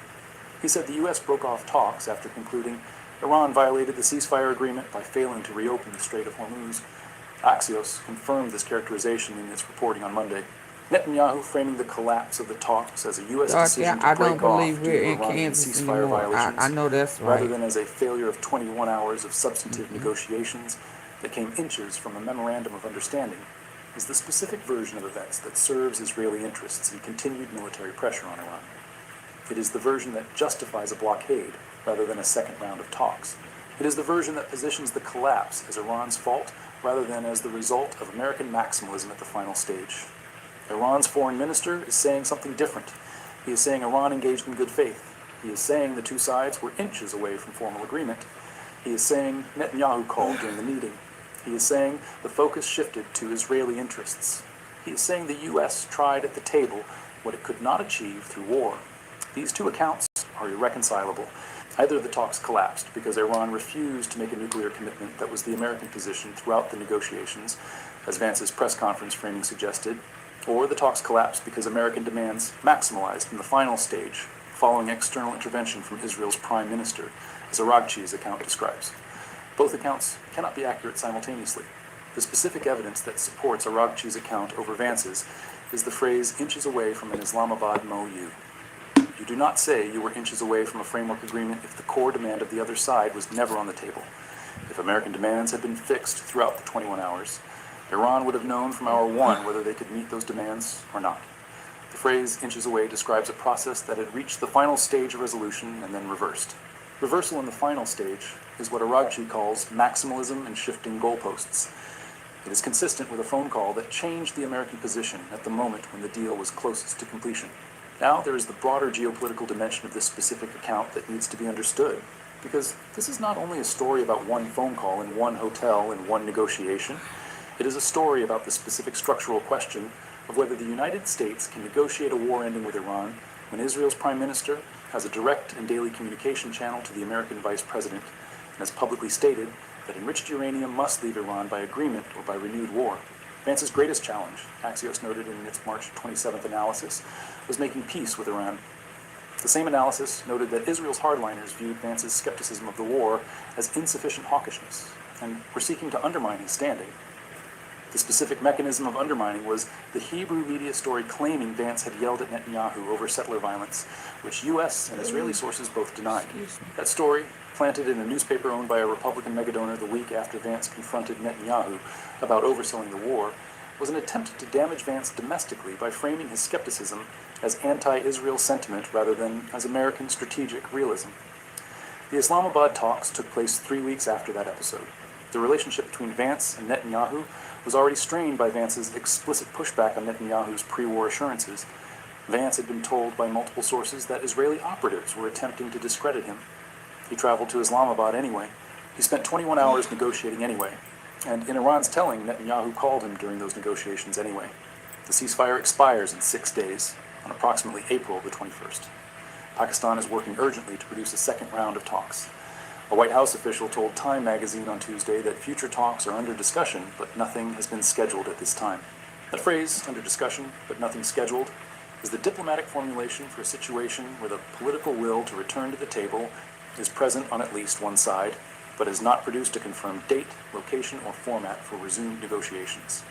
He said the U.S. broke off talks after concluding Iran violated the ceasefire agreement by failing to reopen the Strait of Hormuz. Axios confirmed this characterization in its reporting on Monday. Netanyahu framing the collapse of the talks as a U.S. decision to I break don't believe off due we're to in Iranian Kansas ceasefire anymore. violations, I know that's rather right. than as a failure of 21 hours of substantive negotiations that came inches from a memorandum of understanding, is the specific version of events that serves Israeli interests in continued military pressure on Iran. It is the version that justifies a blockade rather than a second round of talks. It is the version that positions the collapse as Iran's fault rather than as the result of American maximalism at the final stage. Iran's foreign minister is saying something different. He is saying Iran engaged in good faith. He is saying the two sides were inches away from formal agreement. He is saying Netanyahu called during the meeting. He is saying the focus shifted to Israeli interests. He is saying the U.S. tried at the table what it could not achieve through war. These two accounts are irreconcilable. Either the talks collapsed because Iran refused to make a nuclear commitment that was the American position throughout the negotiations, as Vance's press conference framing suggested, or the talks collapsed because American demands maximalized in the final stage, following external intervention from Israel's prime minister, as Aragchi's account describes. Both accounts cannot be accurate simultaneously. The specific evidence that supports Aragchi's account over Vance's is the phrase inches away from an Islamabad MOU. You do not say you were inches away from a framework agreement if the core demand of the other side was never on the table. If American demands had been fixed throughout the 21 hours, Iran would have known from hour one whether they could meet those demands or not. The phrase inches away describes a process that had reached the final stage of resolution and then reversed. Reversal in the final stage is what Aragchi calls maximalism and shifting goalposts. It is consistent with a phone call that changed the American position at the moment when the deal was closest to completion. Now there is the broader geopolitical dimension of this specific account that needs to be understood, because this is not only a story about one phone call in one hotel in one negotiation. It is a story about the specific structural question of whether the United States can negotiate a war ending with Iran when Israel's prime minister has a direct and daily communication channel to the American vice president and has publicly stated that enriched uranium must leave Iran by agreement or by renewed war. Vance's greatest challenge, Axios noted in its March 27th analysis, was making peace with Iran. The same analysis noted that Israel's hardliners viewed Vance's skepticism of the war as insufficient hawkishness and were seeking to undermine his standing. The specific mechanism of undermining was the Hebrew media story claiming Vance had yelled at Netanyahu over settler violence, which U.S. and Israeli sources both denied. That story, planted in a newspaper owned by a Republican megadonor the week after Vance confronted Netanyahu about overselling the war, was an attempt to damage Vance domestically by framing his skepticism as anti-Israel sentiment rather than as American strategic realism. The Islamabad talks took place 3 weeks after that episode. The relationship between Vance and Netanyahu was already strained by Vance's explicit pushback on Netanyahu's pre-war assurances. Vance had been told by multiple sources that Israeli operatives were attempting to discredit him. He traveled to Islamabad anyway. He spent 21 hours negotiating anyway. And in Iran's telling, Netanyahu called him during those negotiations anyway. The ceasefire expires in 6 days, on approximately April the 21st. Pakistan is working urgently to produce a second round of talks. A White House official told Time magazine on Tuesday that future talks are under discussion, but nothing has been scheduled at this time. That phrase, under discussion, but nothing scheduled, is the diplomatic formulation for a situation where the political will to return to the table is present on at least one side, but has not produced a confirmed date, location, or format for resumed negotiations.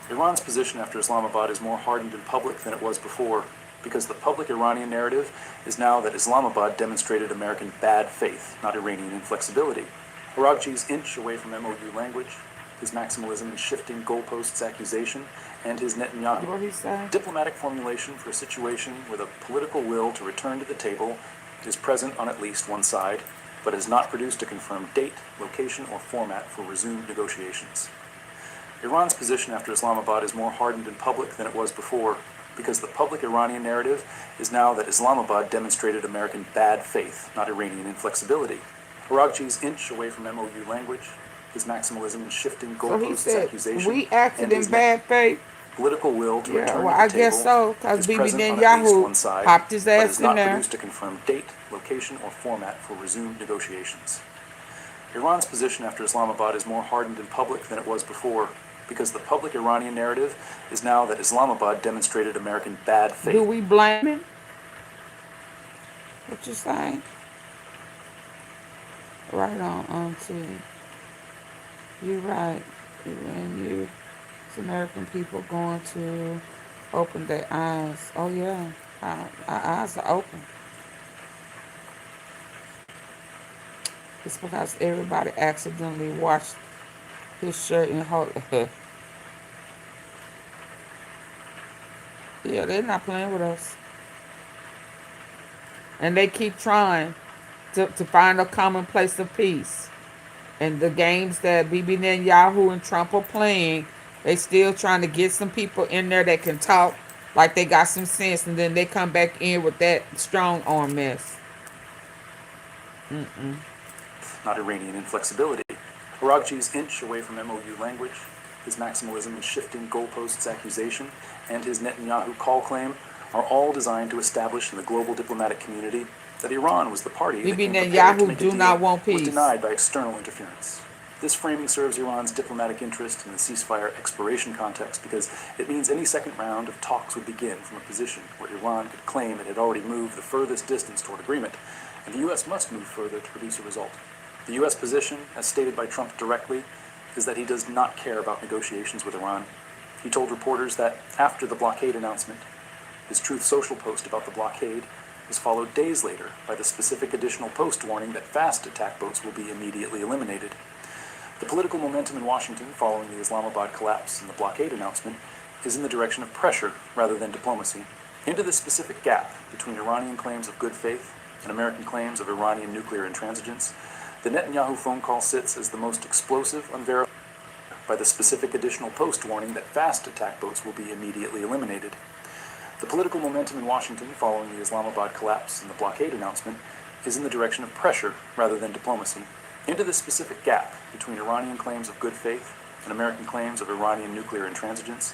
Iran's position after Islamabad is more hardened in public than it was before, because the public Iranian narrative is now that Islamabad demonstrated American bad faith, not Iranian inflexibility. Aragchi's inch away from MOU language, his maximalism and shifting goalposts accusation, and his Netanyahu diplomatic formulation for a situation where the political will to return to the table is present on at least one side, but has not produced a confirmed date, location, or format for resumed negotiations. Iran's position after Islamabad is more hardened in public than it was before, because the public Iranian narrative is now that Islamabad demonstrated American bad faith, not Iranian inflexibility. Araghchi's inch away from MOU language, his maximalism and shifting So he goalposts said, accusation, we acted and his in bad faith. political will to Yeah, return well, to the I guess table so, because is Bibi present on at least one Netanyahu side, popped his but ass has in not there. produced a confirmed date, location, or format for resumed negotiations. Iran's position after Islamabad is more hardened in public than it was before, because the public Iranian narrative is now that Islamabad demonstrated American bad faith. Do we blame him? What you saying? Right on, T. You're right. When it's American people going to open their eyes. Oh yeah, our eyes are open. It's because everybody accidentally washed his shirt and hold. Yeah, they're not playing with us, and they keep trying to find a common place of peace. And the games that Bibi Netanyahu and Trump are playing, they still trying to get some people in there that can talk like they got some sense, and then they come back in with that strong arm mess. Not Iranian inflexibility. Araghchi's inch away from MOU language, his maximalism and shifting goalposts accusation, and his Netanyahu call claim are all designed to establish in the global diplomatic community that Iran was the party that Bibi came prepared to Netanyahu make a do deal, not want was peace. denied by external interference. This framing serves Iran's diplomatic interest in the ceasefire expiration context because it means any second round of talks would begin from a position where Iran could claim it had already moved the furthest distance toward agreement, and the U.S. must move further to produce a result. The U.S. position, as stated by Trump directly, is that he does not care about negotiations with Iran. He told reporters that after the blockade announcement, his Truth Social post about the blockade was followed days later by the specific additional post warning that fast attack boats will be immediately eliminated. The political momentum in Washington following the Islamabad collapse and the blockade announcement is in the direction of pressure rather than diplomacy. Into this specific gap between Iranian claims of good faith and American claims of Iranian nuclear intransigence, the Netanyahu phone call sits as the most explosive, unverified by the specific additional post warning that fast attack boats will be immediately eliminated. The political momentum in Washington following the Islamabad collapse and the blockade announcement is in the direction of pressure rather than diplomacy. Into this specific gap between Iranian claims of good faith and American claims of Iranian nuclear intransigence,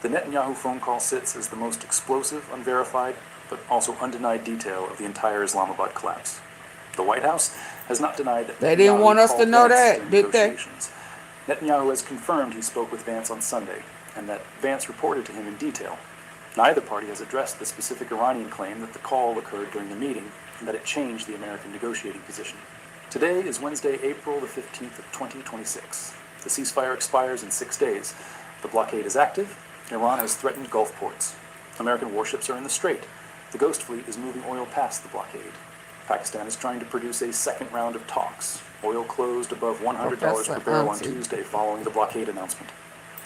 the Netanyahu phone call sits as the most explosive, unverified, but also undenied detail of the entire Islamabad collapse. The White House has not denied that They didn't want us to know that, did they? Netanyahu has confirmed he spoke with Vance on Sunday, and that Vance reported to him in detail. Neither party has addressed the specific Iranian claim that the call occurred during the meeting, and that it changed the American negotiating position. Today is Wednesday, April the 15th of 2026. The ceasefire expires in 6 days. The blockade is active. Iran has threatened Gulf ports. American warships are in the Strait. The Ghost Fleet is moving oil past the blockade. Pakistan is trying to produce a second round of talks. Oil closed above $100 per barrel on Tuesday following the blockade announcement.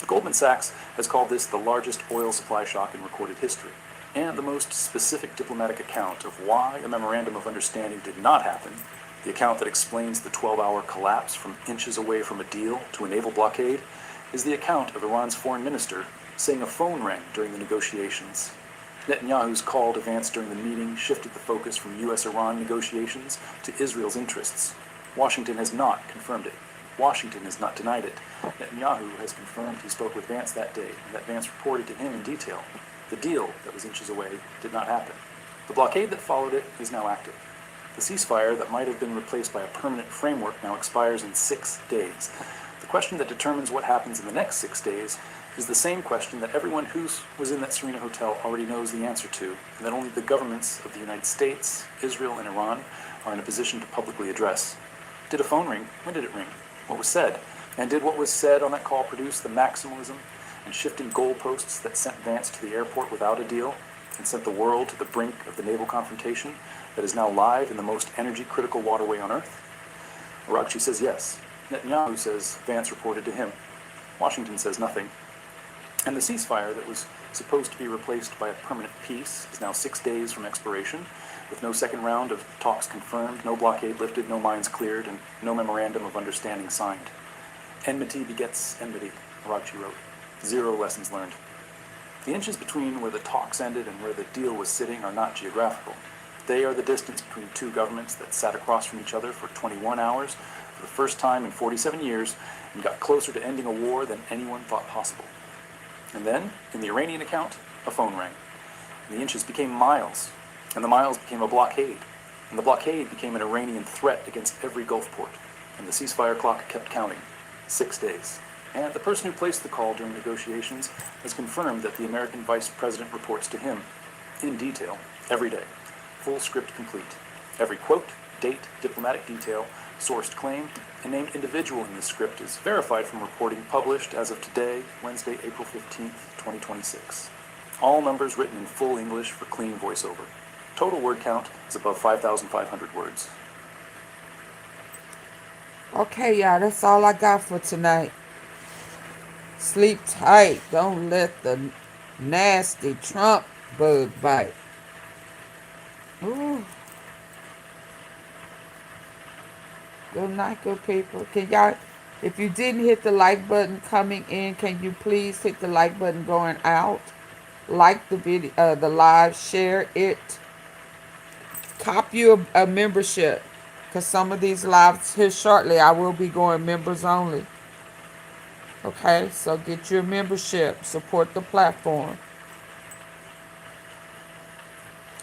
Goldman Sachs has called this the largest oil supply shock in recorded history, and the most specific diplomatic account of why a memorandum of understanding did not happen, the account that explains the 12-hour collapse from inches away from a deal to a naval blockade, is the account of Iran's foreign minister saying a phone rang during the negotiations. Netanyahu's call to Vance during the meeting shifted the focus from U.S.-Iran negotiations to Israel's interests. Washington has not confirmed it. Washington has not denied it. Netanyahu has confirmed he spoke with Vance that day, and that Vance reported to him in detail. The deal that was inches away did not happen. The blockade that followed it is now active. The ceasefire that might have been replaced by a permanent framework now expires in 6 days. The question that determines what happens in the next 6 days is the same question that everyone who was in that Serena hotel already knows the answer to, and that only the governments of the United States, Israel, and Iran are in a position to publicly address. Did a phone ring? When did it ring? What was said? And did what was said on that call produce the maximalism and shifting goalposts that sent Vance to the airport without a deal and sent the world to the brink of the naval confrontation that is now live in the most energy-critical waterway on Earth? Araghchi says yes. Netanyahu says Vance reported to him. Washington says nothing. And the ceasefire that was supposed to be replaced by a permanent peace is now 6 days from expiration, with no second round of talks confirmed, no blockade lifted, no mines cleared, and no memorandum of understanding signed. Enmity begets enmity, Araghchi wrote. 0 lessons learned. The inches between where the talks ended and where the deal was sitting are not geographical. They are the distance between two governments that sat across from each other for 21 hours for the first time in 47 years and got closer to ending a war than anyone thought possible. And then, in the Iranian account, a phone rang. And the inches became miles, and the miles became a blockade, and the blockade became an Iranian threat against every Gulf port, and the ceasefire clock kept counting. 6 days. And the person who placed the call during negotiations has confirmed that the American vice president reports to him, in detail, every day. Full script complete. Every quote, date, diplomatic detail, sourced claim, and named individual in this script is verified from reporting published as of today, Wednesday, April 15th, 2026. All numbers written in full English for clean voiceover. Total word count is above 5,500 words. Okay, y'all, that's all I got for tonight. Sleep tight. Don't let the nasty Trump bug bite. Ooh. Good night, good people. Can y'all, if you didn't hit the like button coming in, can you please hit the like button going out? Like the video, the live, share it. Cop you a membership, because some of these lives here shortly, I will be going members only. Okay, so get your membership. Support the platform.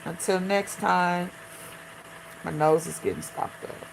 Until next time, my nose is getting stopped up.